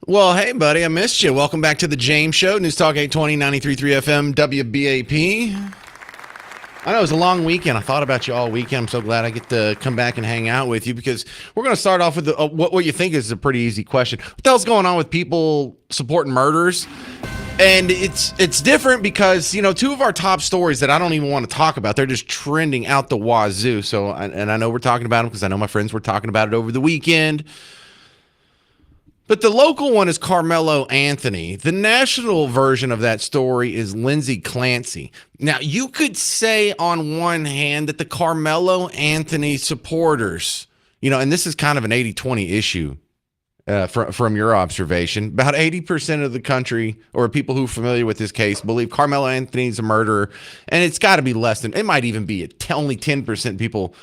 Well, hey, buddy, I missed you. Welcome back to the James Show, News Talk 820, 93.3 FM, WBAP. I know it was a long weekend. I thought about you all weekend. I'm so glad I get to come back and hang out with you because we're going to start off with what you think is a pretty easy question. What the hell's going on with people supporting murderers? And it's different because, two of our top stories that I don't even want to talk about, they're just trending out the wazoo. So, and I know we're talking about them because I know my friends were talking about it over the weekend. But the local one is Carmelo Anthony. The national version of that story is Lindsey Clancy. Now, you could say on one hand that the Carmelo Anthony supporters, and this is kind of an 80-20 issue from your observation. About 80% of the country or people who are familiar with this case believe Carmelo Anthony's a murderer. And it's got to be less than, it might even be only 10% people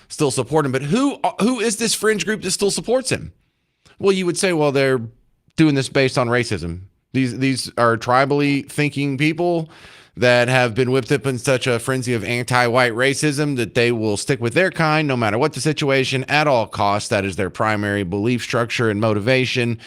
still support him. But who is this fringe group that still supports him? Well, you would say, well, they're doing this based on racism. These are tribally thinking people that have been whipped up in such a frenzy of anti-white racism that they will stick with their kind no matter what the situation at all costs. That is their primary belief structure and motivation.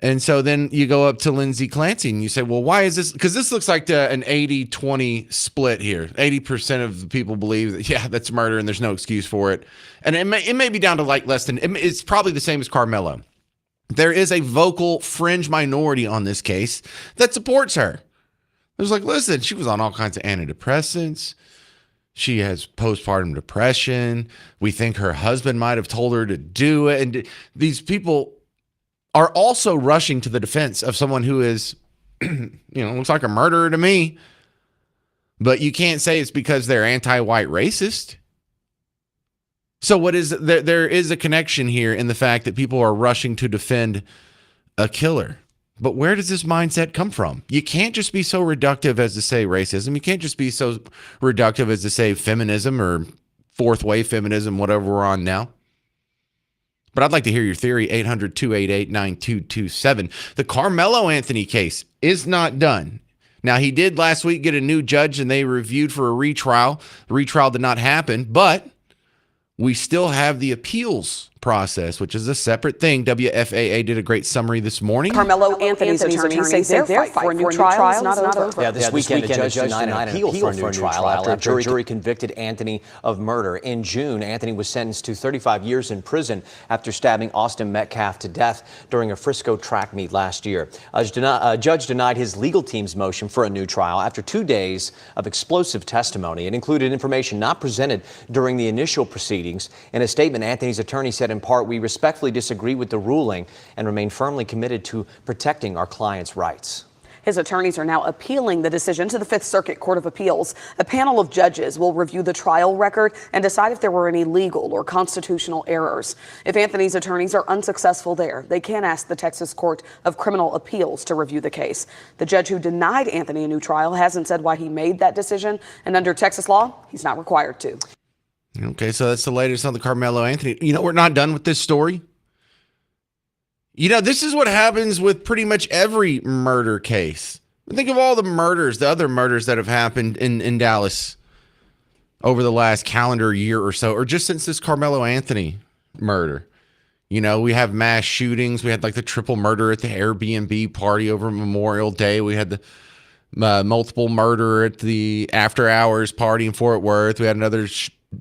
And so then you go up to Lindsey Clancy and you say, well, why is this? Because this looks like an 80-20 split here. 80% of the people believe that, yeah, that's murder and there's no excuse for it. And it may be down to like less than, it's probably the same as Carmelo. There is a vocal fringe minority on this case that supports her. There's like, listen, she was on all kinds of antidepressants. She has postpartum depression. We think her husband might have told her to do it. And these people are also rushing to the defense of someone who is, looks like a murderer to me. But you can't say it's because they're anti-white racist. So what is there is a connection here in the fact that people are rushing to defend a killer. But where does this mindset come from? You can't just be so reductive as to say racism. You can't just be so reductive as to say feminism or fourth wave feminism, whatever we're on now. But I'd like to hear your theory, 800-288-9227. The Carmelo Anthony case is not done. Now, he did last week get a new judge, and they reviewed for a retrial. The retrial did not happen, but we still have the appeals process, which is a separate thing. WFAA did a great summary this morning. Carmelo Anthony's attorneys say their fight for a new trial is not over. Yeah, this weekend, a judge denied an appeal for a new trial after a jury convicted Anthony of murder. In June, Anthony was sentenced to 35 years in prison after stabbing Austin Metcalf to death during a Frisco track meet last year. A judge denied his legal team's motion for a new trial after 2 days of explosive testimony. It included information not presented during the initial proceedings. In a statement, Anthony's attorney said, in part, we respectfully disagree with the ruling and remain firmly committed to protecting our client's rights. His attorneys are now appealing the decision to the Fifth Circuit Court of Appeals. A panel of judges will review the trial record and decide if there were any legal or constitutional errors. If Anthony's attorneys are unsuccessful there, they can ask the Texas Court of Criminal Appeals to review the case. The judge who denied Anthony a new trial hasn't said why he made that decision, and under Texas law, he's not required to. Okay, so that's the latest on the Carmelo Anthony. We're not done with this story. This is what happens with pretty much every murder case. Think of all the murders, the other murders that have happened in Dallas over the last calendar year or so, or just since this Carmelo Anthony murder. We have mass shootings. We had like the triple murder at the Airbnb party over Memorial Day. We had the multiple murder at the after hours party in Fort Worth. We had another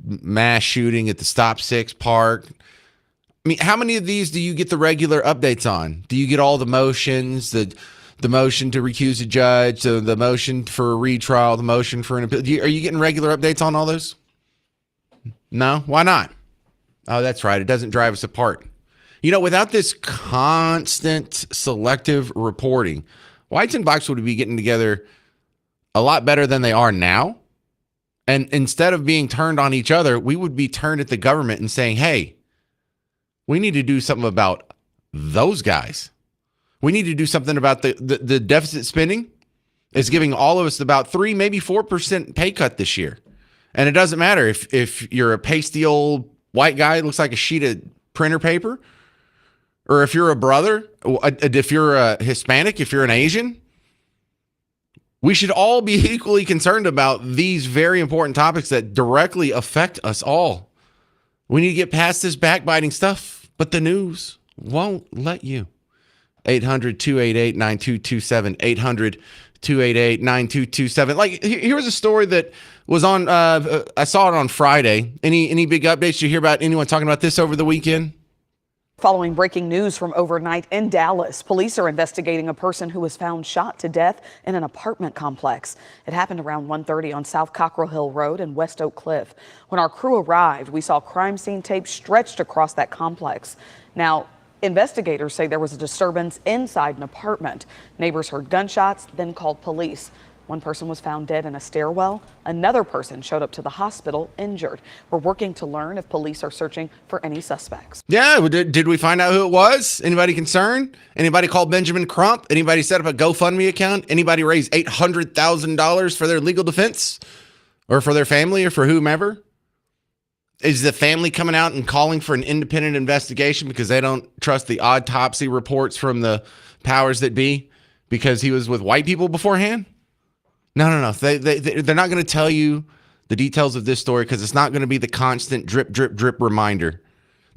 mass shooting at the Stop Six Park. I mean, how many of these do you get the regular updates on? Do you get all the motions, the motion to recuse a judge, the motion for a retrial, the motion for an appeal? Are you getting regular updates on all those? No? Why not? Oh, that's right. It doesn't drive us apart. Without this constant selective reporting, Whites and Blacks would be getting together a lot better than they are now. And instead of being turned on each other, we would be turned at the government and saying, hey, we need to do something about those guys. We need to do something about the deficit spending. It's giving all of us about 3, maybe 4% pay cut this year. And it doesn't matter if you're a pasty old white guy, looks like a sheet of printer paper, or if you're a brother, if you're a Hispanic, if you're an Asian. We should all be equally concerned about these very important topics that directly affect us all. We need to get past this backbiting stuff, but the news won't let you. 800-288-9227. 800-288-9227. Like, here's a story that was on, I saw it on Friday. Any big updates? Did you hear about anyone talking about this over the weekend? Following breaking news from overnight in Dallas, police are investigating a person who was found shot to death in an apartment complex. It happened around 1:30 on South Cockrell Hill Road in West Oak Cliff. When our crew arrived, we saw crime scene tape stretched across that complex. Now, investigators say there was a disturbance inside an apartment. Neighbors heard gunshots, then called police. One person was found dead in a stairwell. Another person showed up to the hospital injured. We're working to learn if police are searching for any suspects. Yeah, did we find out who it was? Anybody concerned? Anybody call Benjamin Crump? Anybody set up a GoFundMe account? Anybody raise $800,000 for their legal defense? Or for their family or for whomever? Is the family coming out and calling for an independent investigation because they don't trust the autopsy reports from the powers that be because he was with white people beforehand? No. They're not going to tell you the details of this story because it's not going to be the constant drip, drip, drip reminder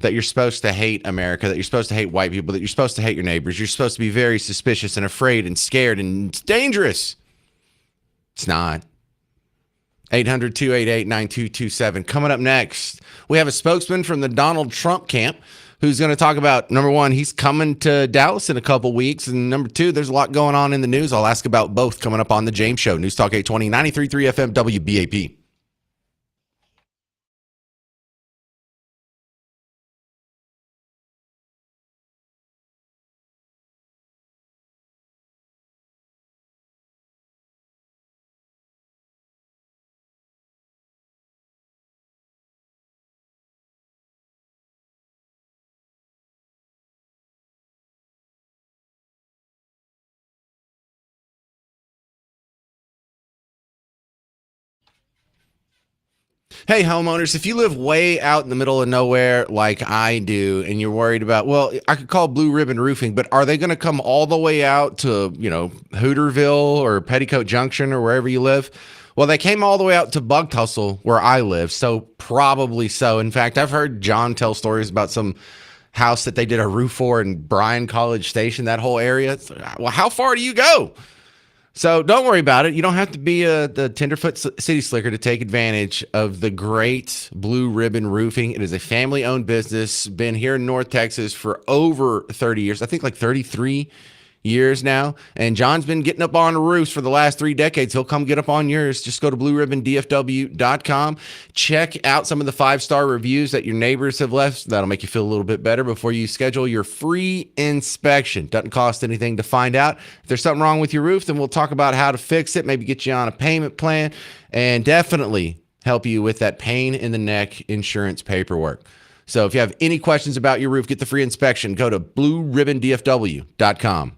that you're supposed to hate America, that you're supposed to hate white people, that you're supposed to hate your neighbors. You're supposed to be very suspicious and afraid and scared and it's dangerous. It's not. 800-288-9227. Coming up next, we have a spokesman from the Donald Trump camp who's going to talk about, number one, he's coming to Dallas in a couple weeks, and number two, there's a lot going on in the news. I'll ask about both coming up on the James Show. News Talk 820, 93.3 FM, WBAP. Hey, homeowners, if you live way out in the middle of nowhere like I do, and you're worried about, well, I could call Blue Ribbon Roofing, but are they going to come all the way out to, Hooterville or Petticoat Junction or wherever you live? Well, they came all the way out to Bug Tussle where I live, so probably so. In fact, I've heard John tell stories about some house that they did a roof for in Bryan College Station, that whole area. Well, how far do you go? So don't worry about it. You don't have to be the Tenderfoot City Slicker to take advantage of the great Blue Ribbon Roofing. It is a family-owned business, been here in North Texas for over 30 years. I think like 33 years now. And John's been getting up on the roofs for the last 3 decades. He'll come get up on yours. Just go to blueribbondfw.com. Check out some of the 5-star reviews that your neighbors have left. That'll make you feel a little bit better before you schedule your free inspection. Doesn't cost anything to find out. If there's something wrong with your roof, then we'll talk about how to fix it, maybe get you on a payment plan, and definitely help you with that pain in the neck insurance paperwork. So if you have any questions about your roof, get the free inspection. Go to blueribbondfw.com.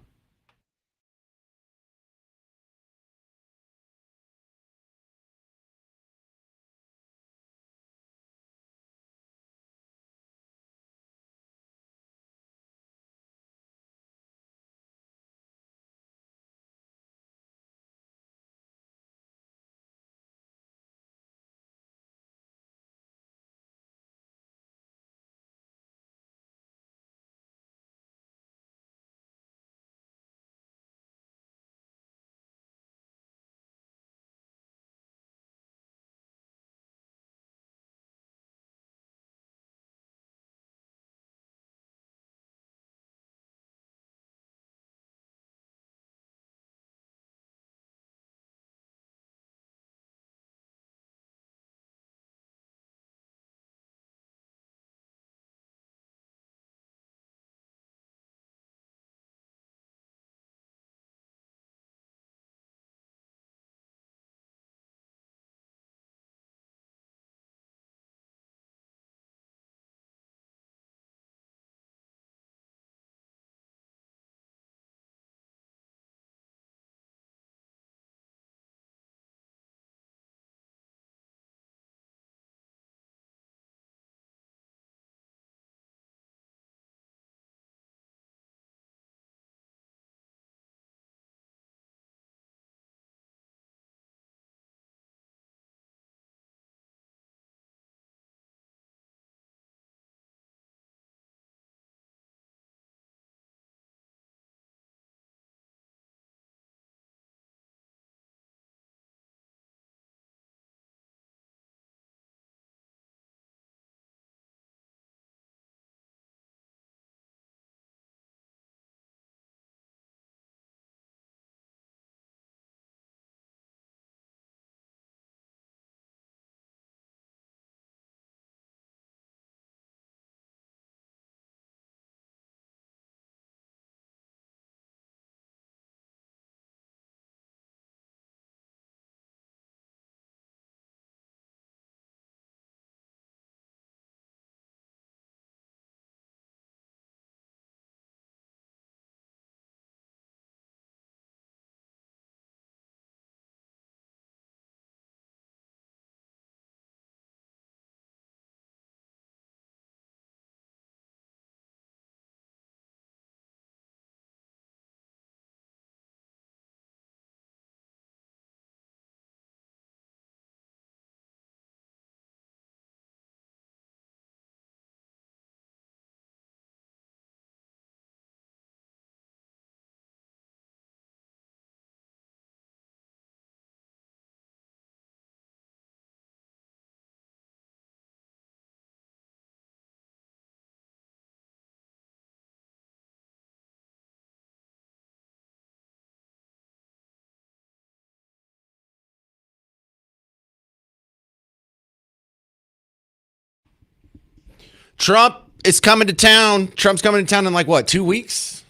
Trump is coming to town. Trump's coming to town in like, what, 2 weeks?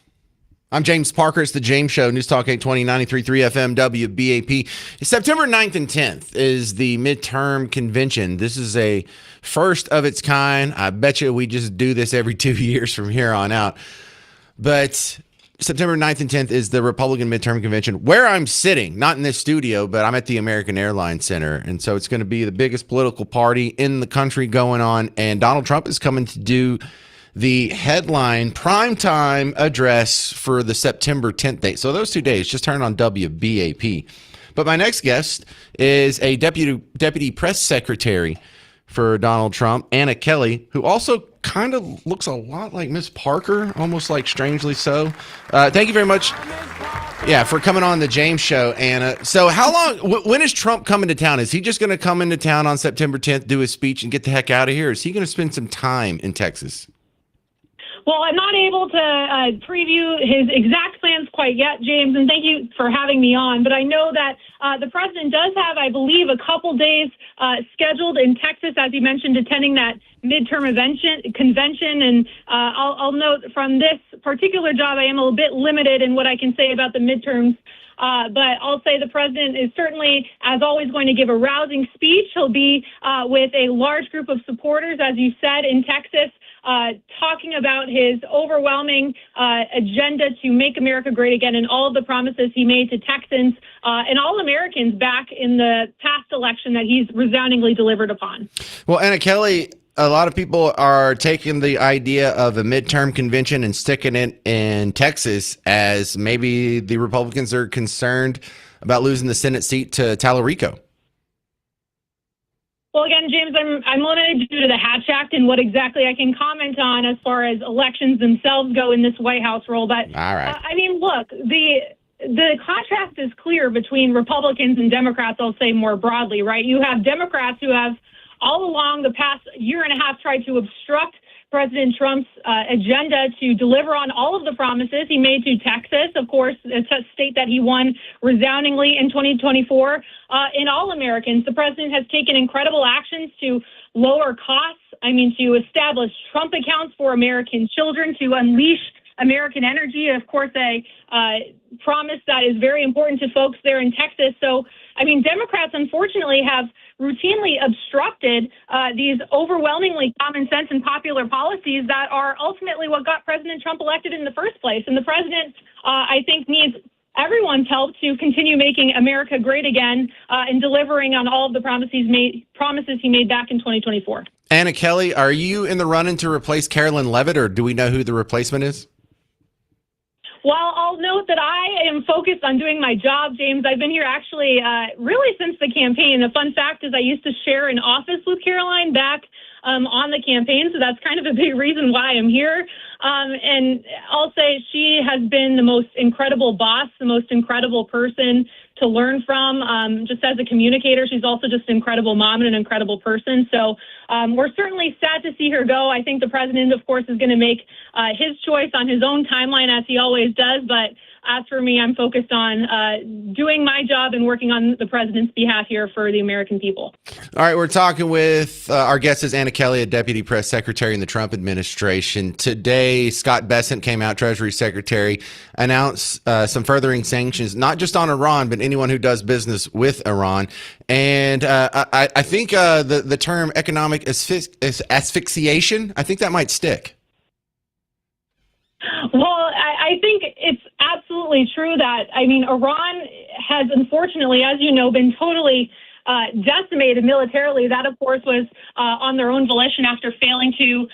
I'm James Parker. It's the James Show, News Talk 820, 93.3 FM, WBAP. September 9th and 10th is the midterm convention. This is a first of its kind. I bet you we just do this every 2 years from here on out. But September 9th and 10th is the Republican midterm convention where I'm sitting, not in this studio, but I'm at the American Airlines Center. And so it's going to be the biggest political party in the country going on. And Donald Trump is coming to do the headline primetime address for the September 10th date. So those 2 days, just turn on WBAP. But my next guest is a deputy press secretary for Donald Trump, Anna Kelly, who also kind of looks a lot like Miss Parker, almost like strangely so. Thank you very much, for coming on the James Show, Anna. So how long, when is Trump coming to town? Is he just going to come into town on September 10th, do his speech, and get the heck out of here? Or is he going to spend some time in Texas? Well, I'm not able to preview his exact plans quite yet, James, and thank you for having me on. But I know that the president does have, I believe, a couple days scheduled in Texas, as you mentioned, attending that midterm convention. And I'll note from this particular job, I am a little bit limited in what I can say about the midterms. But I'll say the president is certainly, as always, going to give a rousing speech. He'll be with a large group of supporters, as you said, in Texas, talking about his overwhelming agenda to make America great again and all of the promises he made to Texans and all Americans back in the past election that he's resoundingly delivered upon. Well, Anna Kelly, a lot of people are taking the idea of a midterm convention and sticking it in Texas as maybe the Republicans are concerned about losing the Senate seat to Tallarico. Well, again, James, I'm limited due to the Hatch Act and what exactly I can comment on as far as elections themselves go in this White House role. But all right. I mean, look, the contrast is clear between Republicans and Democrats, I'll say more broadly, right? You have Democrats who have all along the past year and a half tried to obstruct President Trump's agenda to deliver on all of the promises he made to Texas, of course, a state that he won resoundingly in 2024. In all Americans, the president has taken incredible actions to lower costs, to establish Trump accounts for American children, to unleash American energy, of course, a promise that is very important to folks there in Texas. So, Democrats, unfortunately, have routinely obstructed these overwhelmingly common sense and popular policies that are ultimately what got President Trump elected in the first place. And the president, I think, needs everyone's help to continue making America great again and delivering on all of the promises he made back in 2024. Anna Kelly, are you in the running to replace Carolyn Levitt, or do we know who the replacement is? Well, I'll note that I am focused on doing my job, James. I've been here actually really since the campaign. The fun fact is I used to share an office with Caroline back on the campaign, so that's kind of a big reason why I'm here. And I'll say she has been the most incredible boss, the most incredible person to learn from. Just as a communicator, she's also just an incredible mom and an incredible person. So we're certainly sad to see her go. I think the president, of course, is going to make his choice on his own timeline, as he always does. But as for me, I'm focused on doing my job and working on the president's behalf here for the American people. All right, we're talking with our guest is Anna Kelly, a deputy press secretary in the Trump administration. Today, Scott Bessent came out, Treasury Secretary, announced some furthering sanctions, not just on Iran, but anyone who does business with Iran. And I think the term economic asphyxiation, I think that might stick. Well, I think it's absolutely true that, Iran has unfortunately, as you know, been totally decimated militarily. That, of course, was on their own volition after failing to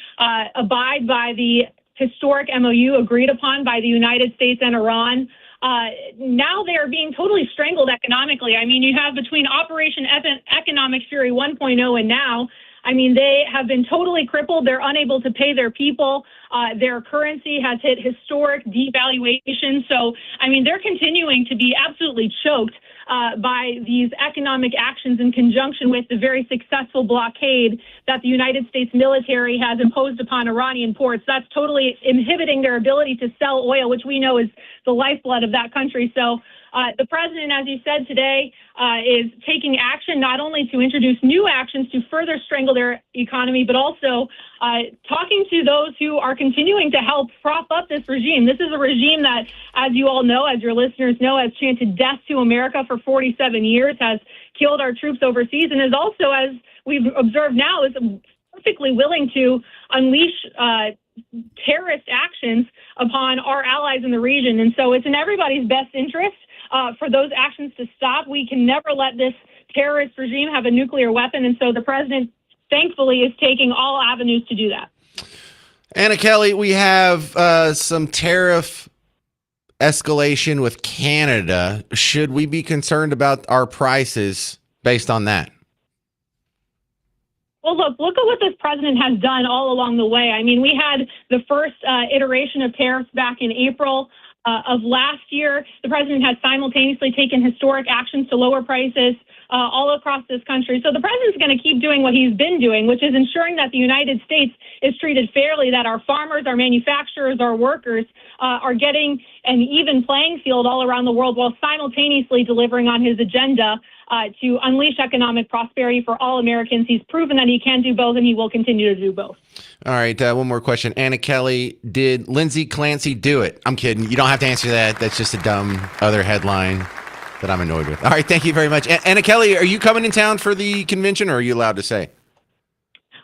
abide by the historic MOU agreed upon by the United States and Iran. Now they are being totally strangled economically. You have between Operation Economic Fury 1.0 and now, they have been totally crippled. They're unable to pay their people. Their currency has hit historic devaluation. So, they're continuing to be absolutely choked by these economic actions in conjunction with the very successful blockade that the United States military has imposed upon Iranian ports. That's totally inhibiting their ability to sell oil, which we know is the lifeblood of that country. So, The president, as you said today, is taking action not only to introduce new actions to further strangle their economy, but also talking to those who are continuing to help prop up this regime. This is a regime that, as you all know, as your listeners know, has chanted death to America for 47 years, has killed our troops overseas, and is also, as we've observed now, is perfectly willing to unleash terrorist actions upon our allies in the region. And so it's in everybody's best interest for those actions to stop. We can never let this terrorist regime have a nuclear weapon. And so the president, thankfully, is taking all avenues to do that. Anna Kelly, we have some tariff escalation with Canada. Should we be concerned about our prices based on that? Well, look at what this president has done all along the way. I mean, we had the first iteration of tariffs back in April of last year. The president has simultaneously taken historic actions to lower prices all across this country. So the president's going to keep doing what he's been doing, which is ensuring that the United States is treated fairly, that our farmers, our manufacturers, our workers are getting an even playing field all around the world, while simultaneously delivering on his agenda to unleash economic prosperity for all Americans. He's proven that he can do both, and he will continue to do both. All right, one more question. Anna Kelly, did Lindsey Clancy do it? I'm kidding. You don't have to answer that. That's just a dumb other headline that I'm annoyed with. All right, thank you very much. Anna Kelly, are you coming in town for the convention, or are you allowed to say?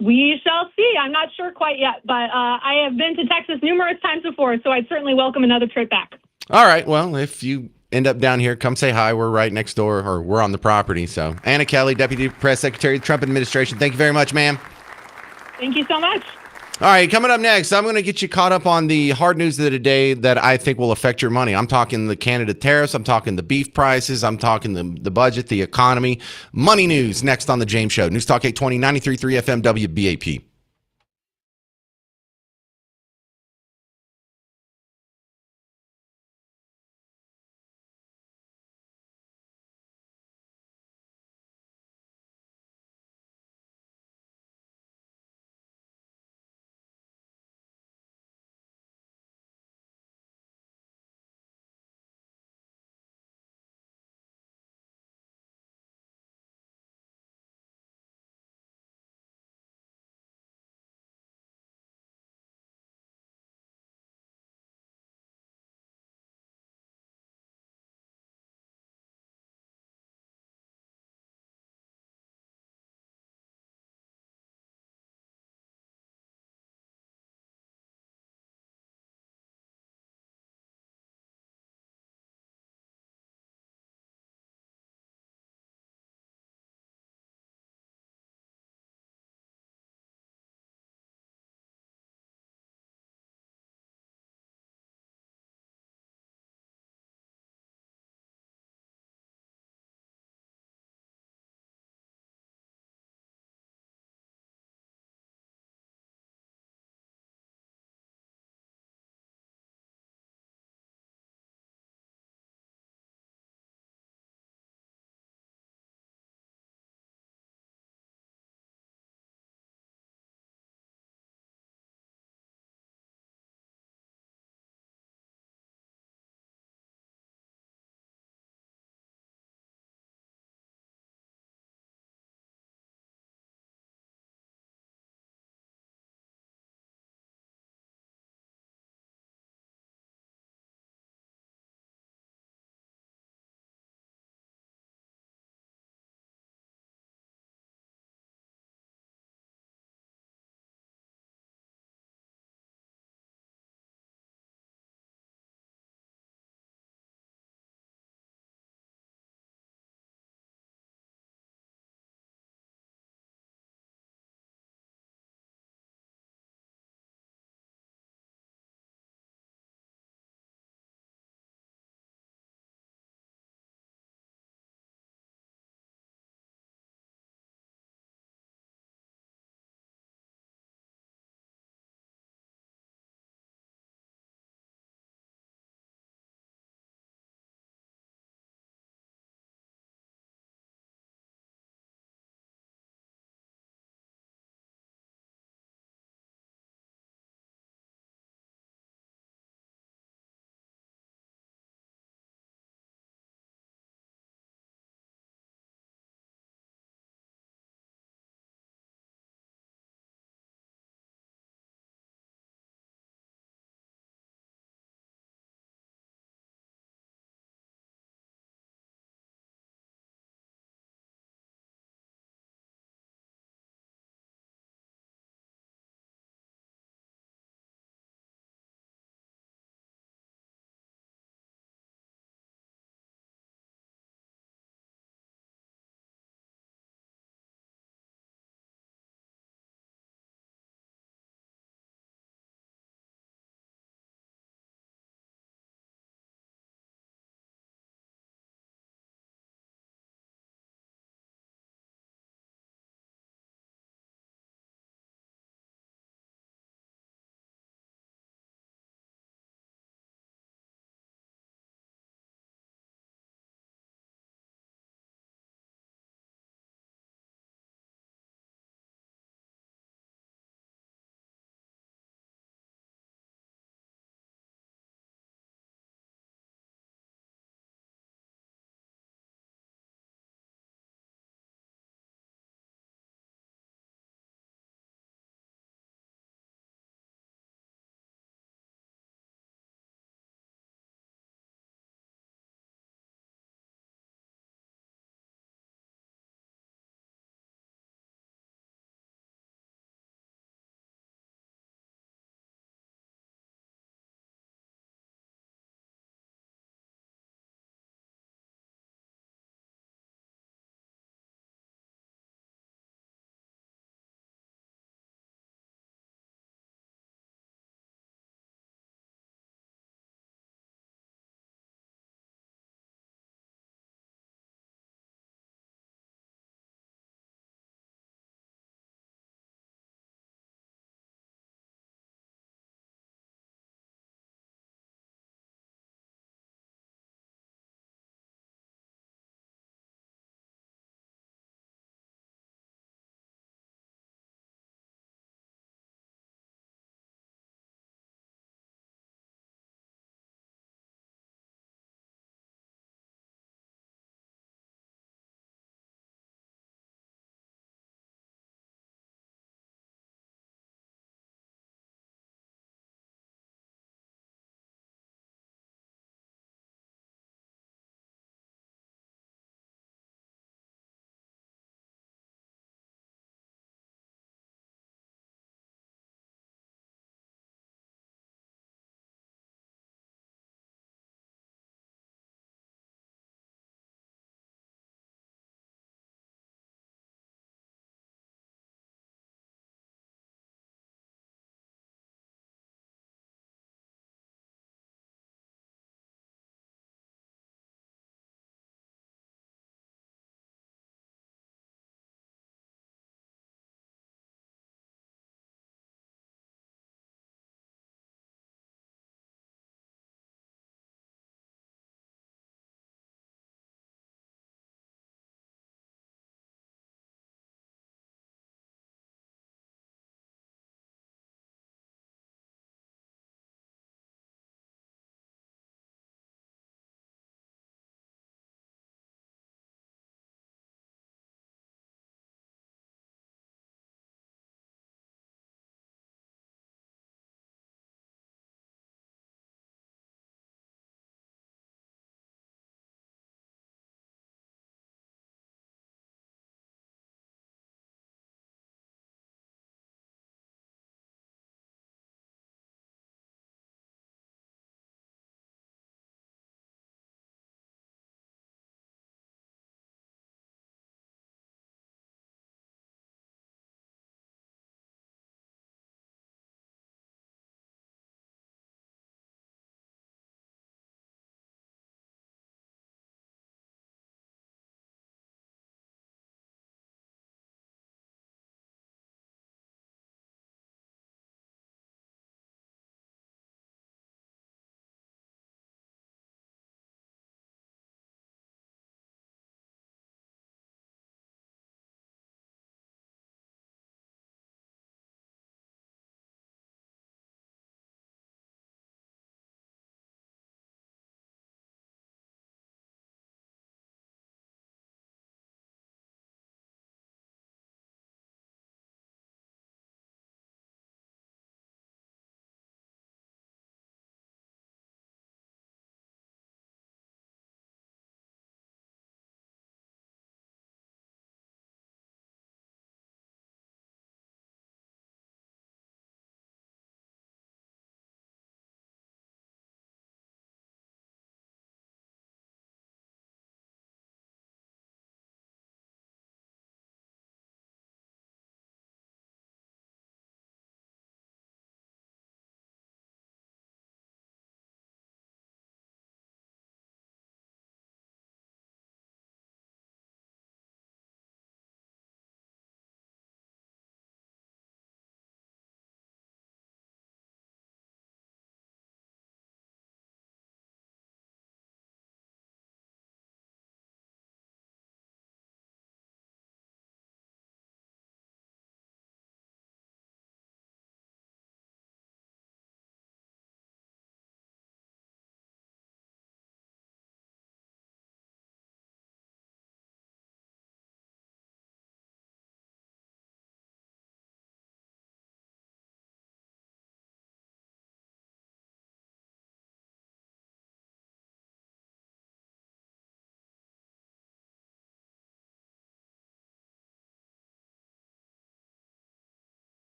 We shall see. I'm not sure quite yet, but I have been to Texas numerous times before, so I'd certainly welcome another trip back. All right, well, if you end up down here, come say hi. We're right next door, or we're on the property. So, Anna Kelly, Deputy Press Secretary of the Trump administration, thank you very much, ma'am. Thank you so much. All right, coming up next, I'm going to get you caught up on the hard news of the day that I think will affect your money. I'm talking the Canada tariffs. I'm talking the beef prices. I'm talking the budget, the economy. Money news next on The James Show. News Talk 820, 93.3 FM, WBAP.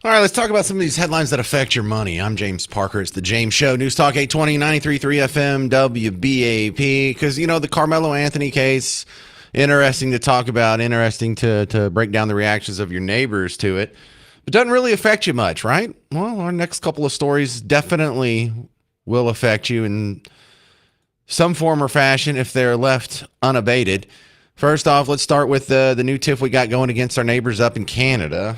All right, let's talk about some of these headlines that affect your money. I'm James Parker. It's the James Show. News Talk 820, 93.3 FM, WBAP. Because, the Carmelo Anthony case, interesting to talk about, interesting to break down the reactions of your neighbors to it. But doesn't really affect you much, right? Well, our next couple of stories definitely will affect you in some form or fashion if they're left unabated. First off, let's start with the new tiff we got going against our neighbors up in Canada.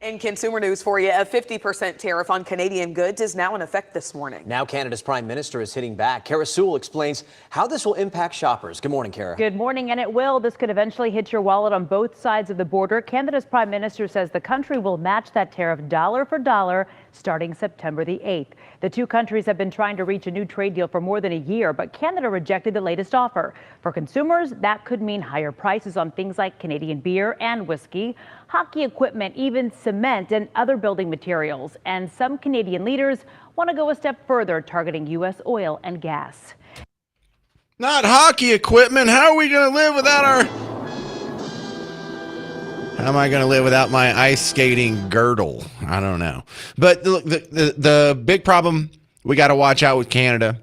In consumer news for you, a 50% tariff on Canadian goods is now in effect this morning. Now Canada's Prime Minister is hitting back. Kara Sewell explains how this will impact shoppers. Good morning, Kara. Good morning, and it will. This could eventually hit your wallet on both sides of the border. Canada's Prime Minister says the country will match that tariff dollar for dollar starting September the 8th. The two countries have been trying to reach a new trade deal for more than a year, but Canada rejected the latest offer. For consumers, that could mean higher prices on things like Canadian beer and whiskey, hockey equipment, even cement and other building materials. And some Canadian leaders want to go a step further, targeting U.S. oil and gas. Not hockey equipment. How are we going to live without our... How am I going to live without my ice skating girdle? I don't know. But look, the big problem we got to watch out with Canada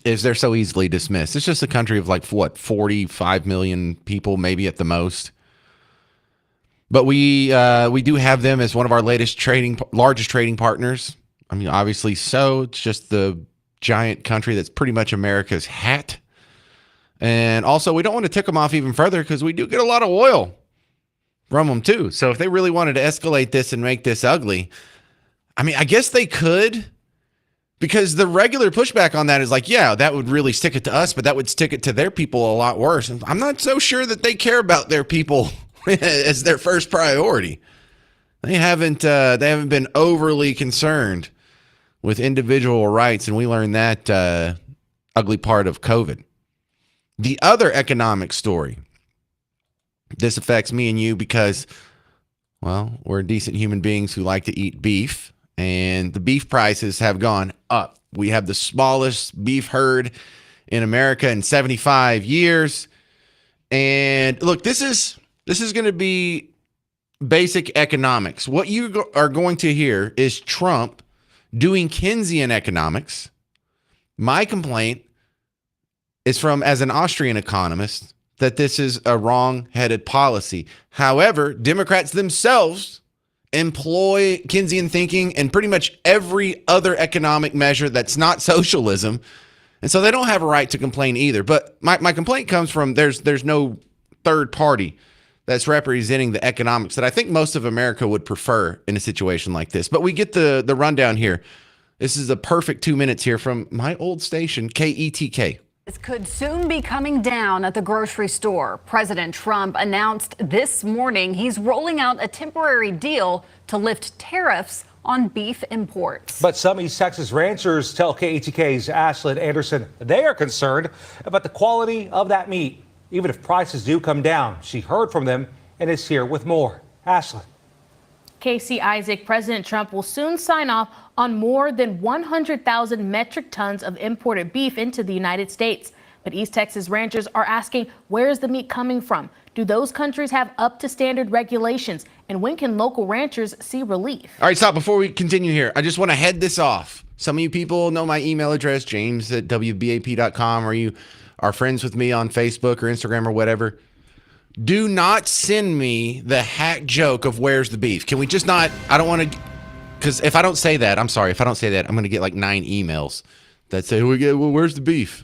is they're so easily dismissed. It's just a country of 45 million people, maybe at the most. But we do have them as one of our largest trading partners. I mean, obviously so. It's just the giant country that's pretty much America's hat. And also, we don't want to tick them off even further because we do get a lot of oil from them too. So if they really wanted to escalate this and make this ugly, I mean, I guess they could, because the regular pushback on that is yeah, that would really stick it to us, but that would stick it to their people a lot worse. And I'm not so sure that they care about their people as their first priority. They haven't been overly concerned with individual rights, and we learned that ugly part of COVID. The other economic story. This affects me and you because, well, we're decent human beings who like to eat beef, and the beef prices have gone up. We have the smallest beef herd in America in 75 years. And look, this is going to be basic economics. What you are going to hear is Trump doing Keynesian economics. My complaint is as an Austrian economist, that this is a wrong-headed policy. However, Democrats themselves employ Keynesian thinking in pretty much every other economic measure that's not socialism. And so they don't have a right to complain either. But my complaint comes from there's no third party that's representing the economics that I think most of America would prefer in a situation like this. But we get the rundown here. This is the perfect 2 minutes here from my old station, KETK. This could soon be coming down at the grocery store. President Trump announced this morning he's rolling out a temporary deal to lift tariffs on beef imports. But some East Texas ranchers tell KETK's Ashlyn Anderson they are concerned about the quality of that meat. Even if prices do come down, she heard from them and is here with more. Ashlyn. Casey Isaac, President Trump will soon sign off on more than 100,000 metric tons of imported beef into the United States. But East Texas ranchers are asking, where is the meat coming from? Do those countries have up to standard regulations? And when can local ranchers see relief? All right, stop. Before we continue here, I just want to head this off. Some of you people know my email address, james@wbap.com, or you are friends with me on Facebook or Instagram or whatever. Do not send me the hack joke of where's the beef. Can we just not? I don't want to, because if I don't say that, I'm sorry. If I don't say that, I'm going to get 9 emails that say, well, where's the beef?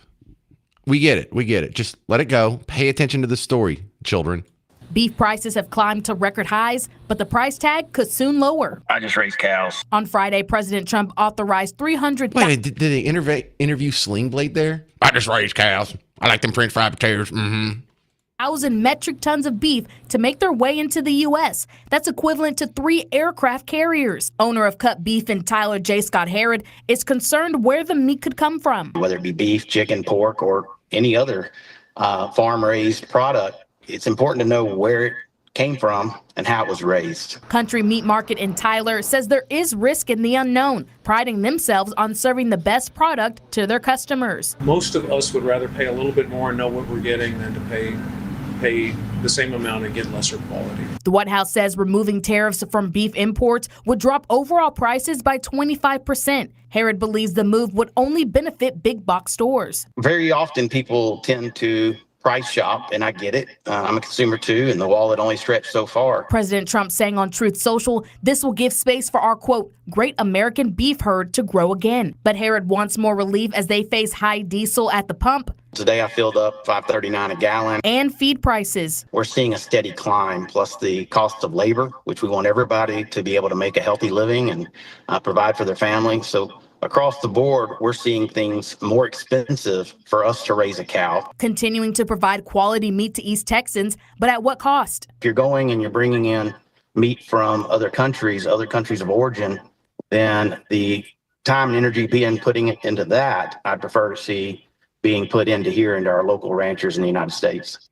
We get it. We get it. Just let it go. Pay attention to the story, children. Beef prices have climbed to record highs, but the price tag could soon lower. I just raised cows. On Friday, President Trump authorized 300. Wait, did they interview Sling Blade there? I just raised cows. I like them French fried potatoes. 1,000 metric tons of beef to make their way into the U.S. That's equivalent to 3 aircraft carriers. Owner of Cut Beef in Tyler, J. Scott Herod, is concerned where the meat could come from. Whether it be beef, chicken, pork, or any other farm-raised product, it's important to know where it came from and how it was raised. Country Meat Market in Tyler says there is risk in the unknown, priding themselves on serving the best product to their customers. Most of us would rather pay a little bit more and know what we're getting than to pay the same amount and get lesser quality. The White House says removing tariffs from beef imports would drop overall prices by 25%. Herod believes the move would only benefit big box stores. Very often people tend to price shop, and I get it. I'm a consumer too, and the wallet only stretched so far. President Trump saying on Truth Social, this will give space for our, quote, great American beef herd to grow again. But Herod wants more relief as they face high diesel at the pump. Today I filled up $5.39 a gallon. And feed prices. We're seeing a steady climb, plus the cost of labor, which we want everybody to be able to make a healthy living and provide for their family. So across the board, we're seeing things more expensive for us to raise a cow. Continuing to provide quality meat to East Texans, but at what cost? If you're going and you're bringing in meat from other countries of origin, then the time and energy being putting it into that, I'd prefer to see being put into here into our local ranchers in the United States.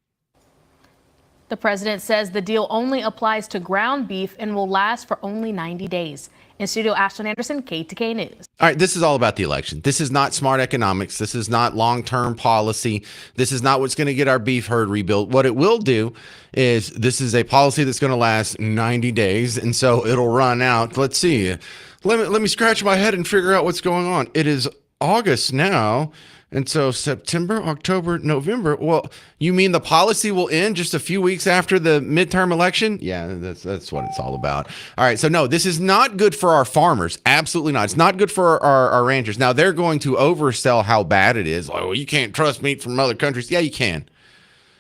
The president says the deal only applies to ground beef and will last for only 90 days. In studio, Ashton Anderson, KTK News. All right, this is all about the election. This is not smart economics. This is not long-term policy. This is not what's going to get our beef herd rebuilt. What it will do is this is a policy that's going to last 90 days, and so it'll run out. Let's see. Let me scratch my head and figure out what's going on. It is August now. And so September, October, November. Well, you mean the policy will end just a few weeks after the midterm election? Yeah, that's what it's all about. All right. So no, this is not good for our farmers. Absolutely not. It's not good for our ranchers. Now they're going to oversell how bad it is. Like, well, you can't trust meat from other countries. Yeah, you can.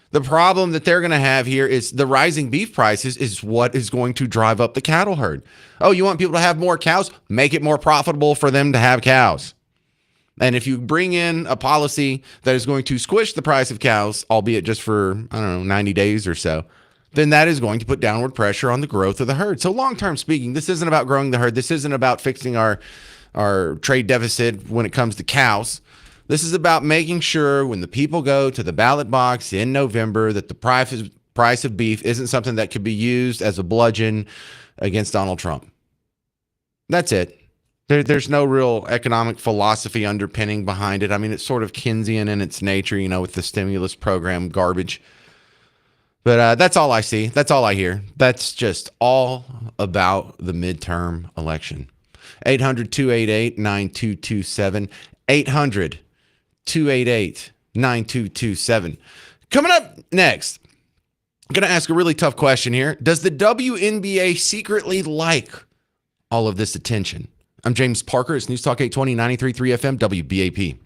The problem that they're going to have here is the rising beef prices is what is going to drive up the cattle herd. Oh, you want people to have more cows? Make it more profitable for them to have cows. And if you bring in a policy that is going to squish the price of cows, albeit just for, 90 days or so, then that is going to put downward pressure on the growth of the herd. So long-term speaking, this isn't about growing the herd. This isn't about fixing our trade deficit when it comes to cows. This is about making sure when the people go to the ballot box in November that the price of beef isn't something that could be used as a bludgeon against Donald Trump. That's it. There's no real economic philosophy underpinning behind it. I mean, it's sort of Keynesian in its nature, with the stimulus program garbage. But that's all I see. That's all I hear. That's just all about the midterm election. 800-288-9227. 800-288-9227. Coming up next, I'm going to ask a really tough question here. Does the WNBA secretly like all of this attention? I'm James Parker. It's News Talk 820, 93.3 FM, WBAP.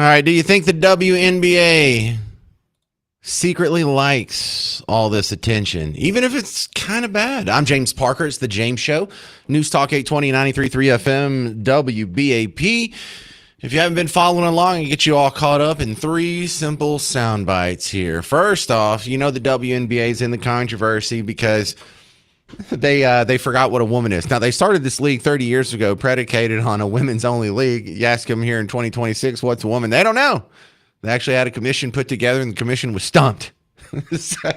All right. Do you think the WNBA secretly likes all this attention, even if it's kind of bad? I'm James Parker. It's The James Show. News Talk 820, 93.3 FM, WBAP. If you haven't been following along, I get you all caught up in 3 simple sound bites here. First off, you know the WNBA is in the controversy because they forgot what a woman is. Now, they started this league 30 years ago, predicated on a women's only league. You ask them here in 2026, what's a woman? They don't know. They actually had a commission put together, and the commission was stumped. So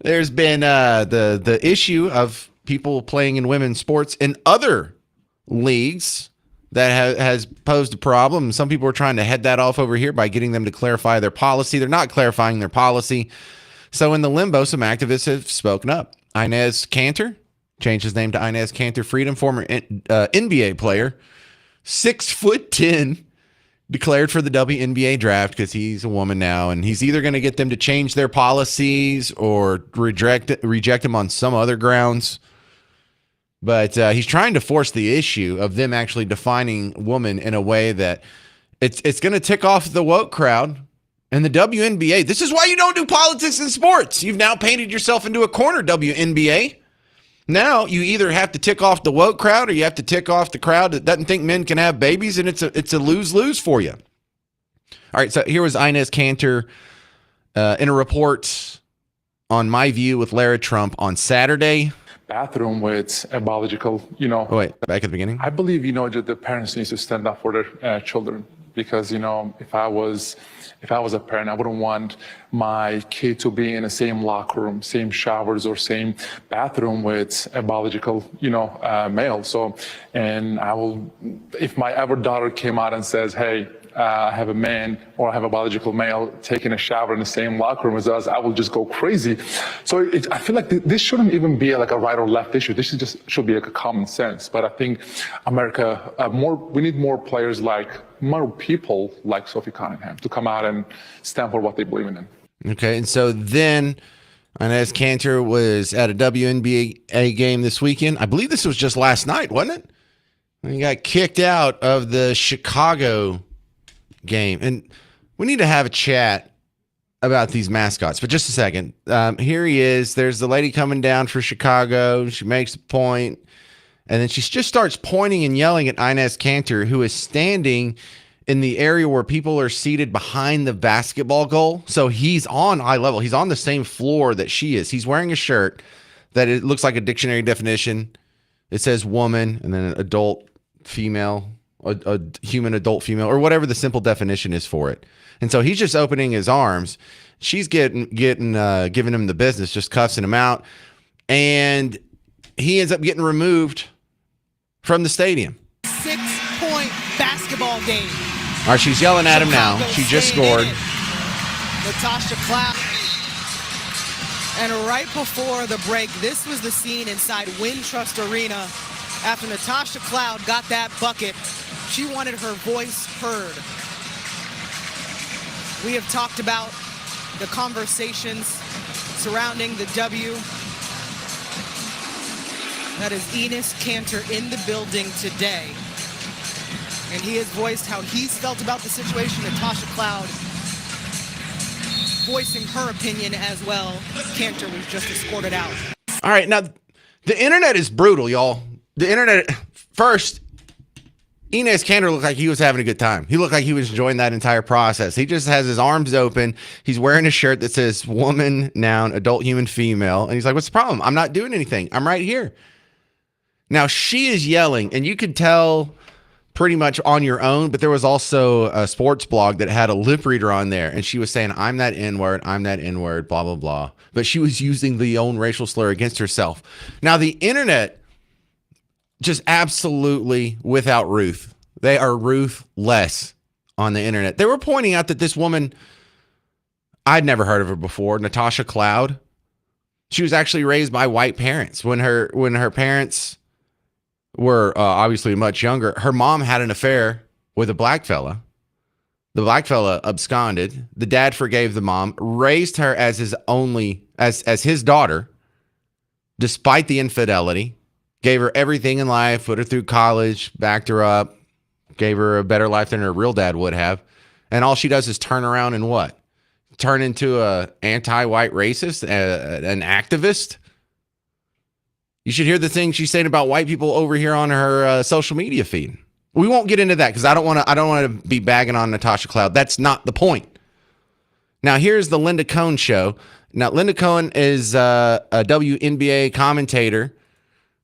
there's been the issue of people playing in women's sports in other leagues that has posed a problem. Some people are trying to head that off over here by getting them to clarify their policy. They're not clarifying their policy. So in the limbo, some activists have spoken up. Inez Cantor changed his name to Inez Cantor Freedom, former NBA player, 6'10", declared for the WNBA draft because he's a woman now, and he's either going to get them to change their policies or reject them on some other grounds. But he's trying to force the issue of them actually defining woman in a way that it's going to tick off the woke crowd and the WNBA. This is why you don't do politics in sports. You've now painted yourself into a corner, WNBA. Now you either have to tick off the woke crowd or you have to tick off the crowd that doesn't think men can have babies, and it's a lose-lose for you. All right, so here was Inez Cantor in a report on My View with Lara Trump on Saturday. Bathroom with a biological, Oh, wait, back at the beginning. I believe, that the parents need to stand up for their children, because, if I was a parent, I wouldn't want my kid to be in the same locker room, same showers, or same bathroom with a biological, male. So, and I will, if my ever daughter came out and says, hey, I have a man or I have a biological male taking a shower in the same locker room as us, I will just go crazy. So I feel like this shouldn't even be like a right or left issue. This should be like a common sense. But I think America, we need more players more people like Sophie Cunningham to come out and stand for what they believe in. Okay, and so then Inez Cantor was at a WNBA game this weekend. I believe this was just last night, wasn't it? And he got kicked out of the Chicago game. And we need to have a chat about these mascots, but just a second. Here he is. There's the lady coming down for Chicago. She makes a point, and then she just starts pointing and yelling at Inez Cantor, who is standing in the area where people are seated behind the basketball goal. So he's on eye level. He's on the same floor that she is. He's wearing a shirt that it looks like a dictionary definition. It says woman and then adult female, a human adult female, or whatever the simple definition is for it. And so he's just opening his arms. She's giving him the business, just cussing him out. And he ends up getting removed from the stadium. 6-point basketball game. All right, she's yelling at him now. She just scored. Natasha Cloud. And right before the break, this was the scene inside Wintrust Arena after Natasha Cloud got that bucket. She wanted her voice heard. We have talked about the conversations surrounding the W. That is Inez Cantor in the building today. And he has voiced how he's felt about the situation. Natasha Cloud voicing her opinion as well. Cantor was just escorted out. All right, now the internet is brutal, y'all. The internet, first, Inez Cantor looked like he was having a good time. He looked like he was enjoying that entire process. He just has his arms open. He's wearing a shirt that says woman, noun, adult, human, female. And he's like, what's the problem? I'm not doing anything. I'm right here. Now, she is yelling, and you could tell pretty much on your own, but there was also a sports blog that had a lip reader on there, and she was saying, I'm that N-word, blah, blah, blah. But she was using the own racial slur against herself. Now, the internet, just absolutely without ruth. They are ruthless on the internet. They were pointing out that this woman, I'd never heard of her before, Natasha Cloud. She was actually raised by white parents. When her parents were obviously much younger, her mom had an affair with a black fella. The black fella absconded. The dad forgave the mom, raised her as his daughter, despite the infidelity, gave her everything in life, put her through college, backed her up, gave her a better life than her real dad would have. And all she does is turn around and what? Turn into a anti-white racist, an activist. You should hear the things she's saying about white people over here on her social media feed. We won't get into that because I don't want to be bagging on Natasha Cloud. That's not the point. Now, here's the Linda Cohn show. Now, Linda Cohn is a WNBA commentator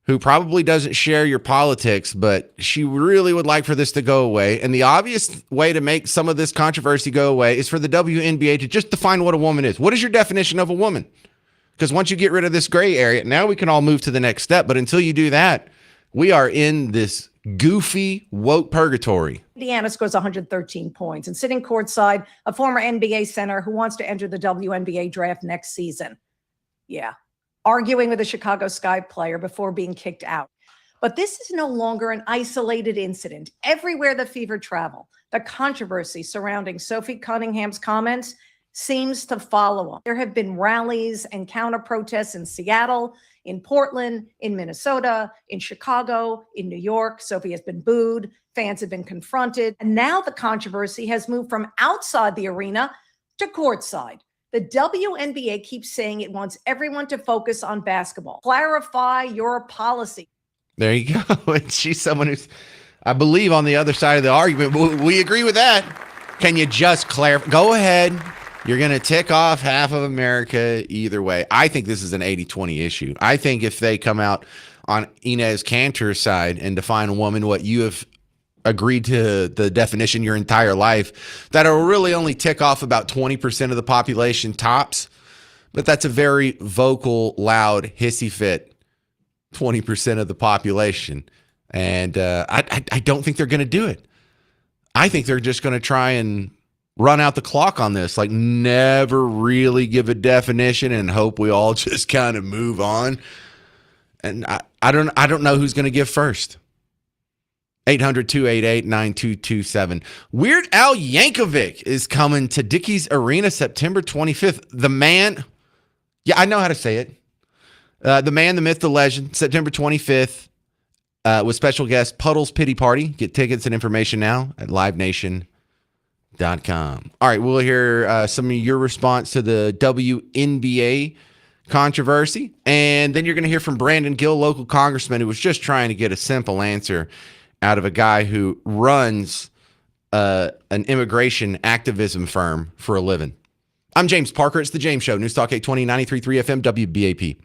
who probably doesn't share your politics, but she really would like for this to go away. And the obvious way to make some of this controversy go away is for the WNBA to just define what a woman is. What is your definition of a woman? Because once you get rid of this gray area, now we can all move to the next step. But until you do that, we are in this goofy, woke purgatory. Indiana scores 113 points, and sitting courtside, a former NBA center who wants to enter the WNBA draft next season. Yeah, arguing with a Chicago Sky player before being kicked out. But this is no longer an isolated incident. Everywhere the Fever travel, the controversy surrounding Sophie Cunningham's comments seems to follow them. There have been rallies and counter protests in Seattle, in Portland, in Minnesota, in Chicago, in New York. Sophie has been booed. Fans have been confronted. And now the controversy has moved from outside the arena to courtside. The WNBA keeps saying it wants everyone to focus on basketball. Clarify your policy. There you go. And she's someone who's, I believe, on the other side of the argument. We agree with that. Can you just clarify? Go ahead. You're going to tick off half of America either way. I think this is an 80-20 issue. I think if they come out on Inez Cantor's side and define a woman what you have agreed to the definition your entire life, that'll really only tick off about 20% of the population tops. But that's a very vocal, loud, hissy fit 20% of the population. And I don't think they're going to do it. I think they're just going to try and run out the clock on this, like never really give a definition and hope we all just kind of move on. And I don't know who's going to give first. 800-288-9227. Weird Al Yankovic is coming to Dickies Arena September 25th. The man, yeah, I know how to say it. The man, the myth, the legend, September 25th with special guest Puddle's Pity Party. Get tickets and information now at livenation.com. All right, we'll hear some of your response to the WNBA controversy. And then you're going to hear from Brandon Gill, local congressman, who was just trying to get a simple answer out of a guy who runs an immigration activism firm for a living. I'm James Parker. It's The James Show. News Talk 820, 93.3 FM, WBAP.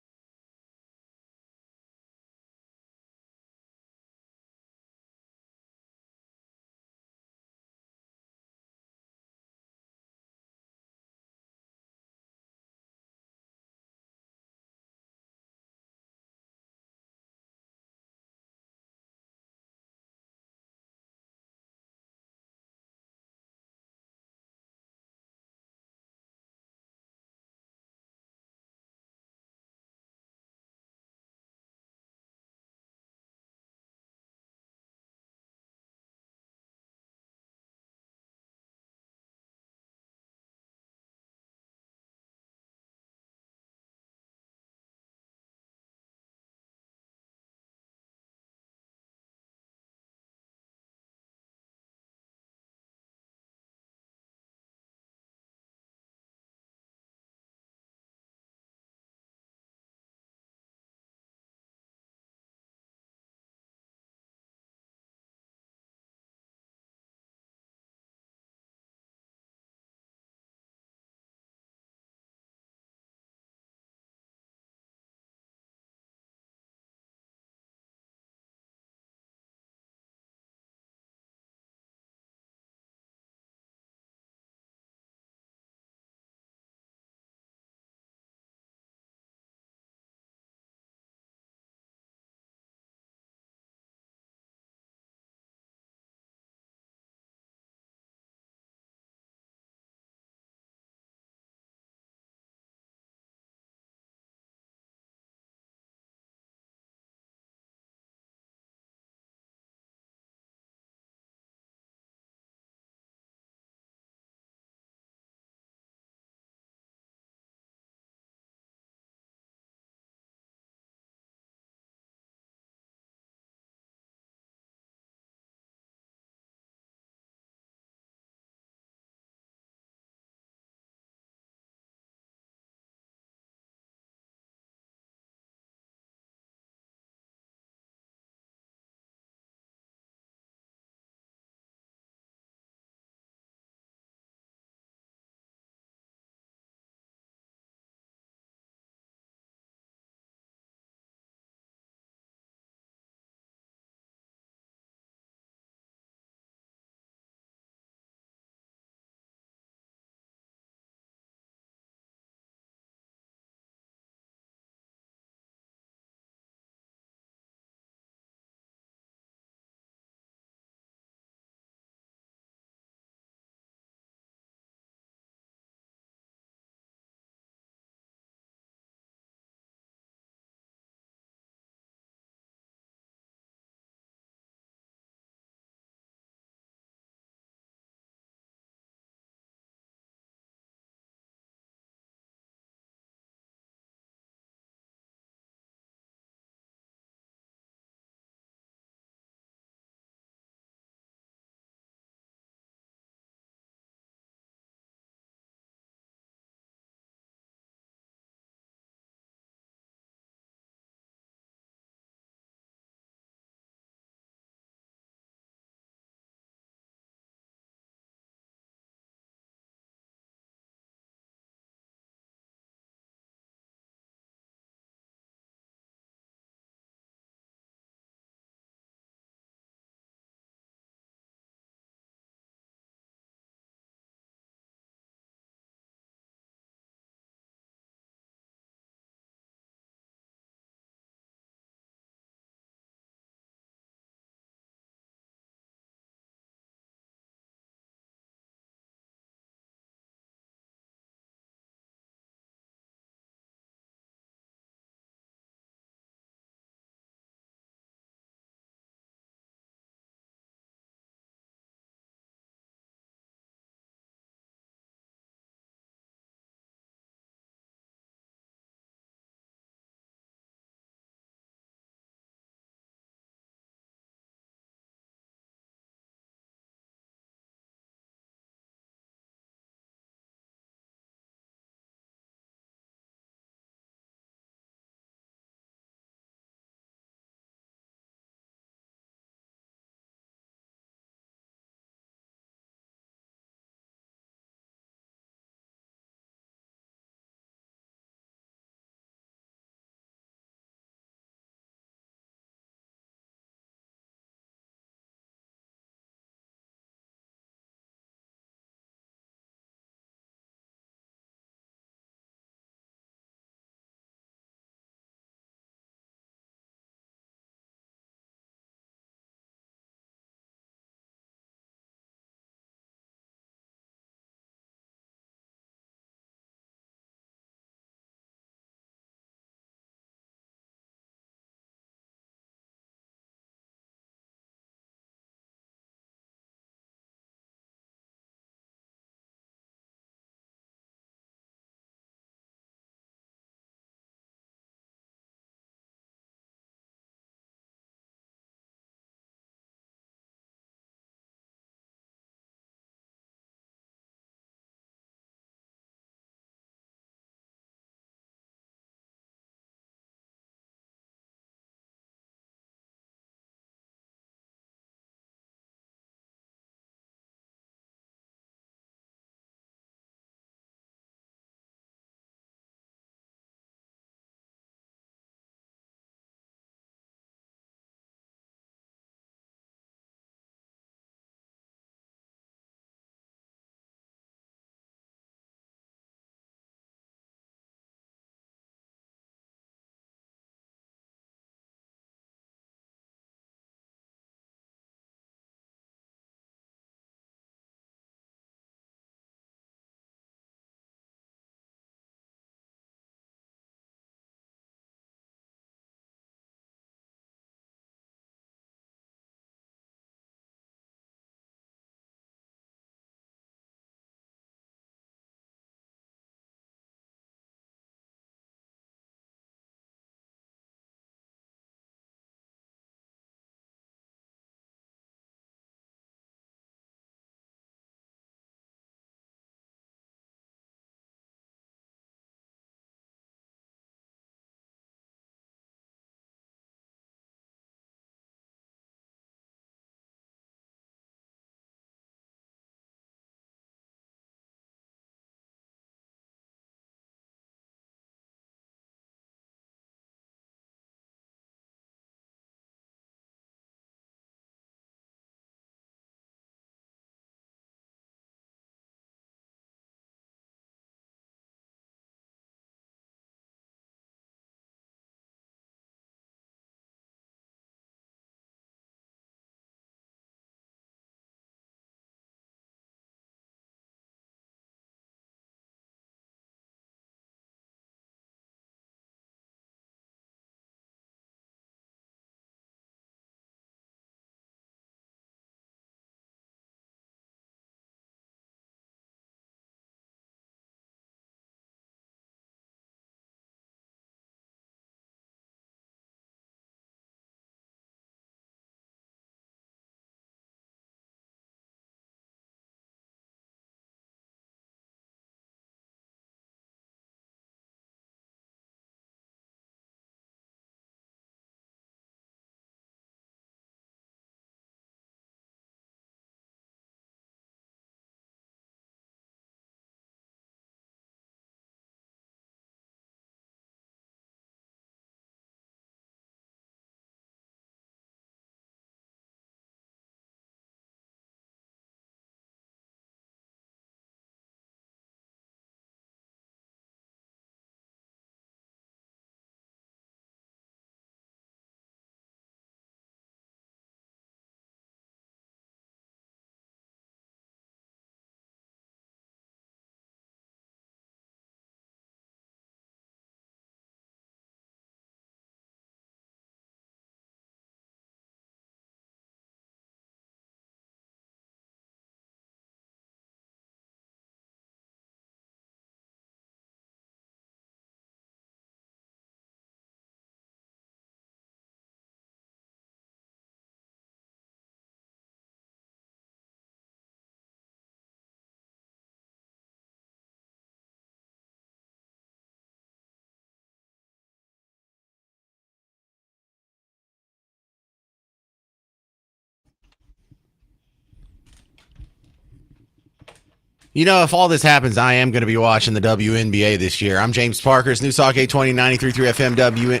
You know, if all this happens, I am going to be watching the WNBA this year. I'm James Parker. News Talk 820 93.3 FM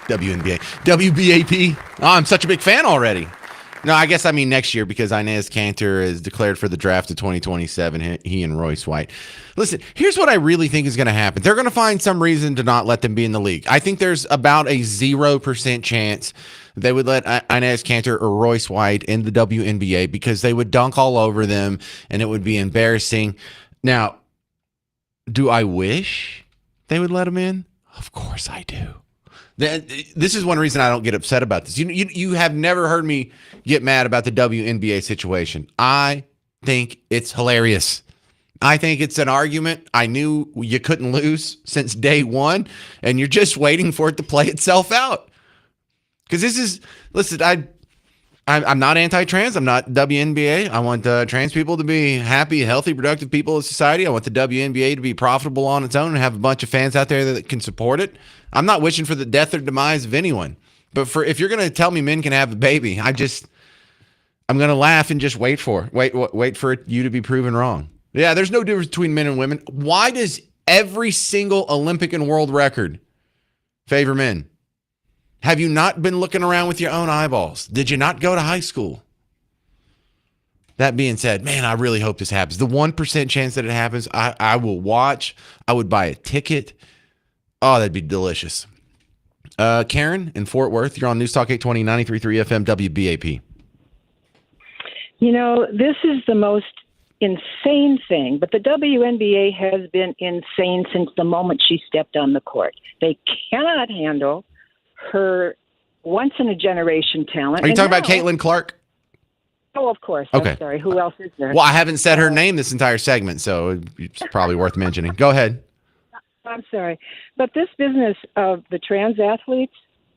WNBA. WBAP. Oh, I'm such a big fan already. No, I guess I mean next year because Inez Cantor is declared for the draft of 2027, he and Royce White. Listen, here's what I really think is going to happen. They're going to find some reason to not let them be in the league. I think there's about a 0% chance they would let Inez Cantor or Royce White in the WNBA because they would dunk all over them and it would be embarrassing. Now, do I wish they would let them in? Of course I do. This is one reason I don't get upset about this. You have never heard me get mad about the WNBA situation. I think it's hilarious. I think it's an argument I knew you couldn't lose since day one, and you're just waiting for it to play itself out. Because this is, listen, I'm not anti-trans. I'm not WNBA. I want trans people to be happy, healthy, productive people of society. I want the WNBA to be profitable on its own and have a bunch of fans out there that can support it. I'm not wishing for the death or demise of anyone. But if you're going to tell me men can have a baby, I'm going to laugh and just wait for you to be proven wrong. Yeah, there's no difference between men and women. Why does every single Olympic and world record favor men? Have you not been looking around with your own eyeballs? Did you not go to high school? That being said, man, I really hope this happens. The 1% chance that it happens, I will watch. I would buy a ticket. Oh, that'd be delicious. Karen in Fort Worth, you're on News Talk 820, 93.3 FM, WBAP. You know, this is the most insane thing, but the WNBA has been insane since the moment she stepped on the court. They cannot handle her once-in-a-generation talent. Are you talking about Caitlin Clark? Oh, of course. Okay. I'm sorry. Who else is there? Well, I haven't said her name this entire segment, so it's probably worth mentioning. Go ahead. I'm sorry. But this business of the trans athletes,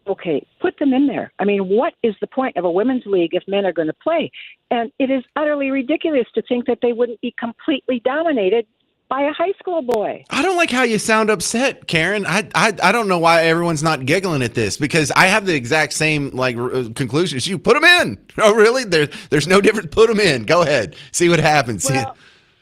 okay, put them in there. I mean, what is the point of a women's league if men are going to play? And it is utterly ridiculous to think that they wouldn't be completely dominated by a high school boy. I don't like how you sound upset, Karen. I don't know why everyone's not giggling at this because I have the exact same conclusion as you. Put them in. Oh, really? There's no difference. Put them in. Go ahead. See what happens.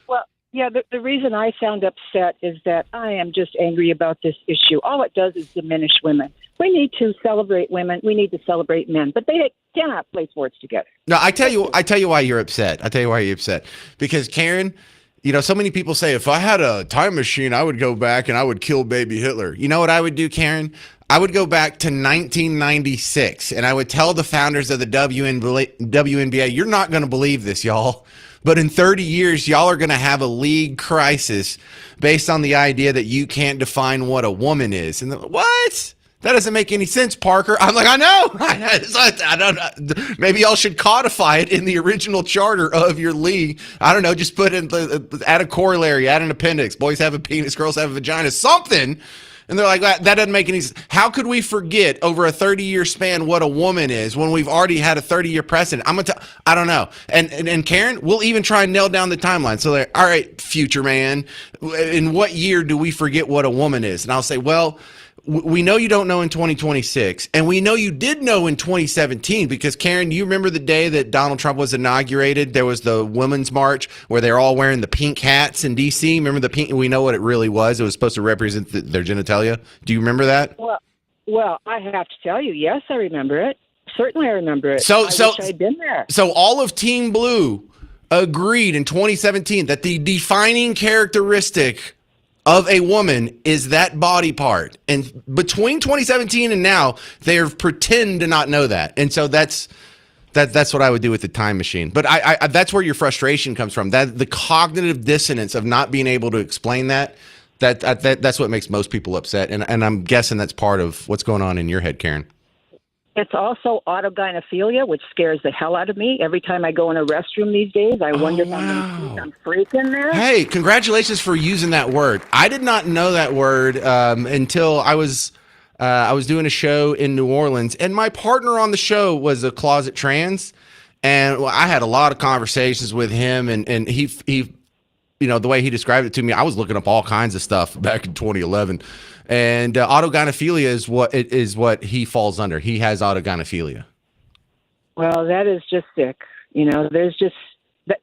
Well, yeah, the reason I sound upset is that I am just angry about this issue. All it does is diminish women. We need to celebrate women. We need to celebrate men, but they cannot play sports together. No, I tell you why you're upset. I tell you why you're upset. Because Karen, you know, so many people say, if I had a time machine, I would go back and I would kill baby Hitler. You know what I would do, Karen? I would go back to 1996 and I would tell the founders of the WNBA, you're not going to believe this, y'all. But in 30 years, y'all are going to have a league crisis based on the idea that you can't define what a woman is. And what? That doesn't make any sense, Parker. I'm like, I know. I don't know. Maybe y'all should codify it in the original charter of your league. I don't know. Just put in, add a corollary, add an appendix. Boys have a penis, girls have a vagina, something. And they're like, that doesn't make any sense. How could we forget over a 30-year span what a woman is when we've already had a 30-year precedent? I don't know. And Karen, we'll even try and nail down the timeline. So they're, all right, future man, in what year do we forget what a woman is? And I'll say, well, we know you don't know in 2026, and we know you did know in 2017 because, Karen, you remember the day that Donald Trump was inaugurated? There was the Women's March where they're all wearing the pink hats in D.C. Remember the pink? We know what it really was. It was supposed to represent their genitalia. Do you remember that? Well, I have to tell you, yes, I remember it. Certainly I remember it. I wish I'd been there. So all of Team Blue agreed in 2017 that the defining characteristic of a woman is that body part. And between 2017 and now, they pretend to not know that. And so that's what I would do with the time machine. But I that's where your frustration comes from. That the cognitive dissonance of not being able to explain that's what makes most people upset. And I'm guessing that's part of what's going on in your head, Karen. It's also autogynephilia, which scares the hell out of me. Every time I go in a restroom these days, I wonder if I'm going to see some freak in there. Hey, congratulations for using that word. I did not know that word until I was doing a show in New Orleans, and my partner on the show was a closet trans, and I had a lot of conversations with him, and he you know, the way he described it to me, I was looking up all kinds of stuff back in 2011. And autogynephilia is what he falls under. He has autogynephilia. Well, that is just sick. You know, there's just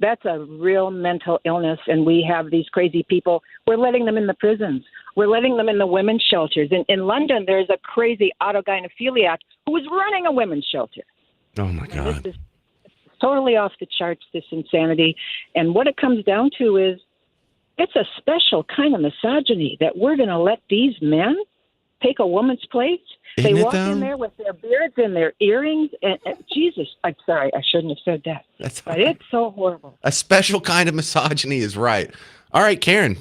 That's a real mental illness, and we have these crazy people. We're letting them in the prisons. We're letting them in the women's shelters. In London, there's a crazy autogynephiliac who is running a women's shelter. Oh, my God. This is totally off the charts, this insanity. And what it comes down to is it's a special kind of misogyny that we're going to let these men take a woman's place. Isn't they it, walk though? in there with their beards and their earrings. And Jesus, I'm sorry, I shouldn't have said that. But it's so horrible. A special kind of misogyny is right. All right, Karen,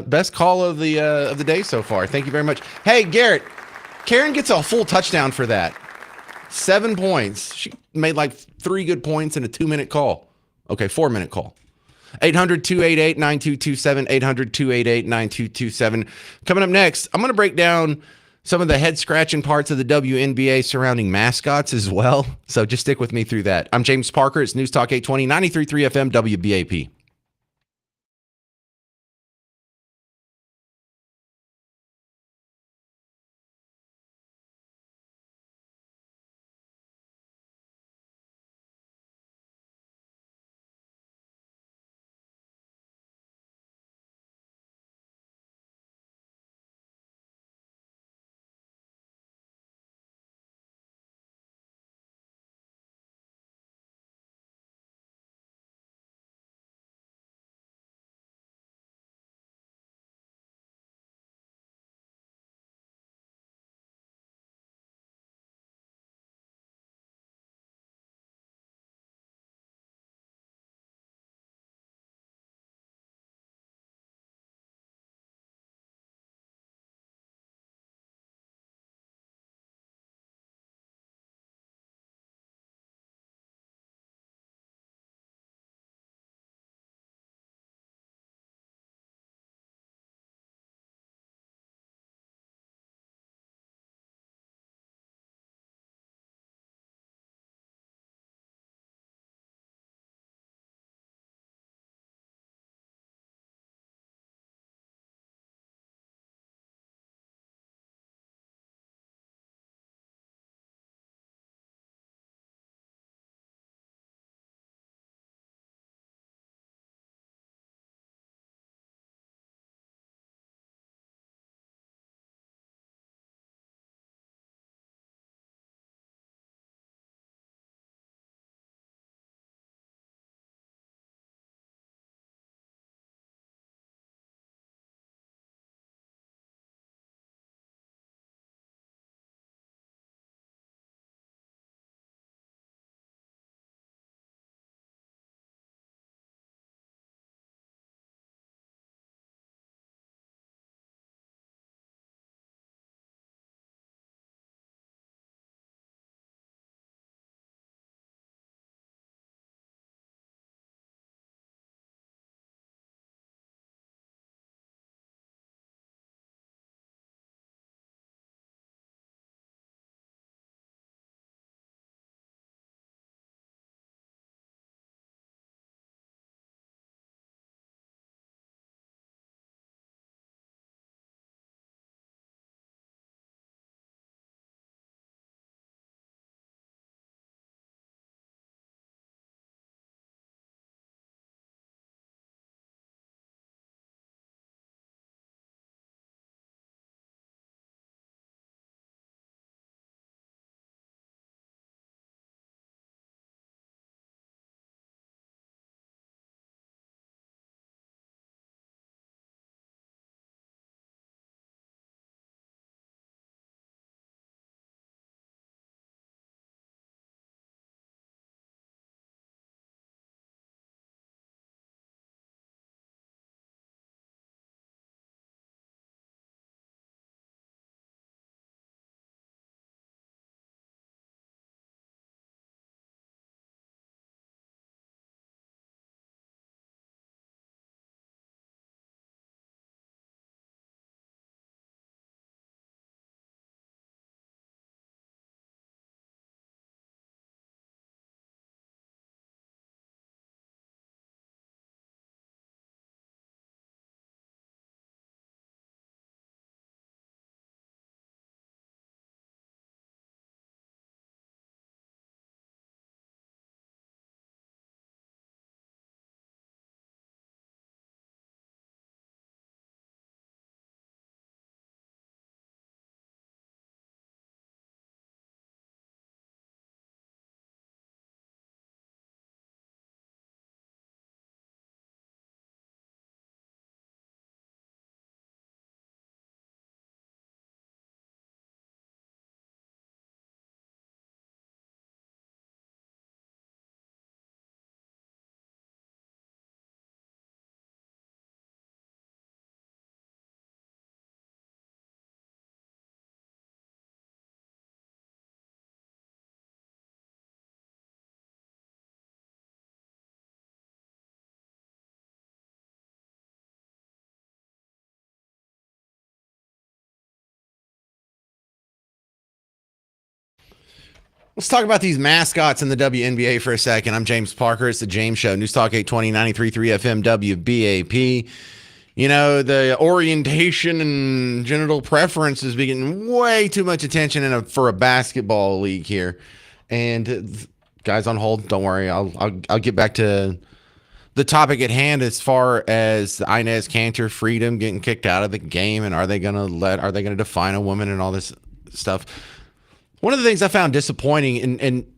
best call of the day so far. Thank you very much. Hey, Garrett, Karen gets a full touchdown for that. 7 points. She made like 3 good points in a 2-minute call. Okay, 4-minute call. 800-288-9227, 800-288-9227. Coming up next, I'm going to break down some of the head-scratching parts of the WNBA surrounding mascots as well. So just stick with me through that. I'm James Parker. It's News Talk 820, 93.3 FM, WBAP. Let's talk about these mascots in the WNBA for a second. I'm James Parker. It's the James Show. News Talk 820, 93.3 FM, WBAP. You know, the orientation and genital preference is getting way too much attention for a basketball league here. And guys on hold, don't worry. I'll get back to the topic at hand as far as the Inez Cantor freedom getting kicked out of the game, and are they going to define a woman and all this stuff. One of the things I found disappointing, and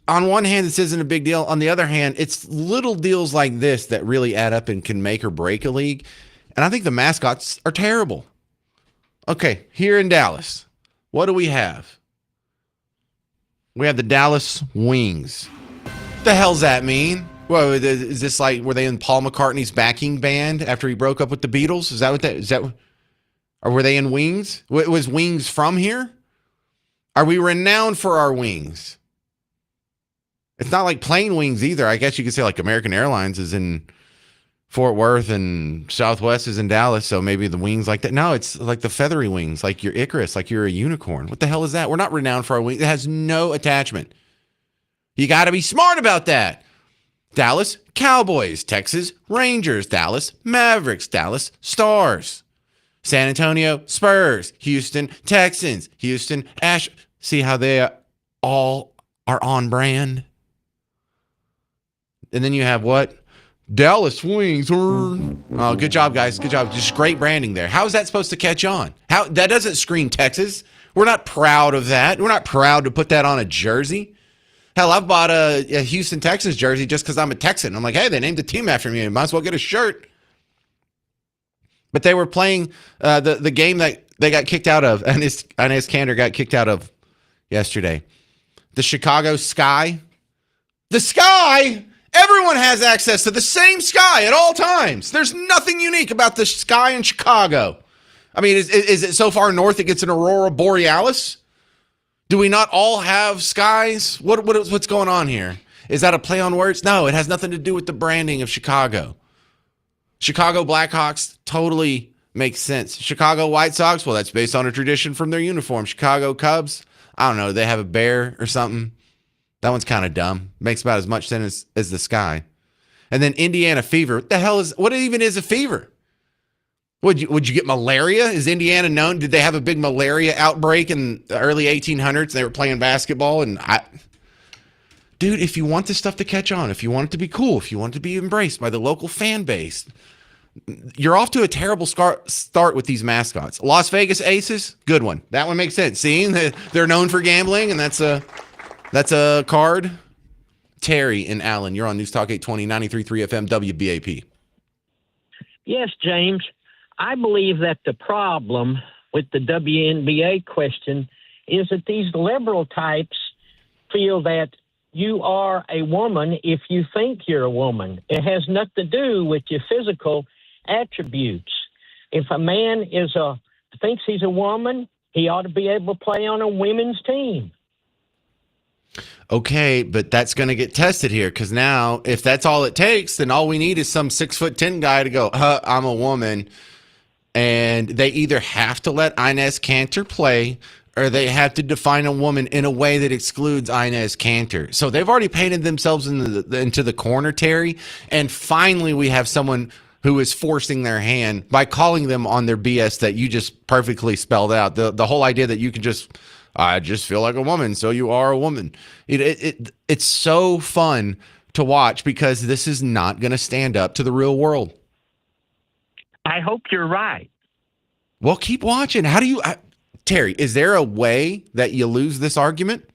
on one hand, this isn't a big deal. On the other hand, it's little deals like this that really add up and can make or break a league. And I think the mascots are terrible. Okay, here in Dallas, what do we have? We have the Dallas Wings. What the hell's that mean? Well, is this like, were they in Paul McCartney's backing band after he broke up with the Beatles? Or were they in Wings? Was Wings from here? Are we renowned for our wings? It's not like plain wings either. I guess you could say like American Airlines is in Fort Worth and Southwest is in Dallas, so maybe the wings like that. No, it's like the feathery wings, like you're Icarus, like you're a unicorn. What the hell is that? We're not renowned for our wings. It has no attachment. You got to be smart about that. Dallas Cowboys, Texas Rangers, Dallas Mavericks, Dallas Stars, San Antonio Spurs, Houston Texans, Houston Ash. See how they all are on brand? And then you have what? Dallas Wings. Oh, good job, guys. Good job. Just great branding there. How is that supposed to catch on? How that doesn't scream Texas. We're not proud of that. We're not proud to put that on a jersey. Hell, I've bought a Houston Texans jersey just because I'm a Texan. I'm like, hey, they named the team after me. I might as well get a shirt. But they were playing the game that they got kicked out of, and Inez Cantor got kicked out of yesterday. The Chicago Sky. The Sky? Everyone has access to the same sky at all times. There's nothing unique about the sky in Chicago. I mean, is it so far north it gets an aurora borealis? Do we not all have skies? What's going on here? Is that a play on words? No, it has nothing to do with the branding of Chicago. Chicago Blackhawks totally makes sense. Chicago White Sox, well, that's based on a tradition from their uniform. Chicago Cubs, I don't know, they have a bear or something. That one's kind of dumb. Makes about as much sense as the sky. And then Indiana fever. What even is a fever? Would you get malaria? Is Indiana known? Did they have a big malaria outbreak in the early 1800s? They were playing basketball dude, if you want this stuff to catch on, if you want it to be cool, if you want it to be embraced by the local fan base, you're off to a terrible start with these mascots. Las Vegas Aces, good one. That one makes sense. Seeing that they're known for gambling, and that's a card. Terry and Allen, you're on News Talk 820, 93.3 FM, WBAP. Yes, James. I believe that the problem with the WNBA question is that these liberal types feel that you are a woman if you think you're a woman. It has nothing to do with your physical attributes. If a man thinks he's a woman, he ought to be able to play on a women's team. Okay, but that's going to get tested here because now, if that's all it takes, then all we need is some 6'10" guy to go, I'm a woman. And they either have to let Inez Cantor play or they have to define a woman in a way that excludes Inez Cantor. So they've already painted themselves into the corner, Terry. And finally, we have someone who is forcing their hand by calling them on their BS that you just perfectly spelled out. The whole idea that you can I just feel like a woman, so you are a woman. It's so fun to watch because this is not going to stand up to the real world. I hope you're right. Well, keep watching. How do you, Terry, is there a way that you lose this argument?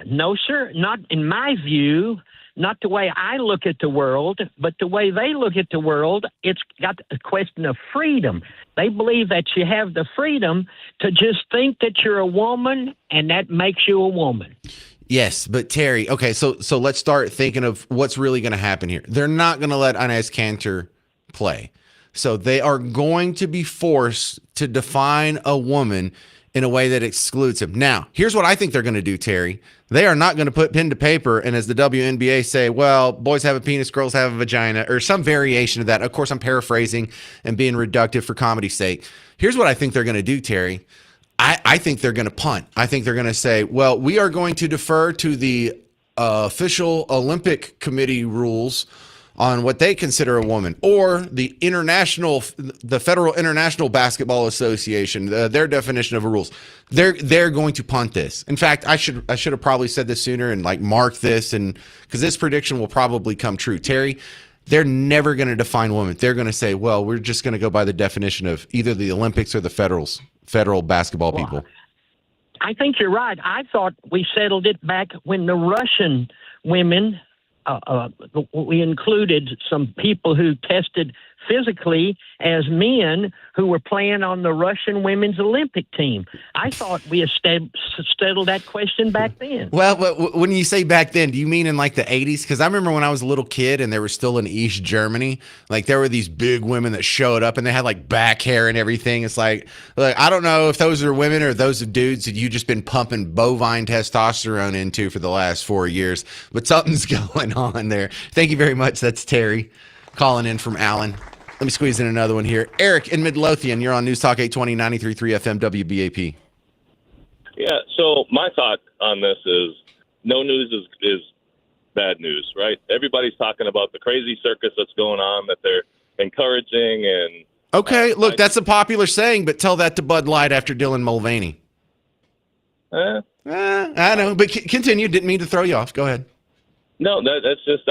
No, sir. Not in my view, not the way I look at the world, but the way they look at the world. It's got a question of freedom. They believe that you have the freedom to just think that you're a woman, and that makes you a woman. Yes, but Terry, okay, so let's start thinking of what's really going to happen here. They're not going to let Inez Cantor play. So they are going to be forced to define a woman in a way that excludes him. Now, here's what I think they're going to do, Terry. They are not going to put pen to paper and as the WNBA say, well, boys have a penis, girls have a vagina, or some variation of that. Of course, I'm paraphrasing and being reductive for comedy's sake. Here's what I think they're going to do, Terry. I think they're going to punt. I think they're going to say, well, we are going to defer to the official Olympic Committee rules on what they consider a woman, or the Federal International Basketball Association, their definition of rules. They're going to punt this. In fact, I should have probably said this sooner and like mark this, and because this prediction will probably come true. Terry, they're never going to define women. They're going to say, well, we're just going to go by the definition of either the Olympics or the federal basketball people. I think you're right. I thought we settled it back when the Russian women, we included some people who tested physically as men who were playing on the Russian women's Olympic team. I thought we settled that question back then. Well, but when you say back then, do you mean in like the 80s? Because I remember when I was a little kid and they were still in East Germany, like there were these big women that showed up and they had like back hair and everything. It's like I don't know if those are women or those are dudes that you just been pumping bovine testosterone into for the last 4 years, but something's going on there. Thank you very much. That's Terry calling in from Allen. Let me squeeze in another one here. Eric in Midlothian, you're on News Talk 820, 93.3 FM, WBAP. Yeah, so my thought on this is no news is bad news, right? Everybody's talking about the crazy circus that's going on that they're encouraging. And okay, look, that's a popular saying, but tell that to Bud Light after Dylan Mulvaney. I know, but continue. Didn't mean to throw you off. Go ahead. No, that's just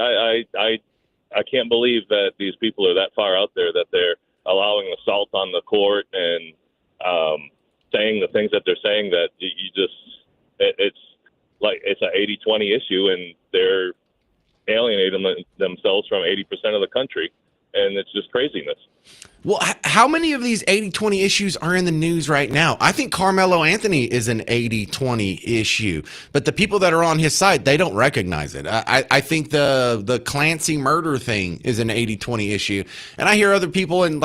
I can't believe that these people are that far out there that they're allowing assault on the court and saying the things that they're saying, that it's like it's an 80-20 issue and they're alienating themselves from 80% of the country. And it's just craziness. Well, how many of these 80-20 issues are in the news right now? I think Carmelo Anthony is an 80-20 issue, but the people that are on his side, they don't recognize it. I think the Clancy murder thing is an 80-20 issue. And I hear other people in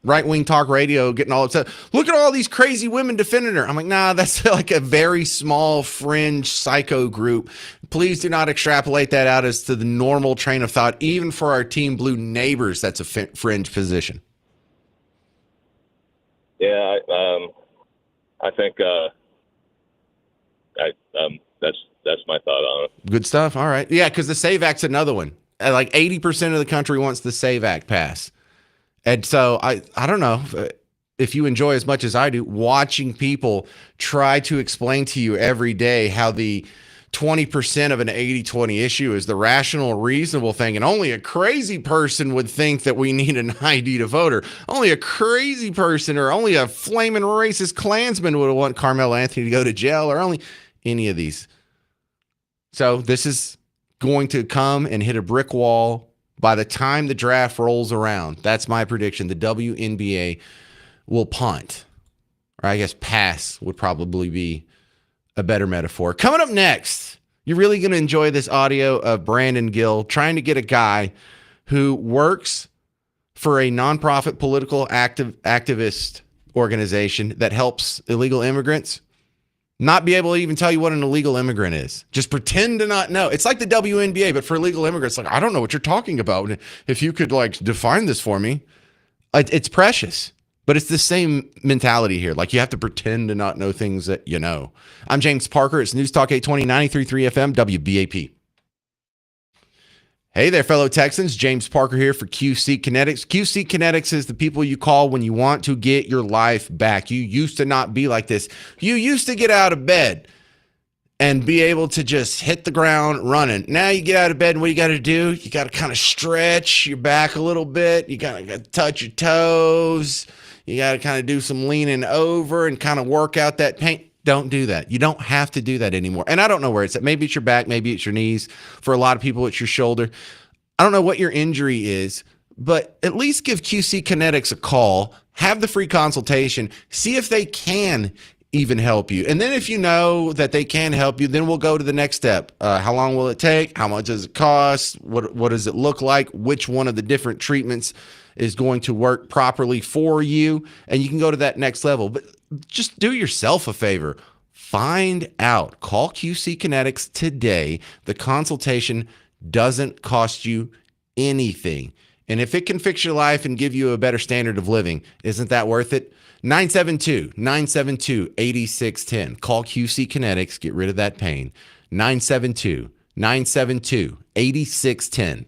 right-wing talk radio getting all upset. Look at all these crazy women defending her. I'm like, nah, that's like a very small fringe psycho group. Please do not extrapolate that out as to the normal train of thought. Even for our Team Blue neighbors, that's a fringe position. Yeah, I think that's my thought on it. Good stuff. All right. Yeah, because the SAVE Act's another one. Like 80% of the country wants the SAVE Act passed. And so I don't know if you enjoy as much as I do watching people try to explain to you every day how the 20% of an 80-20 issue is the rational, reasonable thing. And only a crazy person would think that we need an ID to vote, or only a crazy person or only a flaming racist Klansman would want Carmelo Anthony to go to jail, or only any of these. So this is going to come and hit a brick wall by the time the draft rolls around. That's my prediction. The WNBA will punt. Or I guess pass would probably be a better metaphor. Coming up next, you're really going to enjoy this audio of Brandon Gill trying to get a guy who works for a nonprofit political activist organization that helps illegal immigrants not be able to even tell you what an illegal immigrant is. Just pretend to not know. It's like the WNBA, but for illegal immigrants. Like, I don't know what you're talking about. If you could define this for me, it's precious. But it's the same mentality here. Like, you have to pretend to not know things that you know. I'm James Parker. It's News Talk 820, 93.3 FM, WBAP. Hey there, fellow Texans. James Parker here for QC Kinetics. QC Kinetics is the people you call when you want to get your life back. You used to not be like this. You used to get out of bed and be able to just hit the ground running. Now you get out of bed and what you got to do? You got to kind of stretch your back a little bit. You got to touch your toes. You got to kind of do some leaning over and kind of work out that pain. Don't do that. You don't have to do that anymore. And I don't know where it's at. Maybe it's your back. Maybe it's your knees. For a lot of people, it's your shoulder. I don't know what your injury is, but at least give QC Kinetics a call. Have the free consultation. See if they can even help you. And then if you know that they can help you, then we'll go to the next step. How long will it take? How much does it cost? What does it look like? Which one of the different treatments is going to work properly for you? And you can go to that next level. But just do yourself a favor. Find out. Call QC Kinetics today. The consultation doesn't cost you anything. And if it can fix your life and give you a better standard of living, isn't that worth it? 972-972-8610. Call QC Kinetics. Get rid of that pain. 972-972-8610.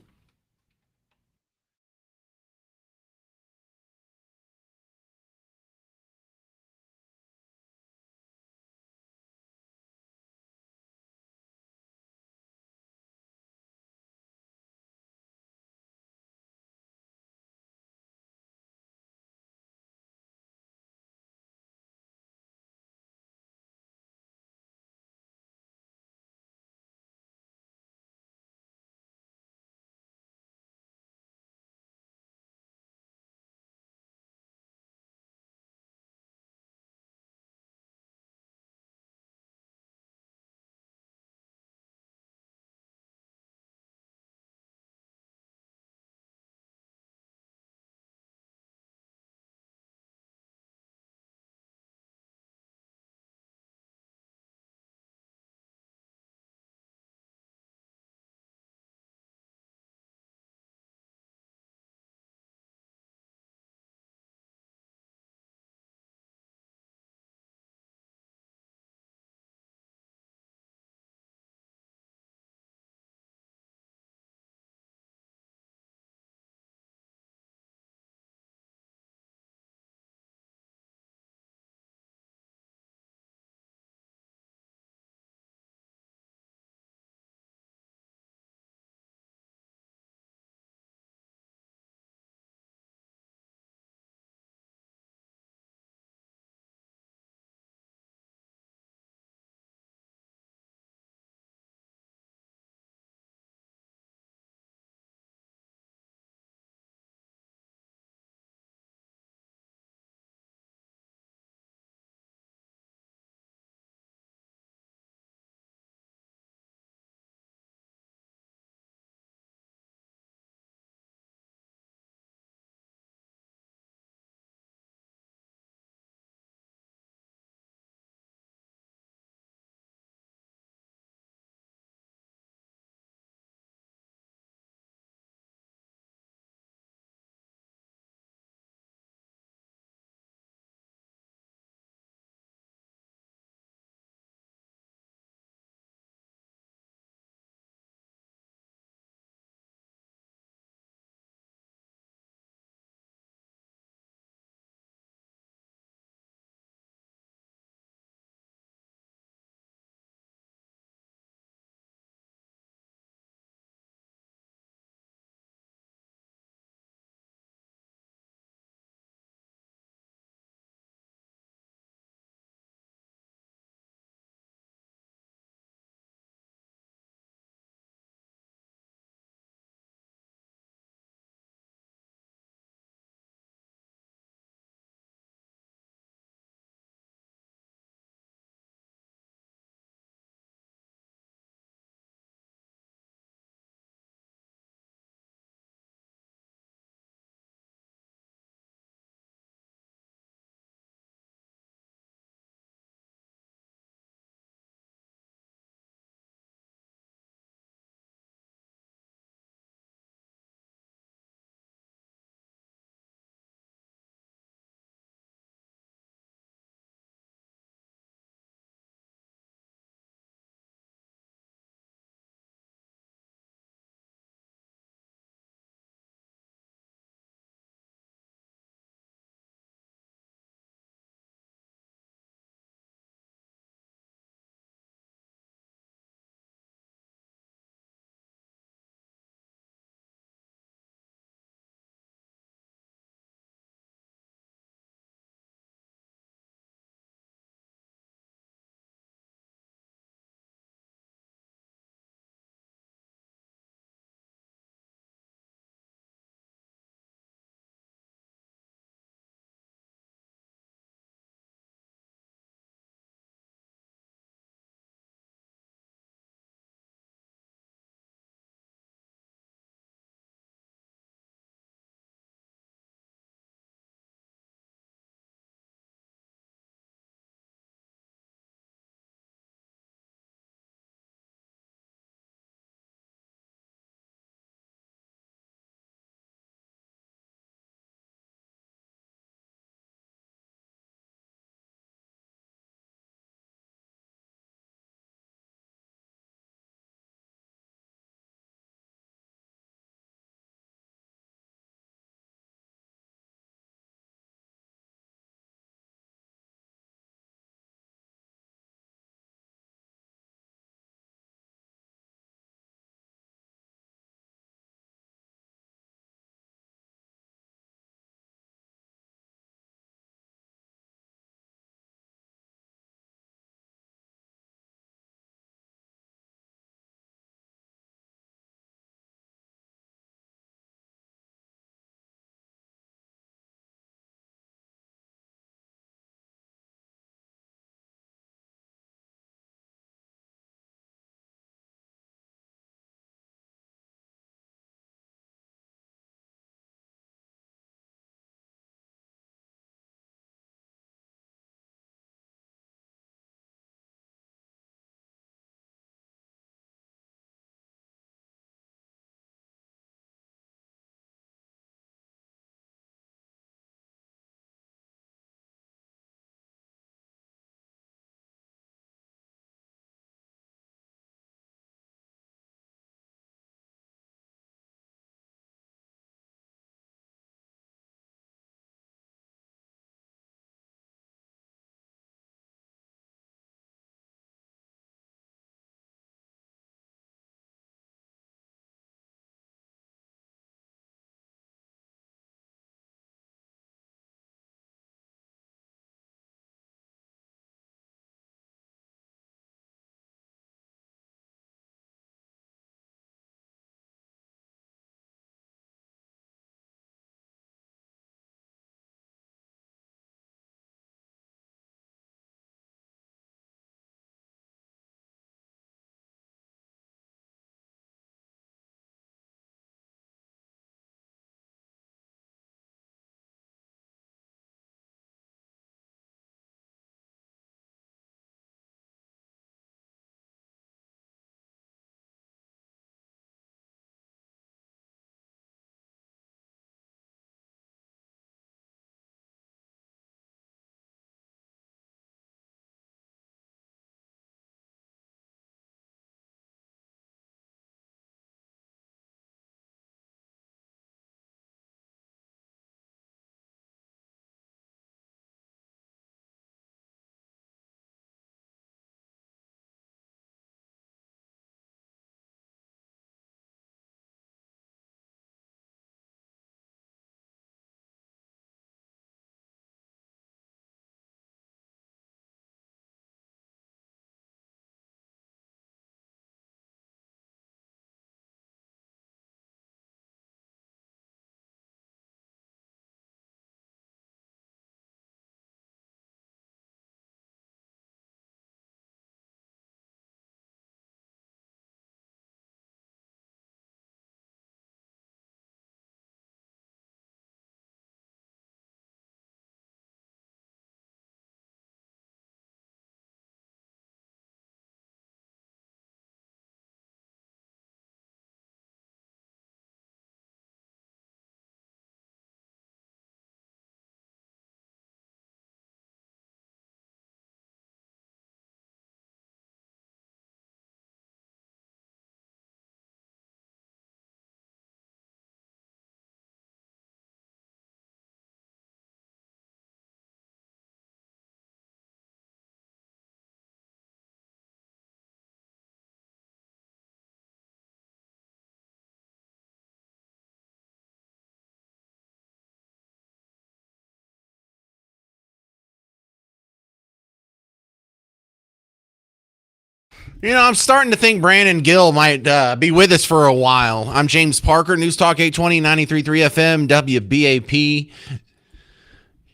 You know, I'm starting to think Brandon Gill might be with us for a while. I'm James Parker, News Talk 820, 93.3 FM, WBAP.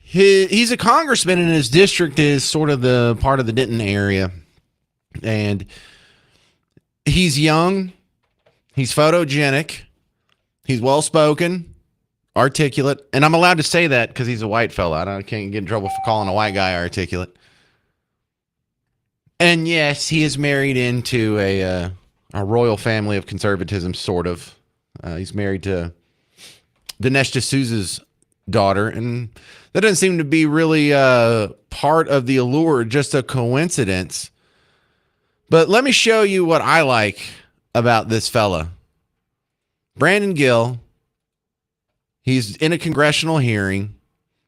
He's a congressman, and his district is sort of the part of the Denton area. And he's young. He's photogenic. He's well-spoken, articulate. And I'm allowed to say that because he's a white fella. I can't get in trouble for calling a white guy articulate. And yes, he is married into a royal family of conservatism, sort of. He's married to Dinesh D'Souza's daughter, and that doesn't seem to be really part of the allure, just a coincidence. But let me show you what I like about this fella. Brandon Gill, he's in a congressional hearing,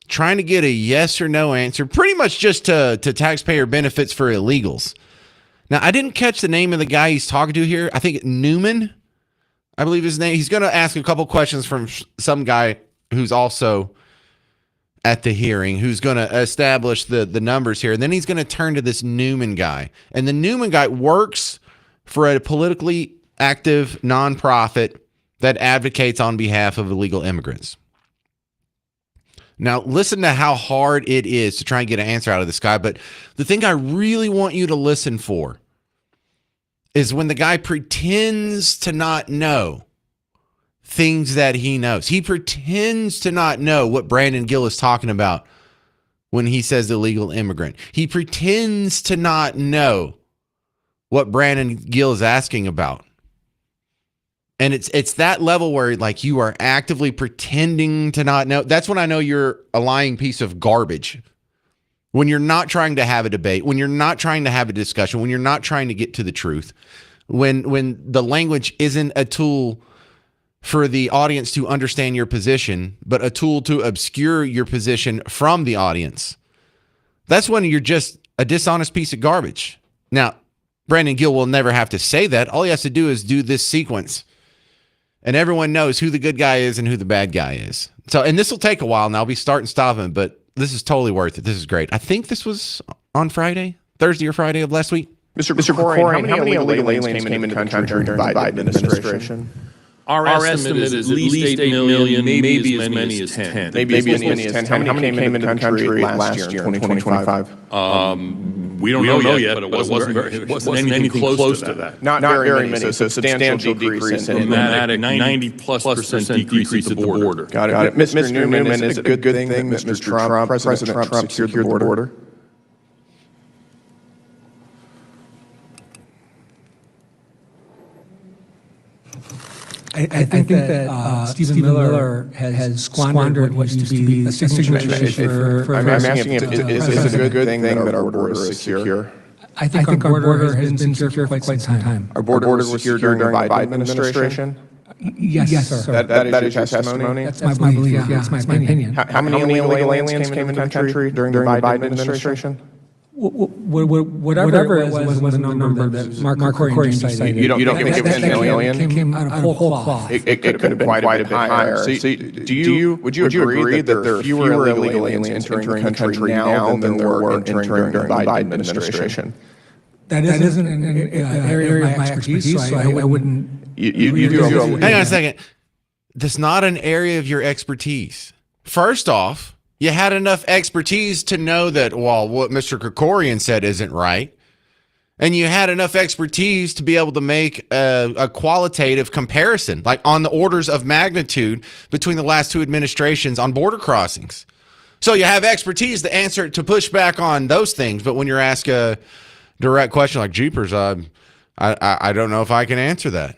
trying to get a yes or no answer, pretty much just to taxpayer benefits for illegals. Now, I didn't catch the name of the guy he's talking to here. I think Newman, I believe his name. He's going to ask a couple questions from some guy who's also at the hearing, who's going to establish the numbers here. And then he's going to turn to this Newman guy. And the Newman guy works for a politically active nonprofit that advocates on behalf of illegal immigrants. Now, listen to how hard it is to try and get an answer out of this guy. But the thing I really want you to listen for is when the guy pretends to not know things that he knows. He pretends to not know what Brandon Gill is talking about when he says illegal immigrant. He pretends to not know what Brandon Gill is asking about. And it's that level where like you are actively pretending to not know. That's when I know you're a lying piece of garbage. When you're not trying to have a debate, when you're not trying to have a discussion, when you're not trying to get to the truth, when the language isn't a tool for the audience to understand your position, but a tool to obscure your position from the audience. That's when you're just a dishonest piece of garbage. Now, Brandon Gill will never have to say that. All he has to do is do this sequence. And everyone knows who the good guy is and who the bad guy is. So, and this will take a while, and I'll be starting stopping, but this is totally worth it. This is great. I think this was on Thursday or Friday of last week. Mr. Krikorian, how many illegal aliens came into the country during the Biden administration? Our estimate is at least 8 million, maybe as many as 10. Maybe as many as 10. How many came into the country last year, 2025? We don't know yet, but it wasn't anything close to that. Not very many, so substantial decrease in dramatic 90+% decrease at the border. Got it. Mr. Newman, is it a good thing that President Trump secured the border? I think that Stephen Miller has squandered what used to be a signature for I'm asking if is it a good thing that our border is secure? I think our border has been secure for quite some time. Our border was secure during the Biden administration? Yes, sir. That is your testimony? That's my belief, yeah, that's my opinion. How many illegal aliens came into the country during the Biden administration? Whatever it was a number that Mark Krikorian cited. You don't think it was 10 million? Came out of whole cloth. It could have been quite a bit higher. So would you agree that there are fewer illegal aliens entering the country now than there were entering during the Biden administration? That isn't an area of my expertise, so I wouldn't. Hang on a second. That's not an area of your expertise. First off, you had enough expertise to know that, well, what Mr. Krikorian said isn't right. And you had enough expertise to be able to make a qualitative comparison, like on the orders of magnitude between the last two administrations on border crossings. So you have expertise to answer, to push back on those things. But when you're asked a direct question like, jeepers, I don't know if I can answer that.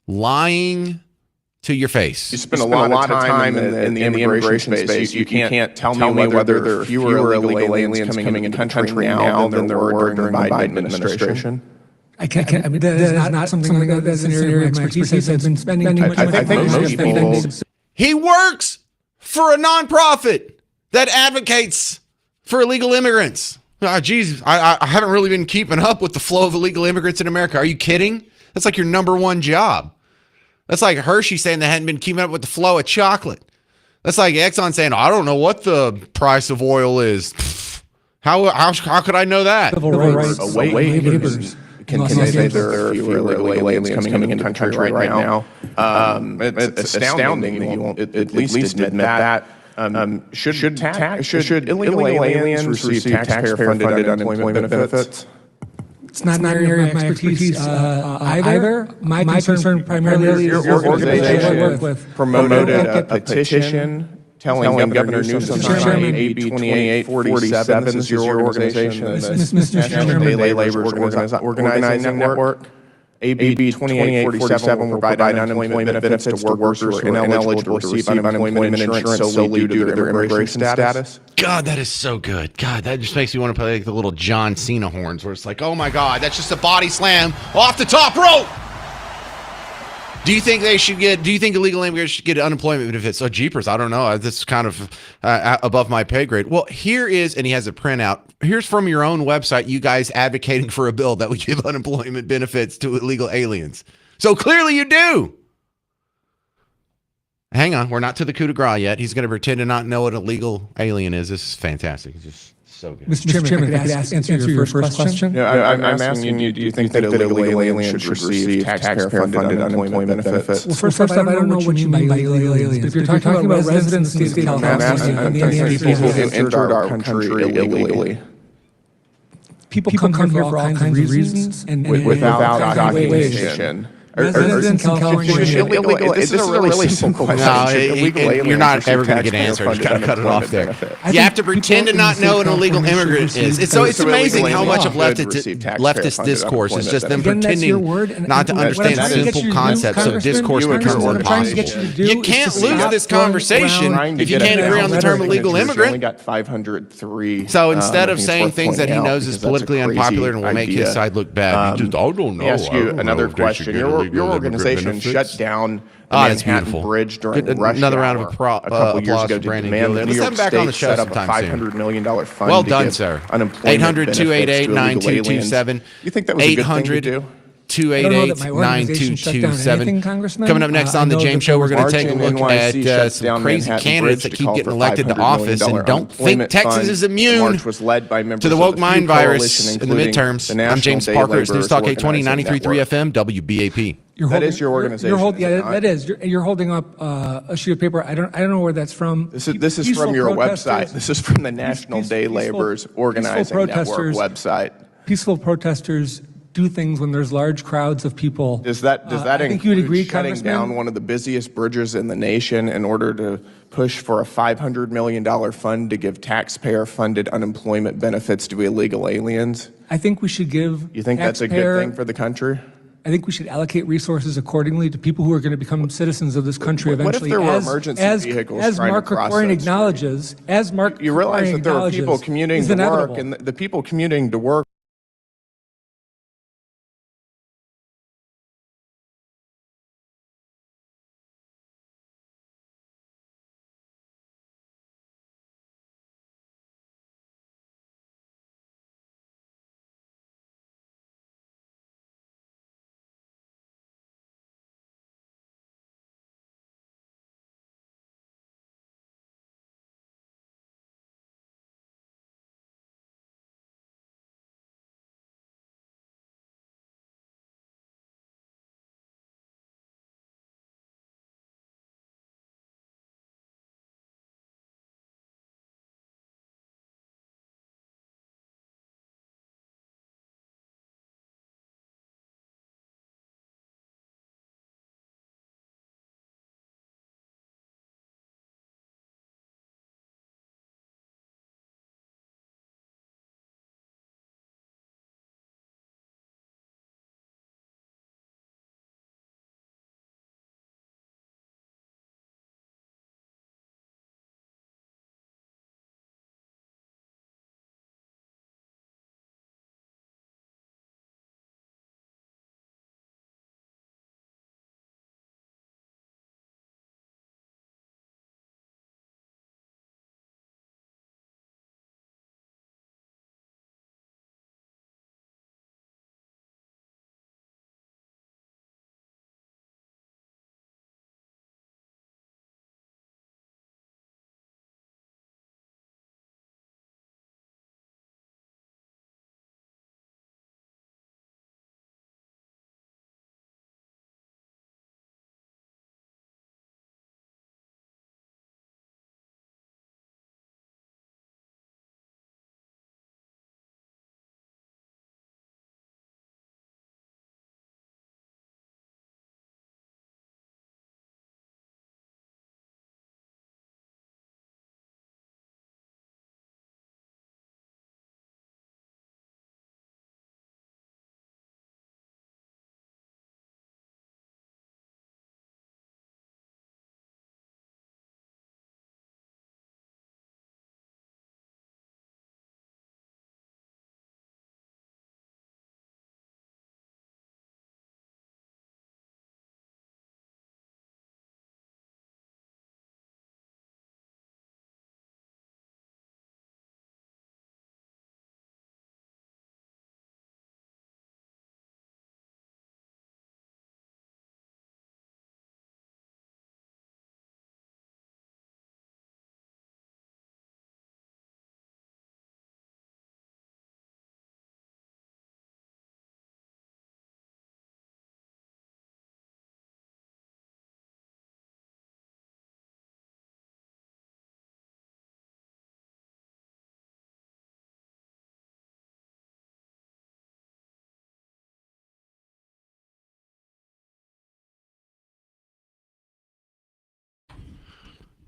Lying to your face. You spend a lot of time in the immigration space. You can't tell me whether there are fewer illegal aliens coming into the country now than there were during the Biden administration. I mean, that is not something that's an area of my expertise. I've been spending much I think most people. He works for a nonprofit that advocates for illegal immigrants. Oh, geez, I haven't really been keeping up with the flow of illegal immigrants in America. Are you kidding? That's like your number one job. That's like Hershey saying they hadn't been keeping up with the flow of chocolate. That's like Exxon saying, I don't know what the price of oil is. How could I know that? Civil rights, waivers. can say there are fewer illegal aliens coming into the country right now. It's astounding that you won't at least admit that. Should illegal aliens receive taxpayer-funded unemployment benefits? It's not an area of my expertise either. My concern primarily is your organization promoted a petition telling Governor Newsom to sign AB 2847. This is your organization, the National Day Laborers Organizing Network. AB 2847 will provide unemployment benefits to workers who are ineligible to receive unemployment insurance solely due to their immigration status. God, that is so good. God, that just makes me want to play like the little John Cena horns where it's like, oh my God, that's just a body slam off the top rope. Do you think illegal immigrants should get unemployment benefits? Oh, jeepers, I don't know. This is kind of above my pay grade. Well, here is, and he has a printout. Here's from your own website, you guys advocating for a bill that would give unemployment benefits to illegal aliens. So clearly you do. Hang on, we're not to the coup de grace yet. He's going to pretend to not know what an illegal alien is. This is fantastic. It's just so good. Mr. Chairman, if I could answer your first question? Yeah, I'm asking you, do you think that illegal aliens should receive taxpayer-funded unemployment benefits? Well, first off, I don't know what you mean by illegal aliens. If you're talking about residents in the state of California, I'm asking people who have entered our country illegally. People come here for all kinds of reasons and without documentation. Residents in California. This is a really simple question. You're not ever going to get an answer. You got to cut it off there. You have to pretend to not know what an illegal immigrant is. It's amazing how much of leftist discourse is just them pretending not to understand simple concepts so discourse becomes impossible. You can't lose this conversation if you can't agree on the term illegal immigrant. Only got 503. So instead of saying things that he knows is politically unpopular and will make his side look bad, you just, I don't know. Let me ask you another question. Your organization shut down the Manhattan Bridge during the rush another round of a couple years ago to demand that New York State set up a $500 million fund well to done, give sir. unemployment benefits to illegal aliens. 800-288-9227. You think that was a good thing to do? 288-9227. Coming up next on the James Show, we're going to take a look at some crazy candidates that keep getting elected to office and don't think Texas is immune to the woke mind virus in the midterms. I'm James Parker. It's News Talk 820, 93.3 FM, WBAP. That is your organization. That is. You're holding up a sheet of paper. I don't know where that's from. This is from your website. This is from the National Day Laborers Organizing Network website. Peaceful protesters do things when there's large crowds of people. Does that include shutting down one of the busiest bridges in the nation in order to push for a $500 million fund to give taxpayer-funded unemployment benefits to illegal aliens? I think we should give. You think that's a good thing for the country? I think we should allocate resources accordingly to people who are going to become citizens of this country eventually. What if there were emergency vehicles as trying Mark to cross Krikorian those acknowledges, as Mark You realize that there are people acknowledges, commuting is to work, inevitable. and the people commuting to work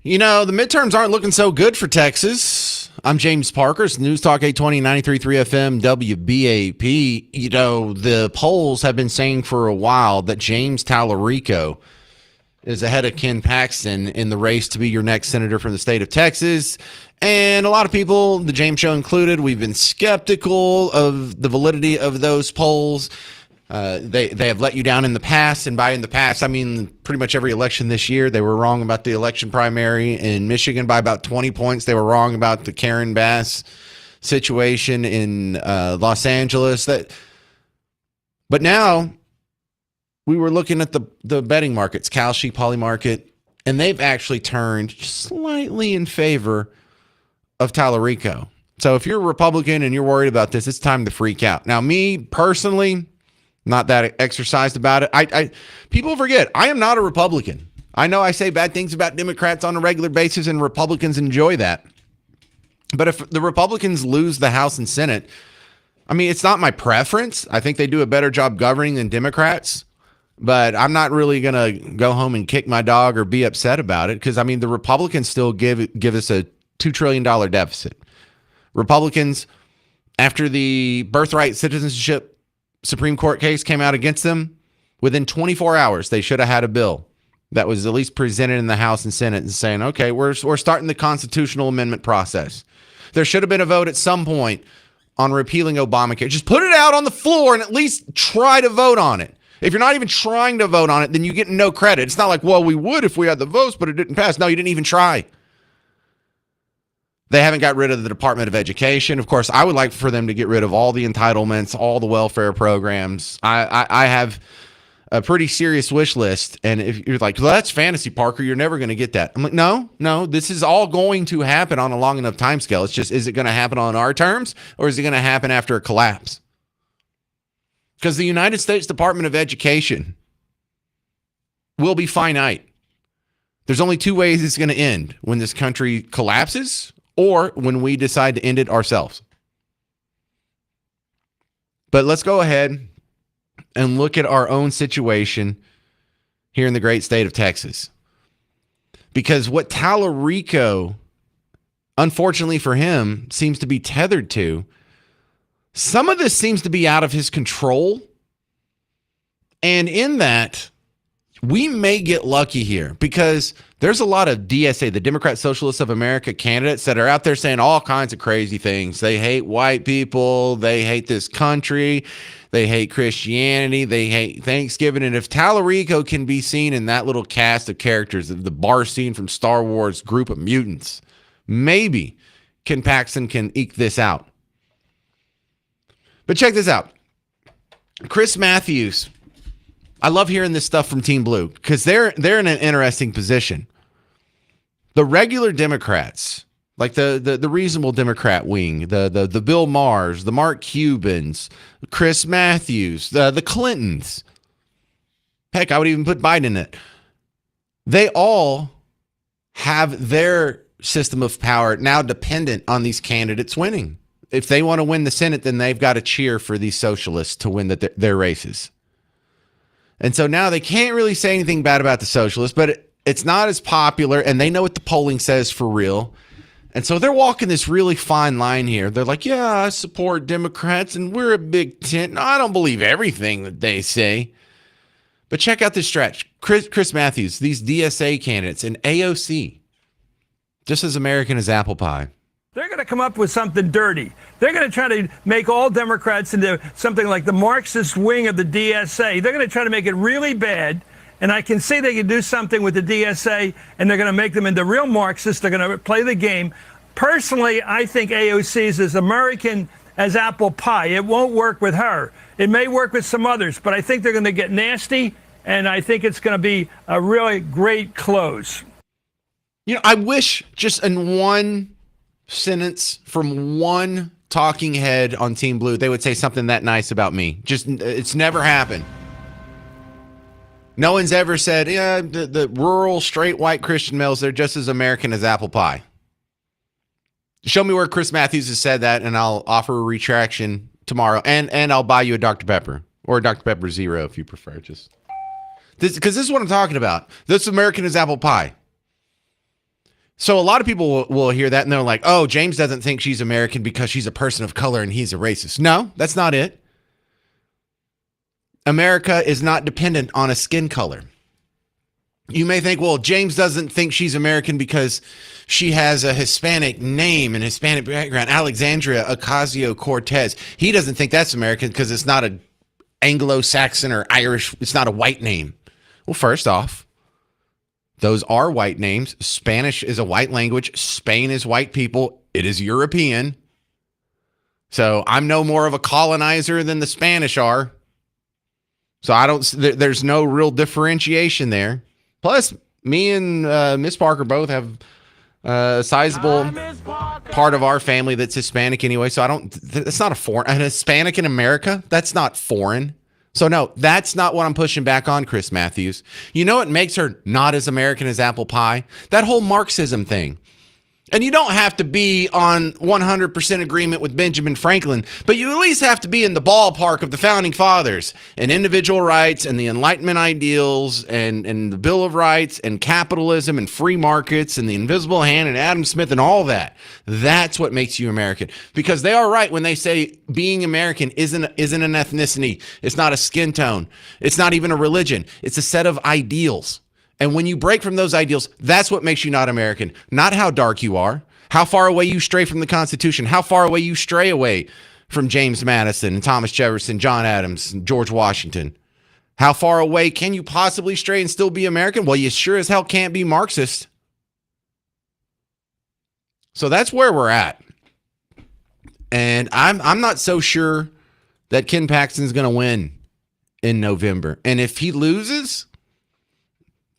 You know, the midterms aren't looking so good for Texas. I'm James Parker. It's News Talk 820, 93.3 FM, WBAP. You know, the polls have been saying for a while that James Tallarico is ahead of Ken Paxton in the race to be your next senator from the state of Texas. And a lot of people, the James Show included, we've been skeptical of the validity of those polls. They have let you down in the past, and by in the past, I mean pretty much every election this year. They were wrong about the election primary in Michigan by about 20 points. They were wrong about the Karen Bass situation in Los Angeles. But now we were looking at the betting markets, Kalshi, Poly Market, and they've actually turned slightly in favor of Tallarico. So if you're a Republican and you're worried about this, it's time to freak out. Now, me personally, not that exercised about it. I people forget, I am not a Republican. I know I say bad things about Democrats on a regular basis, and Republicans enjoy that. But if the Republicans lose the House and Senate, I mean, it's not my preference. I think they do a better job governing than Democrats. But I'm not really going to go home and kick my dog or be upset about it, because, I mean, the Republicans still give us a $2 trillion deficit. Republicans, after the birthright citizenship Supreme Court case came out against them, within 24 hours, they should have had a bill that was at least presented in the House and Senate and saying, okay, we're starting the constitutional amendment process. There should have been a vote at some point on repealing Obamacare. Just put it out on the floor and at least try to vote on it. If you're not even trying to vote on it, then you get no credit. It's not like, well, we would if we had the votes, but it didn't pass. No, you didn't even try. They haven't got rid of the Department of Education. Of course, I would like for them to get rid of all the entitlements, all the welfare programs. I have a pretty serious wish list. And if you're like, well, that's fantasy, Parker, you're never going to get that. I'm like, no, this is all going to happen on a long enough time scale. It's just, is it going to happen on our terms, or is it going to happen after a collapse? Because the United States Department of Education will be finite. There's only two ways it's going to end: when this country collapses, or when we decide to end it ourselves. But let's go ahead and look at our own situation here in the great state of Texas. Because what Tallarico, unfortunately for him, seems to be tethered to, some of this seems to be out of his control. And in that, we may get lucky here, because there's a lot of DSA, the Democrat Socialists of America candidates, that are out there saying all kinds of crazy things. They hate white people. They hate this country. They hate Christianity. They hate Thanksgiving. And if Tallarico can be seen in that little cast of characters, the bar scene from Star Wars group of mutants, maybe Ken Paxton can eke this out. But check this out. Chris Matthews. I love hearing this stuff from Team Blue, because they're in an interesting position. The regular Democrats, like the reasonable Democrat wing, the Bill Maher's, the Mark Cubans, Chris Matthews, the Clintons. Heck, I would even put Biden in it. They all have their system of power now dependent on these candidates winning. If they want to win the Senate, then they've got to cheer for these socialists to win their races. And so now they can't really say anything bad about the socialists, but it's not as popular, and they know what the polling says for real. And so they're walking this really fine line here. They're like, yeah, I support Democrats, and we're a big tent. No, I don't believe everything that they say. But check out this stretch. Chris Matthews, these DSA candidates, and AOC, just as American as apple pie. They're going to come up with something dirty. They're going to try to make all Democrats into something like the Marxist wing of the DSA. They're going to try to make it really bad. And I can see they can do something with the DSA, and they're going to make them into real Marxists. They're going to play the game. Personally, I think AOC is as American as apple pie. It won't work with her. It may work with some others, but I think they're going to get nasty, and I think it's going to be a really great close. You know, I wish just in one sentence from one talking head on Team Blue, they would say something that nice about me. Just, it's never happened. No one's ever said, yeah, the rural, straight, white Christian males, they're just as American as apple pie. Show me where Chris Matthews has said that, and I'll offer a retraction tomorrow. And I'll buy you a Dr. Pepper, or a Dr. Pepper Zero if you prefer. Just this, because this is what I'm talking about. This American as apple pie. So a lot of people will hear that and they're like, oh, James doesn't think she's American because she's a person of color and he's a racist. No, that's not it. America is not dependent on a skin color. You may think, well, James doesn't think she's American because she has a Hispanic name and Hispanic background, Alexandria Ocasio-Cortez. He doesn't think that's American because it's not a Anglo-Saxon or Irish. It's not a white name. Well, first off, those are white names. Spanish is a white language. Spain is white people. It is European. So I'm no more of a colonizer than the Spanish are. So there's no real differentiation there. Plus, me and Miss Parker both have a sizable part of our family that's Hispanic anyway. So that's not a foreign. A Hispanic in America, that's not foreign. So no, that's not what I'm pushing back on, Chris Matthews. You know what makes her not as American as apple pie? That whole Marxism thing. And you don't have to be on 100% agreement with Benjamin Franklin, but you at least have to be in the ballpark of the founding fathers and individual rights and the Enlightenment ideals and the Bill of Rights and capitalism and free markets and the invisible hand and Adam Smith and all that. That's what makes you American, because they are right when they say being American isn't an ethnicity. It's not a skin tone. It's not even a religion. It's a set of ideals. And when you break from those ideals, that's what makes you not American. Not how dark you are, how far away you stray from the Constitution, how far away you stray away from James Madison and Thomas Jefferson, John Adams, and George Washington. How far away can you possibly stray and still be American? Well, you sure as hell can't be Marxist. So that's where we're at. And I'm not so sure that Ken Paxton's going to win in November. And if he loses,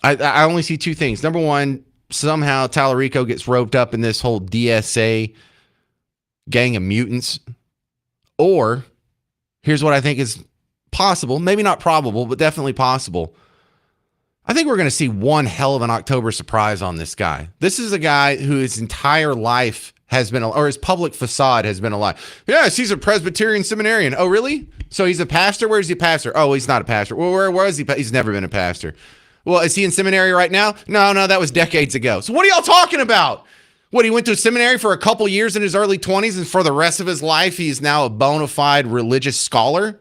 I only see two things. Number one, somehow Tallarico gets roped up in this whole DSA gang of mutants. Or, here's what I think is possible. Maybe not probable, but definitely possible. I think we're going to see one hell of an October surprise on this guy. This is a guy who his entire life has been, or his public facade has been a lie. Yes, he's a Presbyterian seminarian. Oh, really? So he's a pastor? Where is he a pastor? Oh, he's not a pastor. Well, where is he? He's never been a pastor. Well, is he in seminary right now? No, that was decades ago. So what are y'all talking about? What, he went to seminary for a couple years in his early 20s and for the rest of his life, he's now a bona fide religious scholar?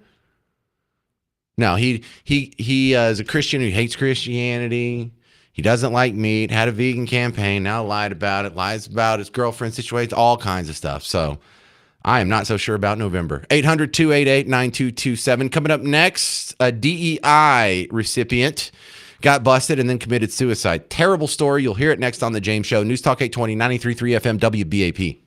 No, he is a Christian who hates Christianity. He doesn't like meat, had a vegan campaign, now lied about it, lies about his girlfriend situation, all kinds of stuff. So I am not so sure about November. 800-288-9227. Coming up next, a DEI recipient got busted and then committed suicide. Terrible story. You'll hear it next on The James Show. News Talk 820, 93.3 FM, WBAP.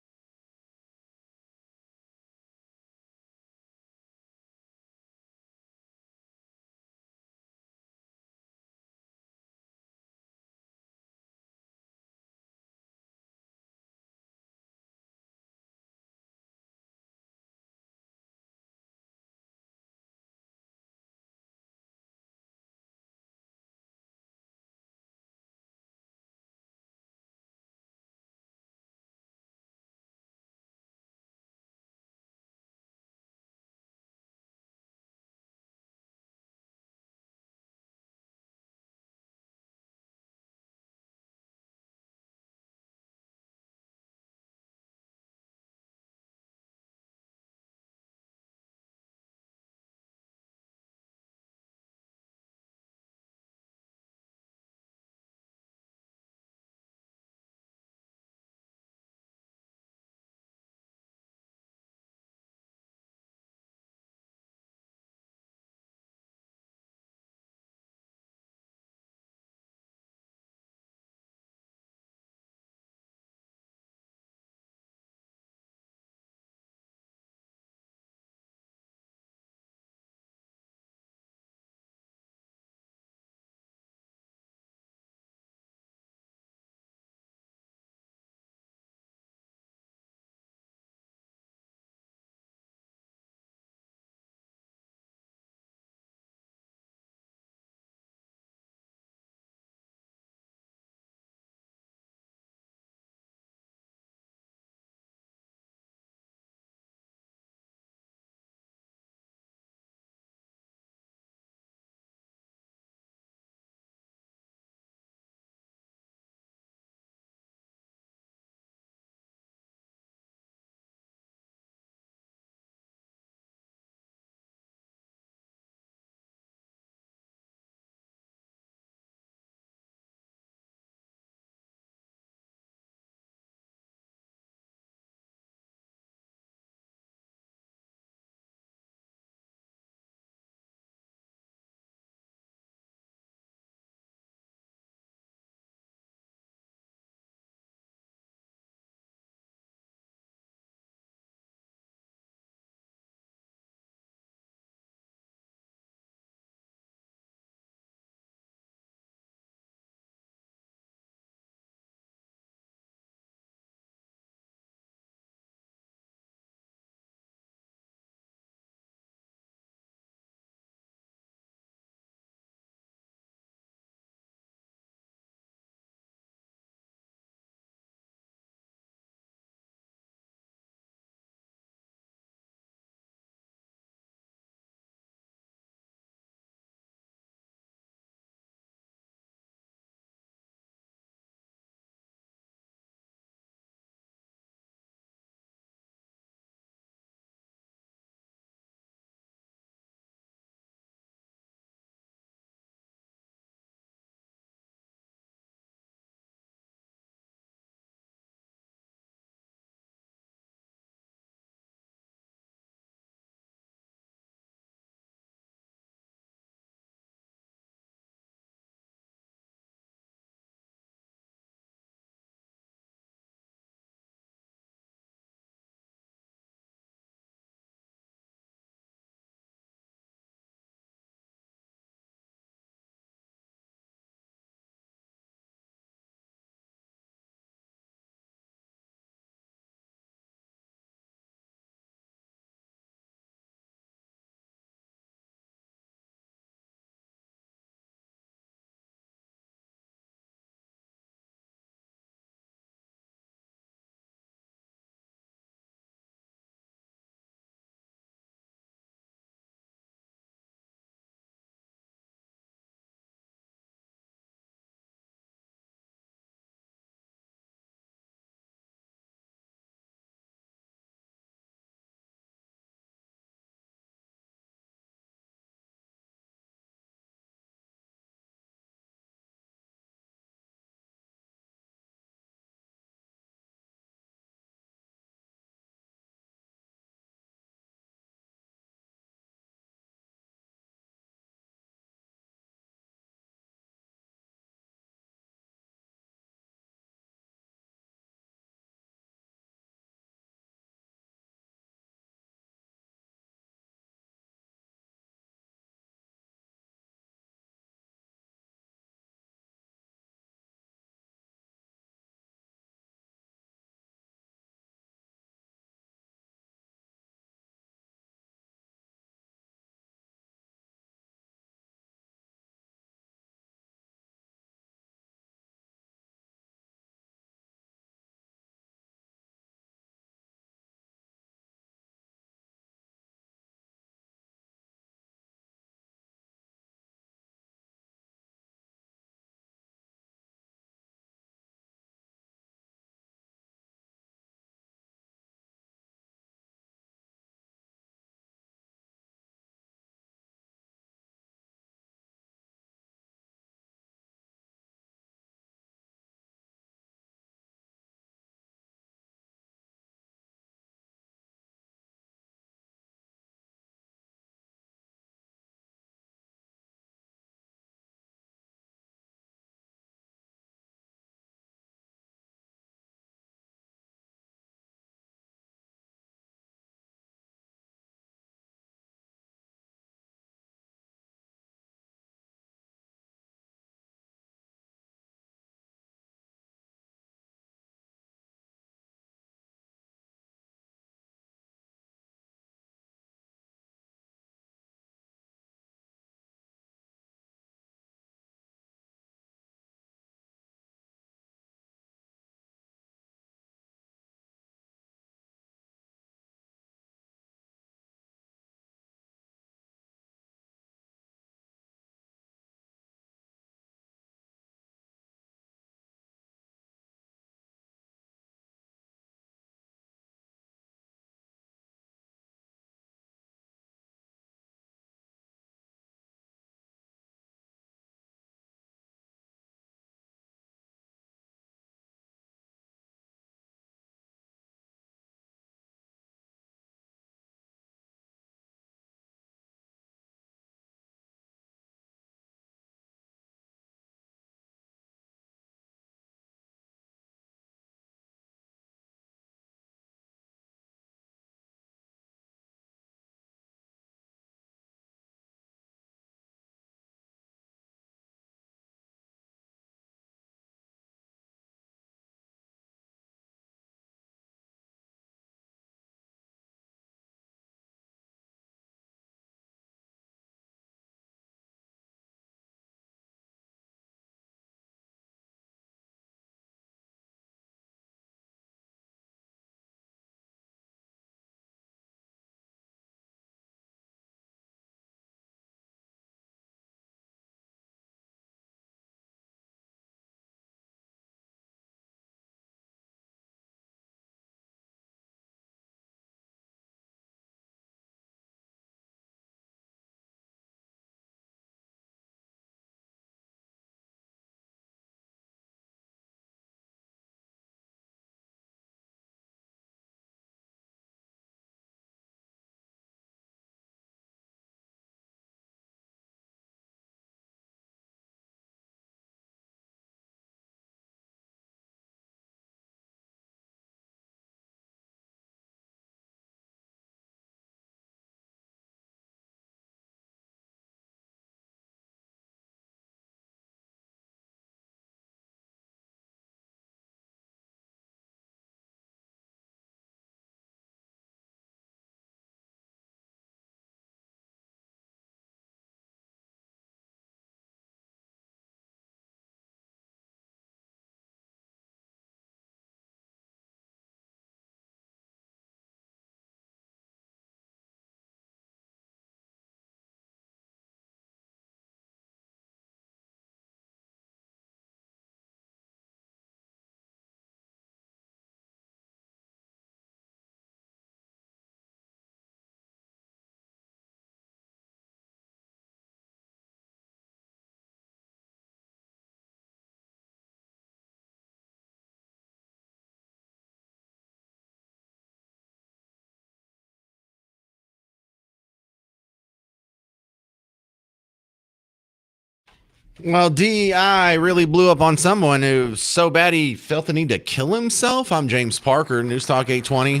Well, DEI really blew up on someone who was so bad he felt the need to kill himself. I'm James Parker, News Talk 820.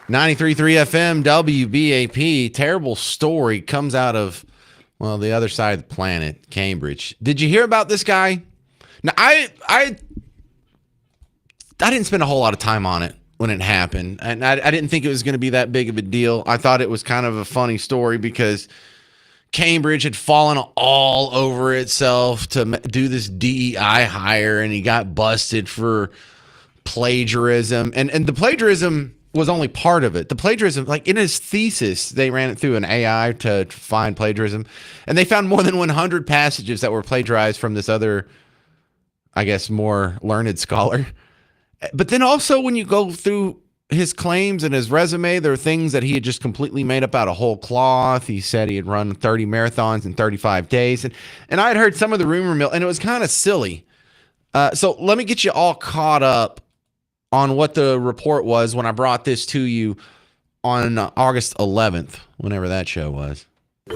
93.3 FM, WBAP. Terrible story comes out of, well, the other side of the planet, Cambridge. Did you hear about this guy? Now, I didn't spend a whole lot of time on it when it happened, and I didn't think it was going to be that big of a deal. I thought it was kind of a funny story because Cambridge had fallen all over itself to do this DEI hire, and he got busted for plagiarism. And the plagiarism was only part of it. The plagiarism, like in his thesis, they ran it through an AI to find plagiarism, and they found more than 100 passages that were plagiarized from this other, I guess, more learned scholar. But then also when you go through his claims and his resume, there are things that he had just completely made up out of whole cloth. He said he had run 30 marathons in 35 days. And I had heard some of the rumor mill, and it was kind of silly. So let me get you all caught up on what the report was when I brought this to you on August 11th, whenever that show was.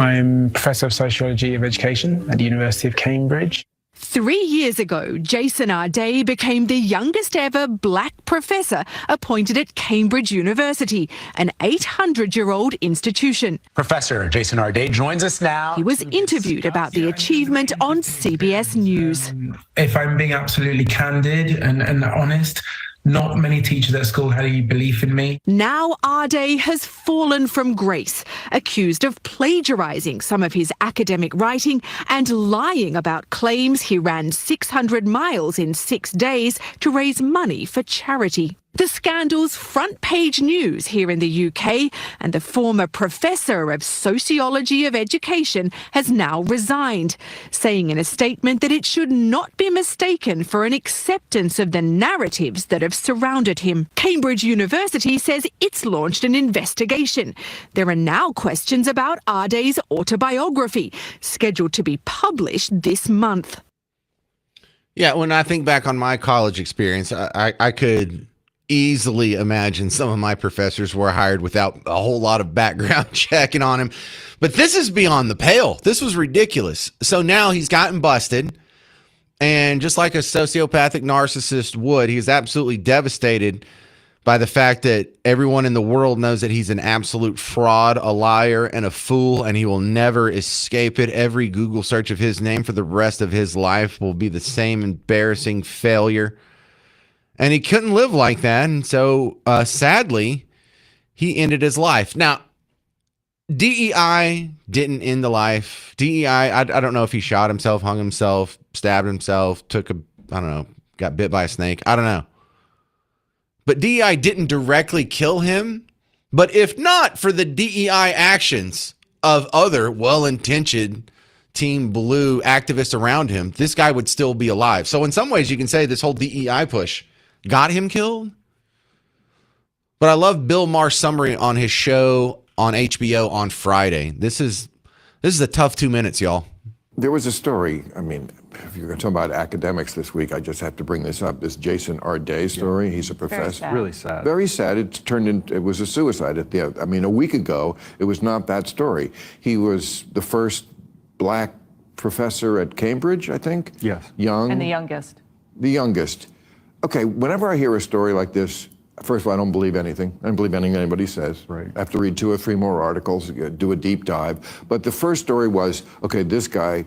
I'm Professor of Sociology of Education at the University of Cambridge. 3 years ago, Jason Arday became the youngest ever black professor appointed at Cambridge University, an 800-year-old institution. Professor Jason Arday joins us now. He was interviewed about the achievement on CBS News. If I'm being absolutely candid and honest, not many teachers at school had any belief in me. Now Arday has fallen from grace, accused of plagiarizing some of his academic writing and lying about claims he ran 600 miles in 6 days to raise money for charity. The scandal's front page news here in the UK, and the former professor of sociology of education has now resigned, saying in a statement that it should not be mistaken for an acceptance of the narratives that have surrounded him. Cambridge University says it's launched an investigation. There are now questions about Arday's autobiography, scheduled to be published this month. Yeah, when I think back on my college experience, I could easily imagine some of my professors were hired without a whole lot of background checking on him. But this is beyond the pale. This was ridiculous. So now he's gotten busted. And just like a sociopathic narcissist would, he's absolutely devastated by the fact that everyone in the world knows that he's an absolute fraud, a liar, and a fool, and he will never escape it. Every Google search of his name for the rest of his life will be the same embarrassing failure. And he couldn't live like that. And so, sadly, he ended his life. Now, DEI didn't end the life. DEI, I don't know if he shot himself, hung himself, stabbed himself, got bit by a snake. I don't know. But DEI didn't directly kill him. But if not for the DEI actions of other well-intentioned Team Blue activists around him, this guy would still be alive. So in some ways, you can say this whole DEI push got him killed. But I love Bill Maher's summary on his show on HBO on Friday. This is a tough 2 minutes, y'all. There was a story. I mean, if you're going to talk about academics this week, I just have to bring this up. This Jason Arday story. He's a professor. Really sad. Very sad. It was a suicide at the end. I mean, a week ago, it was not that story. He was the first black professor at Cambridge, I think. Yes. Young. And the youngest. The youngest. Okay, whenever I hear a story like this, first of all, I don't believe anything. I don't believe anything anybody says. Right. I have to read 2 or 3 more articles, do a deep dive. But the first story was, okay, this guy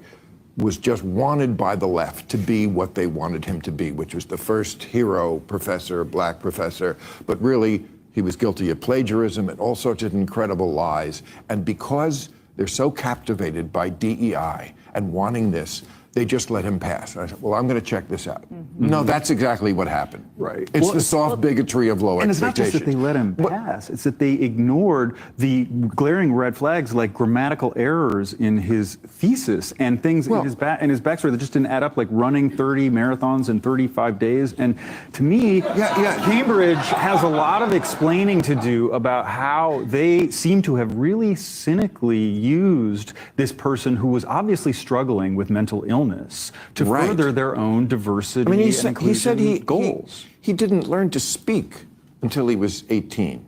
was just wanted by the left to be what they wanted him to be, which was the first hero professor, black professor. But really, he was guilty of plagiarism and all sorts of incredible lies. And because they're so captivated by DEI and wanting this, they just let him pass. I said, well, I'm going to check this out. Mm-hmm. No, that's exactly what happened. Right. It's the soft bigotry of low and it's expectations. not just that they let him pass, it's that they ignored the glaring red flags like grammatical errors in his thesis and things in his backstory that just didn't add up, like running 30 marathons in 35 days. And to me, Cambridge has a lot of explaining to do about how they seem to have really cynically used this person who was obviously struggling with mental illness to further their own diversity and inclusion goals. He didn't learn to speak until he was 18,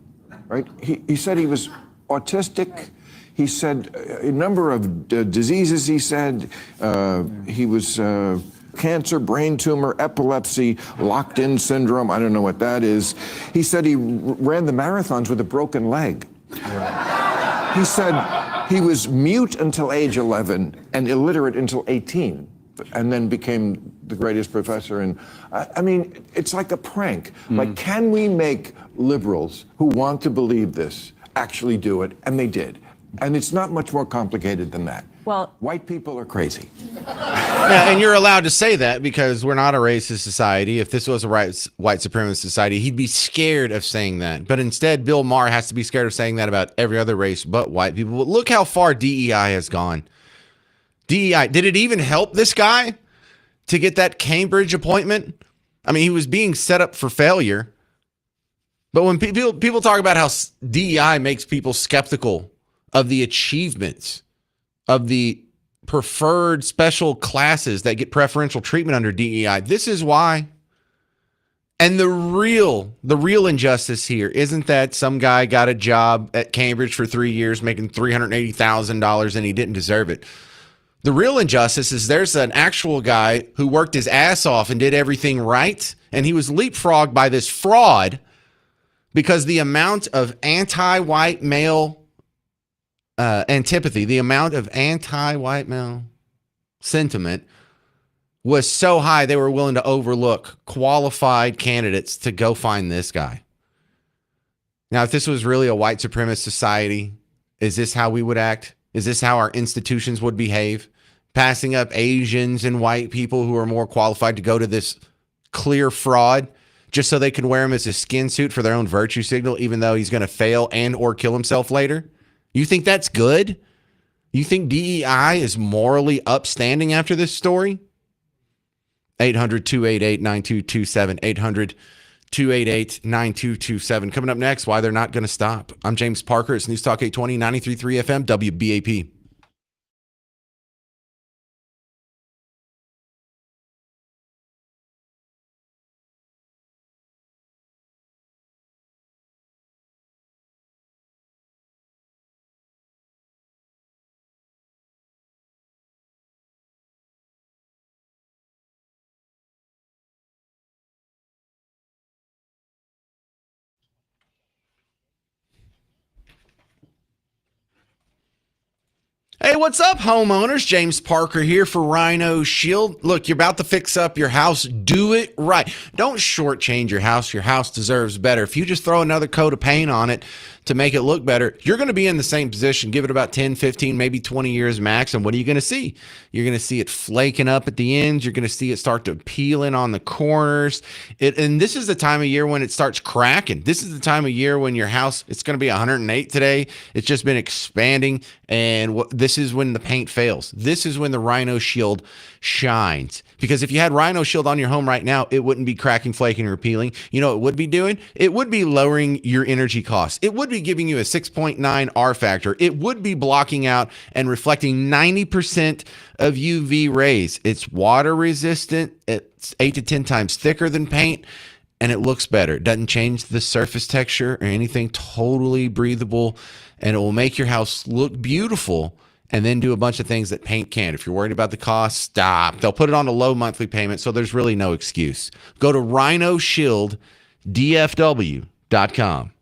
right? He said he was autistic. He said a number of diseases, he said. He was cancer, brain tumor, epilepsy, locked-in syndrome. I don't know what that is. He said he ran the marathons with a broken leg. He said he was mute until age 11 and illiterate until 18, and then became the greatest professor. And I mean, it's like a prank. Like, can we make liberals who want to believe this actually do it? And they did. And it's not much more complicated than that. Well, white people are crazy. Yeah, and you're allowed to say that because we're not a racist society. If this was a white supremacist society, he'd be scared of saying that. But instead, Bill Maher has to be scared of saying that about every other race but white people. But look how far DEI has gone. DEI, did it even help this guy to get that Cambridge appointment? I mean, he was being set up for failure. But when people talk about how DEI makes people skeptical of the achievements of the preferred special classes that get preferential treatment under DEI, this is why. And the real injustice here isn't that some guy got a job at Cambridge for 3 years making $380,000 and he didn't deserve it. The real injustice is there's an actual guy who worked his ass off and did everything right, and he was leapfrogged by this fraud because the amount of anti-white male antipathy, the amount of anti-white male sentiment was so high they were willing to overlook qualified candidates to go find this guy. Now, if this was really a white supremacist society, is this how we would act? Is this how our institutions would behave? Passing up Asians and white people who are more qualified to go to this clear fraud just so they can wear him as a skin suit for their own virtue signal, even though he's going to fail and or kill himself later? You think that's good? You think DEI is morally upstanding after this story? 800-288-9227. 800-288-9227. Coming up next, why they're not going to stop. I'm James Parker. It's News Talk 820, 93.3 FM, WBAP. Hey, what's up, homeowners? James Parker here for Rhino Shield. Look, you're about to fix up your house. Do it right. Don't shortchange your house. Your house deserves better. If you just throw another coat of paint on it to make it look better, you're going to be in the same position. Give it about 10, 15, maybe 20 years max. And what are you going to see? You're going to see it flaking up at the ends. You're going to see it start to peel in on the corners. And this is the time of year when it starts cracking. This is the time of year when your house, it's going to be 108 today. It's just been expanding. And this is when the paint fails. This is when the Rhino Shield shines. Because if you had Rhino Shield on your home right now, it wouldn't be cracking, flaking, or peeling. You know what it would be doing? It would be lowering your energy costs. It would be giving you a 6.9 R factor. It would be blocking out and reflecting 90% of UV rays. It's water resistant. It's 8 to 10 times thicker than paint. And it looks better. It doesn't change the surface texture or anything. Totally breathable. And it will make your house look beautiful and then do a bunch of things that paint can't. If you're worried about the cost, stop. They'll put it on a low monthly payment, so there's really no excuse. Go to rhinoshielddfw.com.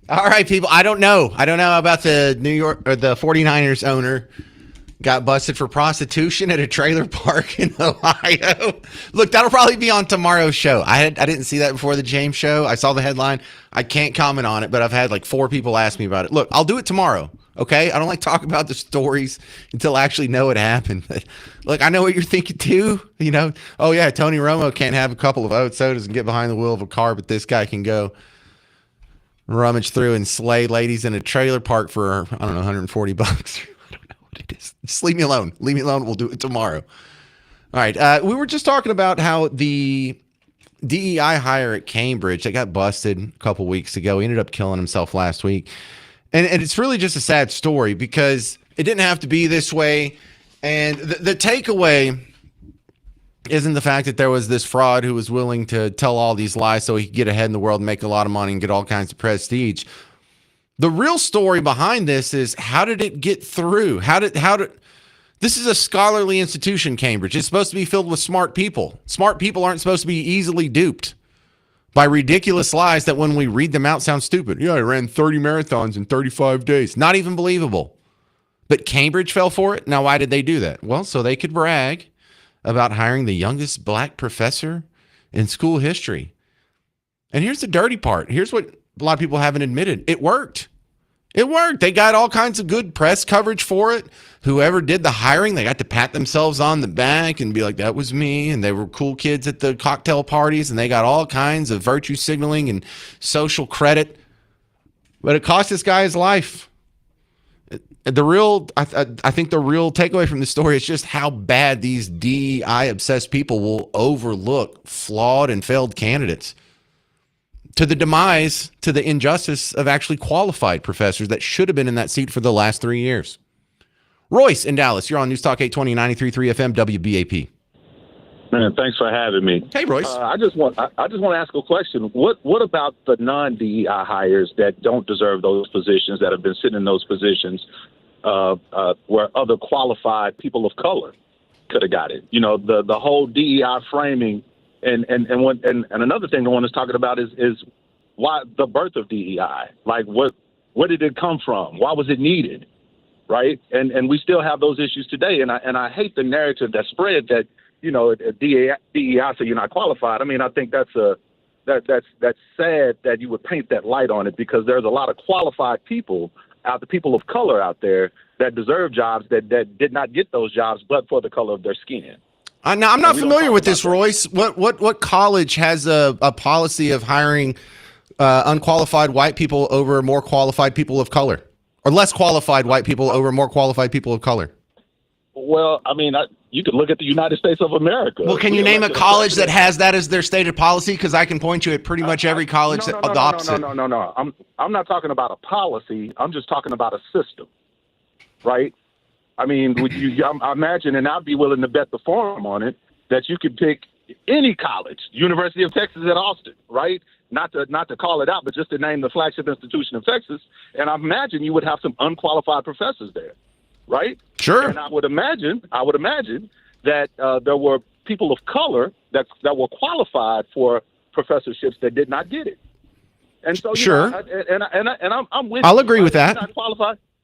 All right, people. I don't know about the New York or the 49ers owner got busted for prostitution at a trailer park in Ohio. Look, that'll probably be on tomorrow's show. I didn't see that before the James show. I saw the headline. I can't comment on it, but I've had like 4 people ask me about it. Look, I'll do it tomorrow. Okay, I don't like talking about the stories until I actually know it happened. But look, I know what you're thinking too. You know, oh yeah, Tony Romo can't have a couple of oat sodas and get behind the wheel of a car, but this guy can go rummage through and slay ladies in a trailer park for, I don't know, $140. I don't know what it is. Just leave me alone. Leave me alone. We'll do it tomorrow. All right. We were just talking about how the DEI hire at Cambridge that got busted a couple weeks ago. He ended up killing himself last week. And it's really just a sad story because it didn't have to be this way. And the takeaway isn't the fact that there was this fraud who was willing to tell all these lies so he could get ahead in the world and make a lot of money and get all kinds of prestige. The real story behind this is, how did it get through? How did this is a scholarly institution, Cambridge. It's supposed to be filled with smart people. Smart people aren't supposed to be easily duped by ridiculous lies that when we read them out sound stupid. Yeah, I ran 30 marathons in 35 days. Not even believable. But Cambridge fell for it. Now, why did they do that? Well, so they could brag about hiring the youngest black professor in school history. And here's the dirty part. Here's what a lot of people haven't admitted. It worked. It worked. They got all kinds of good press coverage for it. Whoever did the hiring, they got to pat themselves on the back and be like, that was me. And they were cool kids at the cocktail parties, and they got all kinds of virtue signaling and social credit. But it cost this guy his life. I think the real takeaway from the story is just how bad these DEI-obsessed people will overlook flawed and failed candidates, to the demise, to the injustice of actually qualified professors that should have been in that seat for the last 3 years. Royce in Dallas, you're on News Talk 820, 93.3 FM, WBAP. Man, thanks for having me. Hey, Royce. I just want to ask a question. What about the non-DEI hires that don't deserve those positions, that have been sitting in those positions, where other qualified people of color could have got it? You know, the whole DEI framing. And another thing no one is talking about is why the birth of DEI. Like, where did it come from? Why was it needed? Right? And we still have those issues today. And I hate the narrative that's spread that, you know, DEI, so you're not qualified. I mean, I think that's sad that you would paint that light on it, because there's a lot of qualified people the people of color out there that deserve jobs that did not get those jobs but for the color of their skin. Now, I'm not familiar with this, Royce. What college has a policy of hiring unqualified white people over more qualified people of color, or less qualified white people over more qualified people of color? Well, I mean, you could look at the United States of America. Well, can you name a college that has that as their stated policy? Because I can point you at pretty much every college the opposite. No. I'm not talking about a policy. I'm just talking about a system, right? I mean, I imagine, and I'd be willing to bet the farm on it, that you could pick any college, University of Texas at Austin, right? Not to call it out, but just to name the flagship institution of Texas. And I imagine you would have some unqualified professors there, right? Sure. And I would imagine that there were people of color that were qualified for professorships that did not get it. And so, sure. I'm with. I'll agree with that.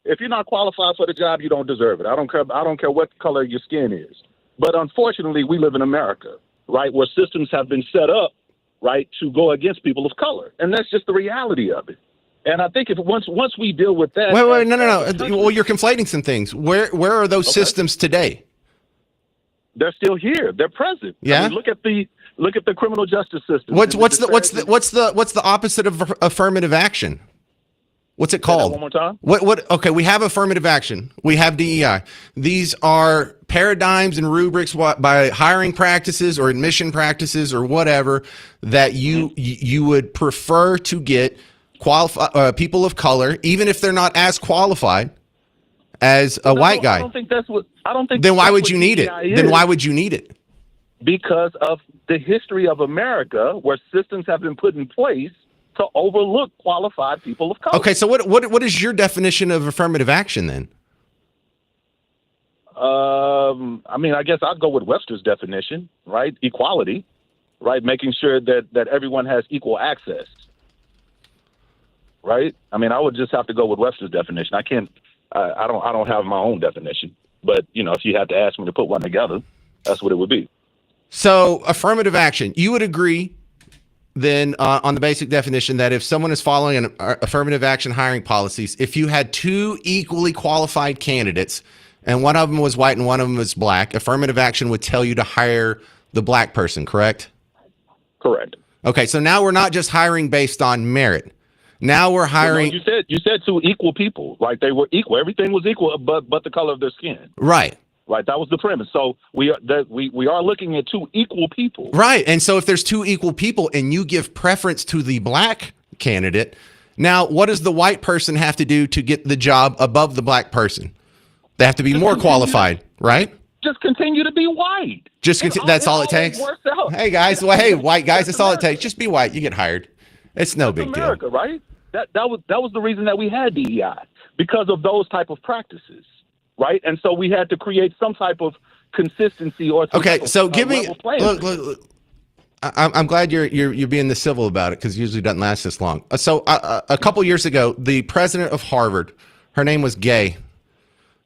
If you're not qualified for the job, you don't deserve it. I don't care what color your skin is. But unfortunately, we live in America, right, where systems have been set up, right, to go against people of color, and that's just the reality of it. And I think once we deal with that, wait, no. Well, you're conflating some things. Where are those systems today? They're still here. They're present. Yeah. I mean, look at the criminal justice system. What's the opposite of affirmative action? What's it called? One more time. Okay, we have affirmative action. We have DEI. These are paradigms and rubrics by hiring practices or admission practices or whatever that you would prefer to get people of color, even if they're not as qualified as a white guy. I don't think that's what. Then why would you need it? Then why would you need it? Because of the history of America, where systems have been put in place to overlook qualified people of color. Okay, so what is your definition of affirmative action then? I mean, I guess I'd go with Webster's definition, right? Equality, right? Making sure that everyone has equal access. right? I mean, I would just have to go with Webster's definition. I can't. I don't have my own definition. But if you had to ask me to put one together, that's what it would be. So affirmative action, you would agree then on the basic definition that if someone is following an affirmative action hiring policies, if you had two equally qualified candidates and one of them was white and one of them was black, affirmative action would tell you to hire the black person, correct? Correct. Okay, so now we're not just hiring based on merit. Now we're hiring. Well, no, you said two equal people, like they were equal. Everything was equal, but the color of their skin. Right. Right. That was the premise. So we are looking at two equal people. Right. And so if there's two equal people and you give preference to the black candidate, now what does the white person have to do to get the job above the black person? They have to be more qualified, right? Just continue to be white. That's all it takes. Hey guys, hey white guys, that's all it takes. Just be white, you get hired. It's no big deal. America, right? That was the reason that we had DEI, because of those type of practices, right? And so we had to create some type of consistency or so give me look, I'm glad you're being this civil about it, because it usually doesn't last this long. So a couple years ago, the president of Harvard, her name was Gay.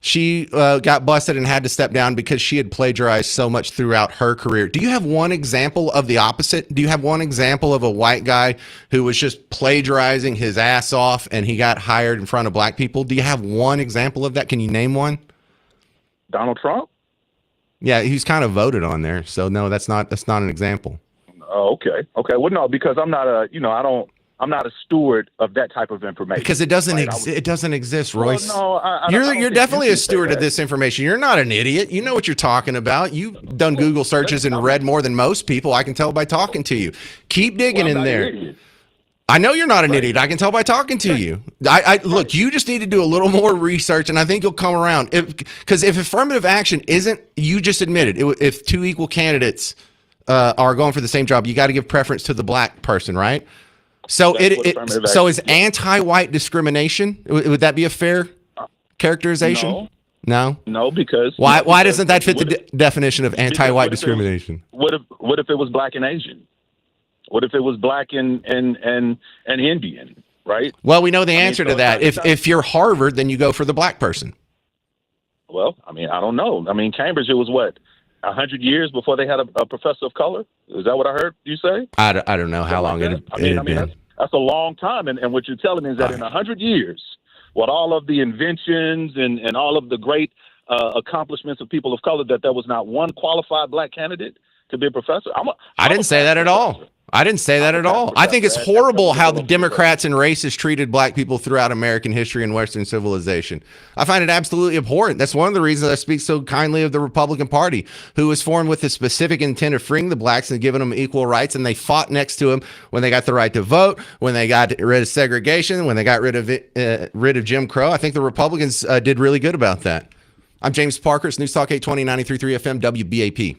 She got busted and had to step down because she had plagiarized so much throughout her career. Do you have one example of the opposite? Do you have one example of a white guy who was just plagiarizing his ass off and he got hired in front of black people? Do you have one example of that? Can you name one? Donald Trump? Yeah, he's kind of voted on there. So no, that's not an example. Oh, okay. Well, no, because I'm not I'm not a steward of that type of information. Because it doesn't it doesn't exist, Royce. Well, no, you're definitely a steward of this information. You're not an idiot. You know what you're talking about. You've done Google searches and read more than most people. I can tell by talking to you. Keep digging in there. I know you're not an idiot. I can tell by talking to you. I look, you just need to do a little more research, and I think you'll come around. Because if affirmative action isn't, you just admitted, if two equal candidates are going for the same job, you got to give preference to the black person, right? So so is anti-white discrimination? Would that be a fair characterization? No. No, because why doesn't that fit the definition of anti-white discrimination? What if it was black and Asian? What if it was black and Indian? Right. Well, we know the answer to that. If you're Harvard, then you go for the black person. Well, I don't know. Cambridge, it was what, 100 years before they had a professor of color? Is that what I heard you say? I don't know how long it had been. That's a long time. And what you're telling me is that in 100 years, with all of the inventions and all of the great accomplishments of people of color, that there was not one qualified black candidate to be a professor? I didn't say that at all. I didn't say that at all. I think it's horrible how the Democrats and racists treated black people throughout American history and Western civilization. I find it absolutely abhorrent. That's one of the reasons I speak so kindly of the Republican Party, who was formed with the specific intent of freeing the blacks and giving them equal rights, and they fought next to them when they got the right to vote, when they got rid of segregation, when they got rid of Jim Crow. I think the Republicans did really good about that. I'm James Parker. It's News Talk 820, 93.3 FM, WBAP.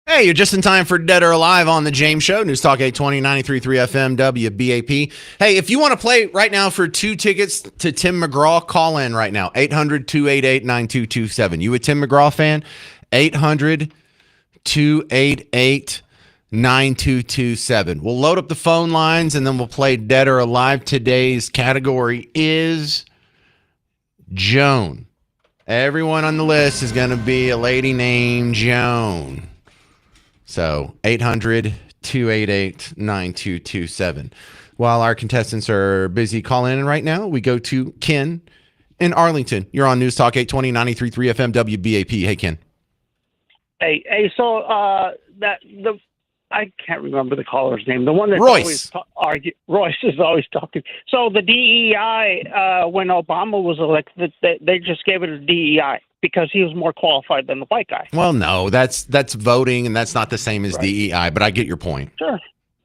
Hey, you're just in time for Dead or Alive on the James Show. News Talk 820, 93.3 FM, WBAP. Hey, if you want to play right now for 2 tickets to Tim McGraw, call in right now. 800-288-9227. You a Tim McGraw fan? 800-288-9227. We'll load up the phone lines, and then we'll play Dead or Alive. Today's category is Joan. Everyone on the list is going to be a lady named Joan. So 800-288-9227. While our contestants are busy calling in right now, we go to Ken in Arlington. You're on News Talk 820, 93.3 FM, WBAP. Hey, Ken. Hey, so I can't remember the caller's name. The one that's Royce. Royce is always talking. So the DEI, when Obama was elected, they just gave it a DEI because he was more qualified than the white guy. Well, no, that's voting, and that's not the same as DEI, but I get your point. Sure.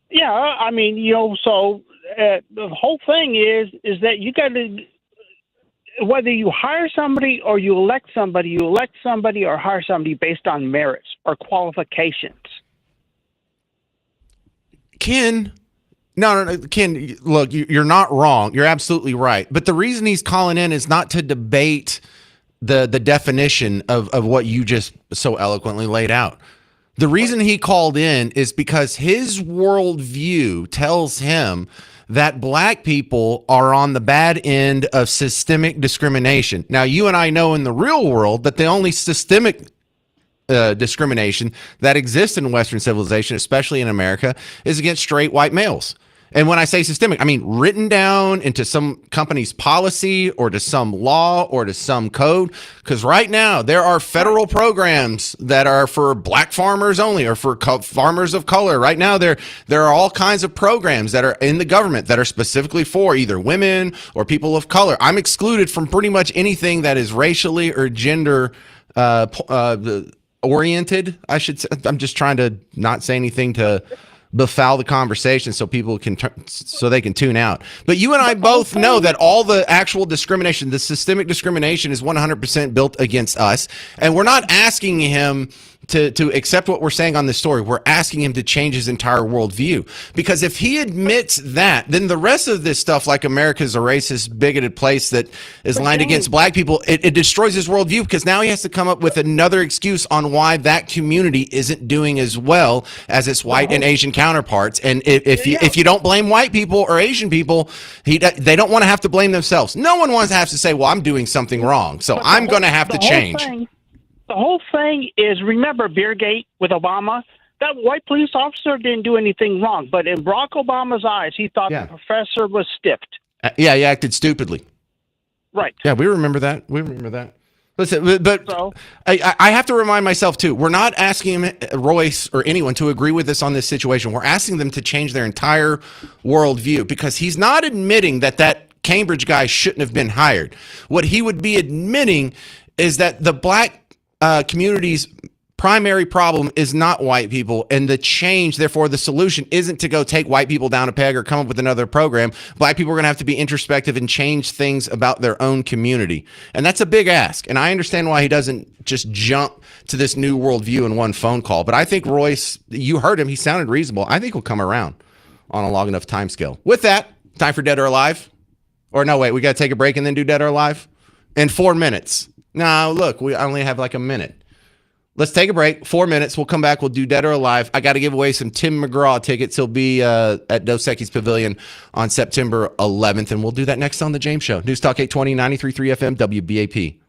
Yeah, I mean, so the whole thing is that you got to, whether you hire somebody or you elect somebody or hire somebody based on merits or qualifications. Ken, no, Ken, look, you're not wrong. You're absolutely right. But the reason he's calling in is not to debate the definition of what you just so eloquently laid out. The reason he called in is because his worldview tells him that black people are on the bad end of systemic discrimination. Now, you and I know in the real world that the only systemic discrimination that exists in Western civilization, especially in America, is against straight white males. And when I say systemic, I mean written down into some company's policy or to some law or to some code. Because right now there are federal programs that are for black farmers only or for farmers of color. Right now there are all kinds of programs that are in the government that are specifically for either women or people of color. I'm excluded from pretty much anything that is racially or gender oriented. I should say. I'm just trying to not say anything to befoul the conversation so people can so they can tune out. But you and I both know that all the actual discrimination, the systemic discrimination, is 100% built against us, and we're not asking him to accept what we're saying on this story. We're asking him to change his entire worldview, because if he admits that, then the rest of this stuff, like America's a racist, bigoted place that is lined against black people, it destroys his worldview, because now he has to come up with another excuse on why that community isn't doing as well as its white and Asian counterparts. And if you don't blame white people or Asian people, they don't want to have to blame themselves. No one wants to have to say, well, I'm doing something wrong, so I'm going to have to change. The whole thing is, remember Beergate with Obama? That white police officer didn't do anything wrong, but in Barack Obama's eyes, he thought the professor was stiffed. Yeah, he acted stupidly. Right. Yeah, we remember that. Listen, but I have to remind myself, too, we're not asking Royce or anyone to agree with us on this situation. We're asking them to change their entire worldview, because he's not admitting that Cambridge guy shouldn't have been hired. What he would be admitting is that the black community's primary problem is not white people, and the change, therefore the solution, isn't to go take white people down a peg or come up with another program. Black people are going to have to be introspective and change things about their own community, and that's a big ask. And I understand why he doesn't just jump to this new worldview in one phone call, but I think Royce, you heard him, he sounded reasonable. I think he'll come around on a long enough time scale. With that, time for Dead or Alive. Or no, wait, we got to take a break and then do Dead or Alive in 4 minutes. No, look, we only have like a minute. Let's take a break. 4 minutes. We'll come back. We'll do Dead or Alive. I got to give away some Tim McGraw tickets. He'll be at Dos Equis Pavilion on September 11th, and we'll do that next on The James Show. News Talk 820, 93.3 FM, WBAP.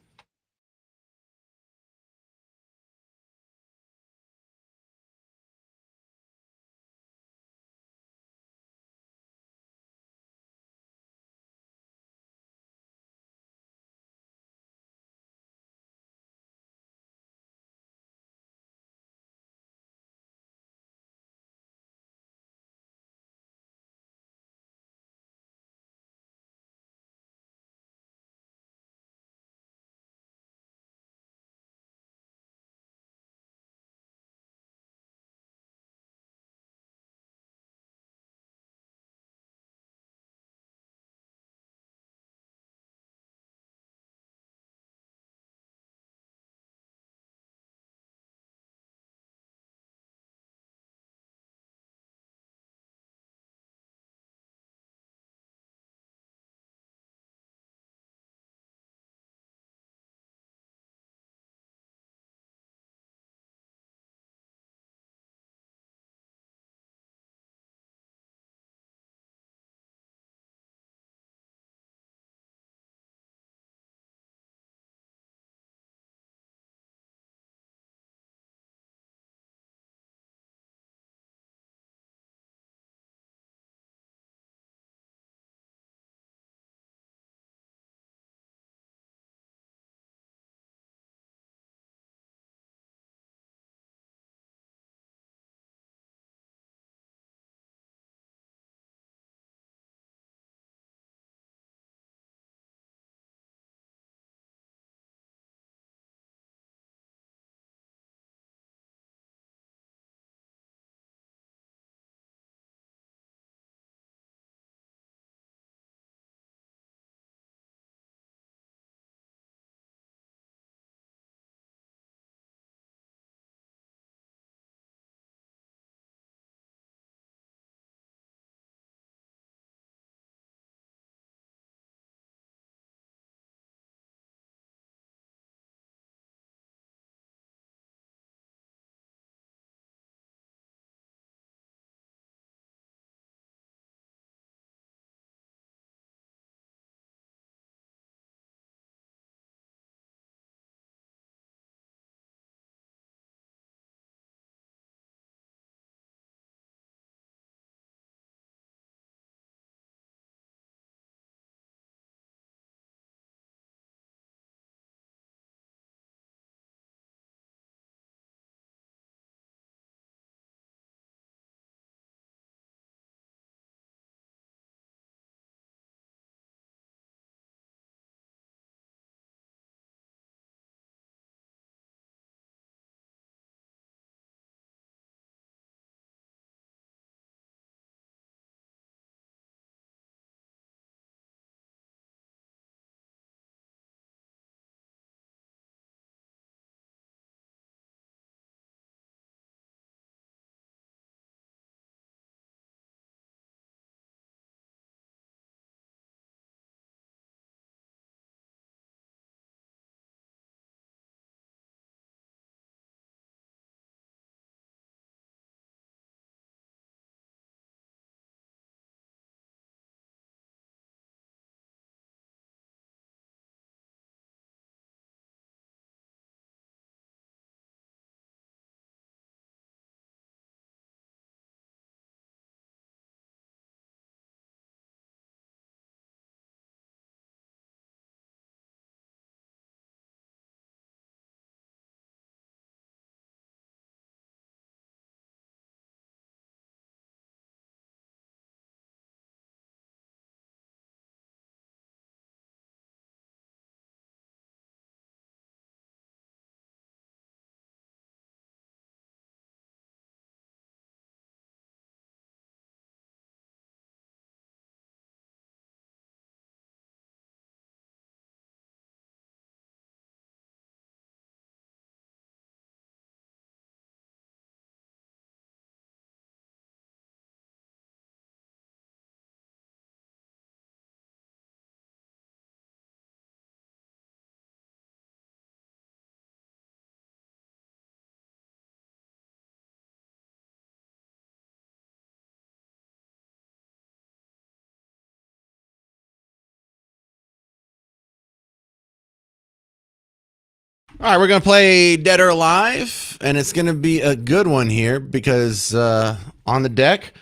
All right, we're going to play Dead or Alive, and it's going to be a good one here because on the deck,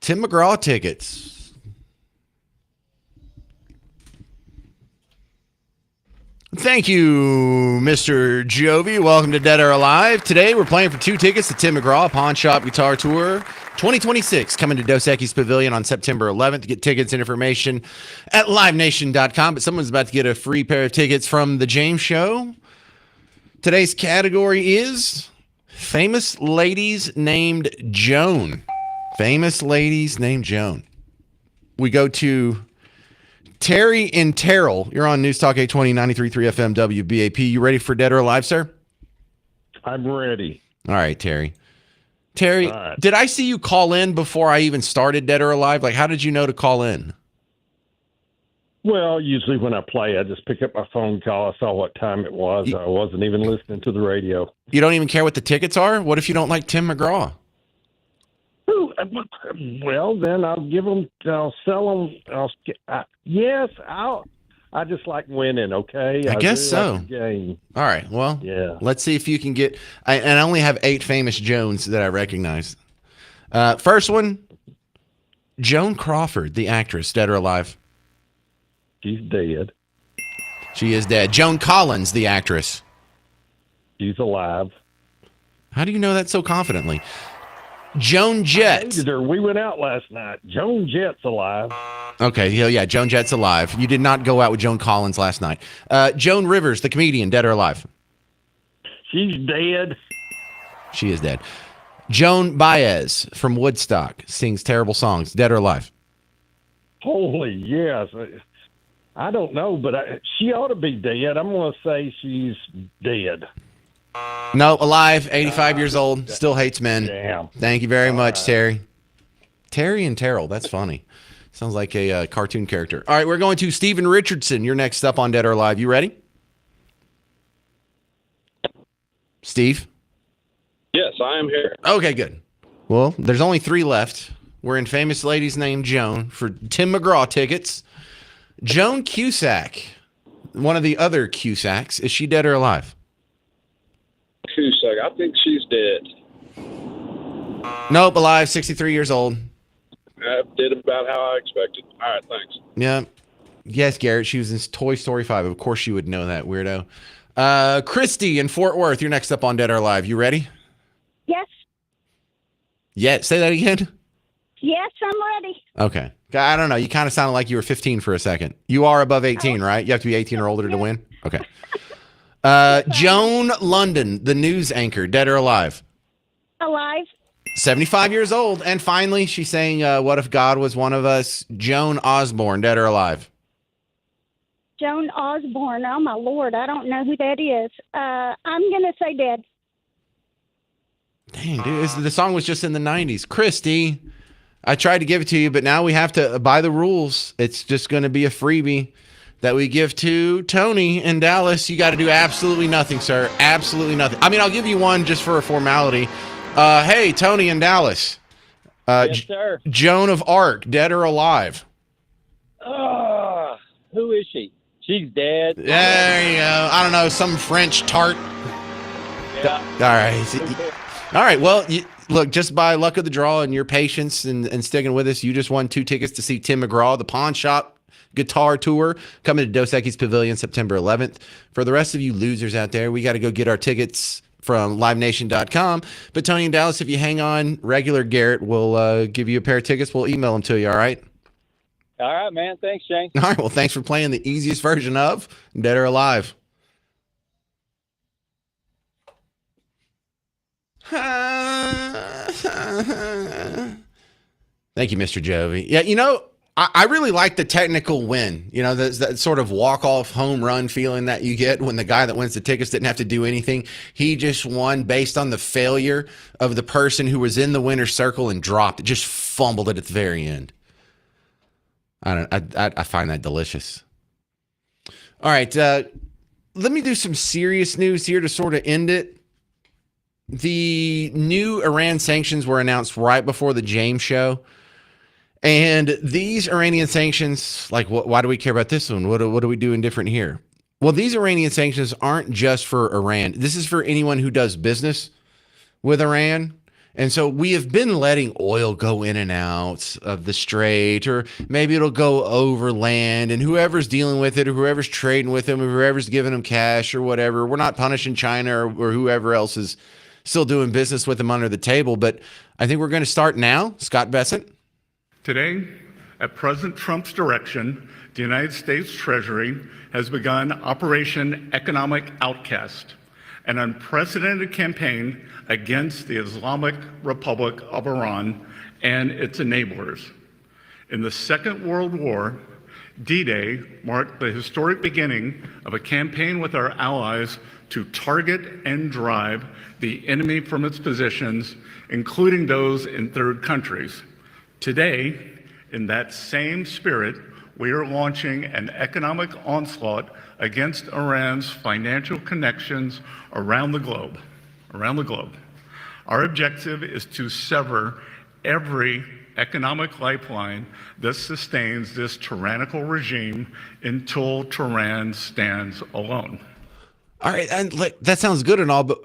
Tim McGraw tickets. Thank you, Mr. Jovi. Welcome to Dead or Alive. Today, we're playing for 2 tickets to Tim McGraw Pawn Shop Guitar Tour 2026, coming to Dos Equis Pavilion on September 11th. Get tickets and information at livenation.com. But someone's about to get a free pair of tickets from The James Show. Today's category is famous ladies named Joan. Famous ladies named Joan. We go to Terry in Terrell. You're on News Talk 820 93.3 FM WBAP. You ready for Dead or Alive, sir? I'm ready. All right, Terry. Terry, All right. Did I see you call in before I even started Dead or Alive? Like, how did you know to call in? Well, usually when I play, I just pick up my phone call. I saw what time it was. I wasn't even listening to the radio. You don't even care what the tickets are? What if you don't like Tim McGraw? Well, then I'll give them. I'll sell them. I just like winning. Okay. I guess so. Like the game. All right. Well, yeah. Let's see if you can get. And I only have 8 famous Joans that I recognize. First one, Joan Crawford, the actress, dead or alive. She's dead. She is dead. Joan Collins, the actress. She's alive. How do you know that so confidently? Joan Jett. I hated her. We went out last night. Joan Jett's alive. Okay, yeah, Joan Jett's alive. You did not go out with Joan Collins last night. Joan Rivers, the comedian, dead or alive? She's dead. She is dead. Joan Baez from Woodstock sings terrible songs, dead or alive? Holy yes. I don't know, but she ought to be dead. I'm going to say she's dead. No, alive, 85 years old, still hates men. Damn. Thank you very much, Terry. Terry and Terrell, that's funny. Sounds like a cartoon character. All right, we're going to Stephen Richardson. You're next up on Dead or Alive. You ready? Steve? Yes, I am here. Okay, good. Well, there's only 3 left. We're in Famous Ladies Named Joan for Tim McGraw tickets. Joan Cusack, one of the other Cusacks, is she dead or alive? Cusack, I think she's dead. Nope, alive, 63 years old. I did about how I expected. All right, thanks. Yeah. Yes, Garrett, she was in Toy Story 5. Of course you would know that, weirdo. Christy in Fort Worth, you're next up on Dead or Alive. You ready? Yes. Yeah, say that again. Yes, I'm ready. Okay. I don't know. You kind of sounded like you were 15 for a second. You are above 18, right? You have to be 18 or older to win? Okay. Joan London, the news anchor, dead or alive? Alive. 75 years old. And finally, she's saying, what if God was one of us? Joan Osborne, dead or alive? Joan Osborne. Oh, my Lord. I don't know who that is. I'm going to say dead. Dang, dude. The song was just in the 90s. Christy, I tried to give it to you, but now we have to, by the rules, it's just going to be a freebie that we give to Tony in Dallas. You got to do absolutely nothing, sir. Absolutely nothing. I mean, I'll give you one just for a formality. Hey, Tony in Dallas. Yes, sir. Joan of Arc, dead or alive? Who is she? She's dead. There you go. I don't know, some French tart. Yeah. All right. Well, look, just by luck of the draw and your patience and sticking with us, you just won 2 tickets to see Tim McGraw, the Pawn Shop Guitar Tour, coming to Dos Equis Pavilion September 11th. For the rest of you losers out there, we got to go get our tickets from livenation.com. But Tony and Dallas, if you hang on, regular Garrett will give you a pair of tickets. We'll email them to you, all right? All right, man. Thanks, Shane. All right. Well, thanks for playing the easiest version of Dead or Alive. Thank you, Mr. Jovi. Yeah, you know, I really like the technical win. You know, that sort of walk-off home run feeling that you get when the guy that wins the tickets didn't have to do anything. He just won based on the failure of the person who was in the winner's circle and dropped it, just fumbled it at the very end. I find that delicious. All right, let me do some serious news here to sort of end it. The new Iran sanctions were announced right before the James show. And these Iranian sanctions, like, why do we care about this one? What are we doing different here? Well, these Iranian sanctions aren't just for Iran. This is for anyone who does business with Iran. And so we have been letting oil go in and out of the strait, or maybe it'll go over land, and whoever's dealing with it, or whoever's trading with them, or whoever's giving them cash or whatever, we're not punishing China or whoever else is still doing business with them under the table. But I think we're going to start now. Scott Bessent. Today, at President Trump's direction, the United States Treasury has begun Operation Economic Outcast, an unprecedented campaign against the Islamic Republic of Iran and its enablers. In the Second World War, D-Day marked the historic beginning of a campaign with our allies to target and drive the enemy from its positions, including those in third countries. Today, in that same spirit, we are launching an economic onslaught against Iran's financial connections around the globe. Our objective is to sever every economic lifeline that sustains this tyrannical regime until Tehran stands alone. All right, and that sounds good and all, but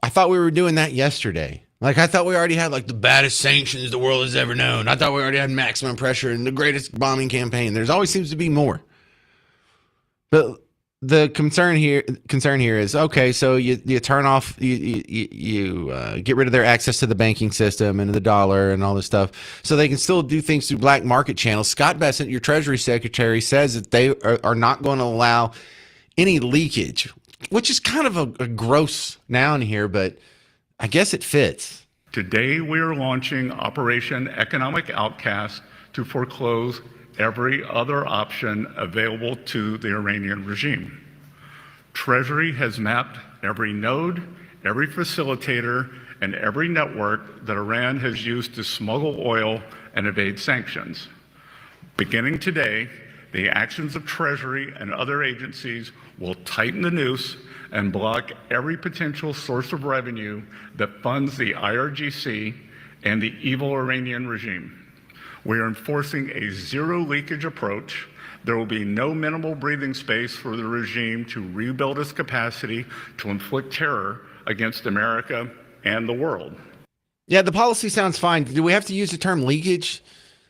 I thought we were doing that yesterday. I thought we already had the baddest sanctions the world has ever known. I thought we already had maximum pressure and the greatest bombing campaign. There's always seems to be more. But the concern here is, okay, so you turn off, you get rid of their access to the banking system and the dollar and all this stuff, so they can still do things through black market channels. Scott Bessent, your Treasury Secretary, says that they are not going to allow any leakage, which is kind of a gross noun here, but I guess it fits. Today, we are launching Operation Economic Outcast to foreclose every other option available to the Iranian regime. Treasury has mapped every node, every facilitator, and every network that Iran has used to smuggle oil and evade sanctions. Beginning today, the actions of Treasury and other agencies will tighten the noose and block every potential source of revenue that funds the IRGC and the evil Iranian regime. We are enforcing a zero leakage approach. There will be no minimal breathing space for the regime to rebuild its capacity to inflict terror against America and the world. Yeah, the policy sounds fine. Do we have to use the term leakage?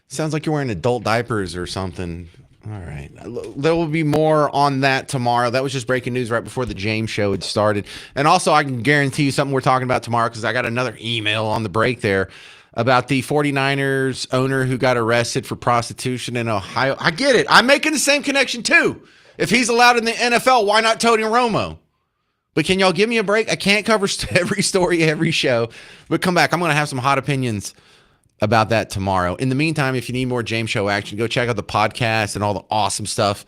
Sounds like you're wearing adult diapers or something. All right. There will be more on that tomorrow. That was just breaking news right before the James show had started. And also, I can guarantee you something we're talking about tomorrow, because I got another email on the break there about the 49ers owner who got arrested for prostitution in Ohio. I get it. I'm making the same connection too. If he's allowed in the NFL, why not Tony Romo? But can y'all give me a break? I can't cover every story, every show. But come back. I'm going to have some hot opinions about that tomorrow. In the meantime, if you need more James Show action, go check out the podcast and all the awesome stuff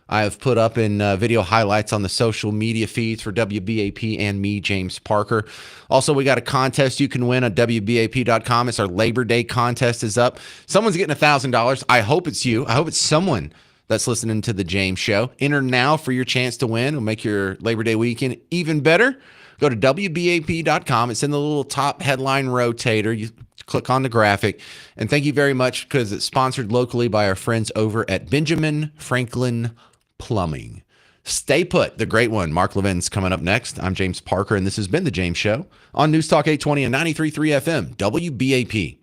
I have put up in video highlights on the social media feeds for WBAP and me, James Parker. Also, we got a contest you can win on WBAP.com. It's our Labor Day contest is up. Someone's getting $1,000. I hope it's you. I hope it's someone that's listening to the James Show. Enter now for your chance to win. It'll make your Labor Day weekend even better. Go to WBAP.com. It's in the little top headline rotator. You click on the graphic. And thank you very much, because it's sponsored locally by our friends over at Benjamin Franklin Plumbing. Stay put. The great one, Mark Levin's coming up next. I'm James Parker, and this has been The James Show on News Talk 820 and 93.3 FM, WBAP.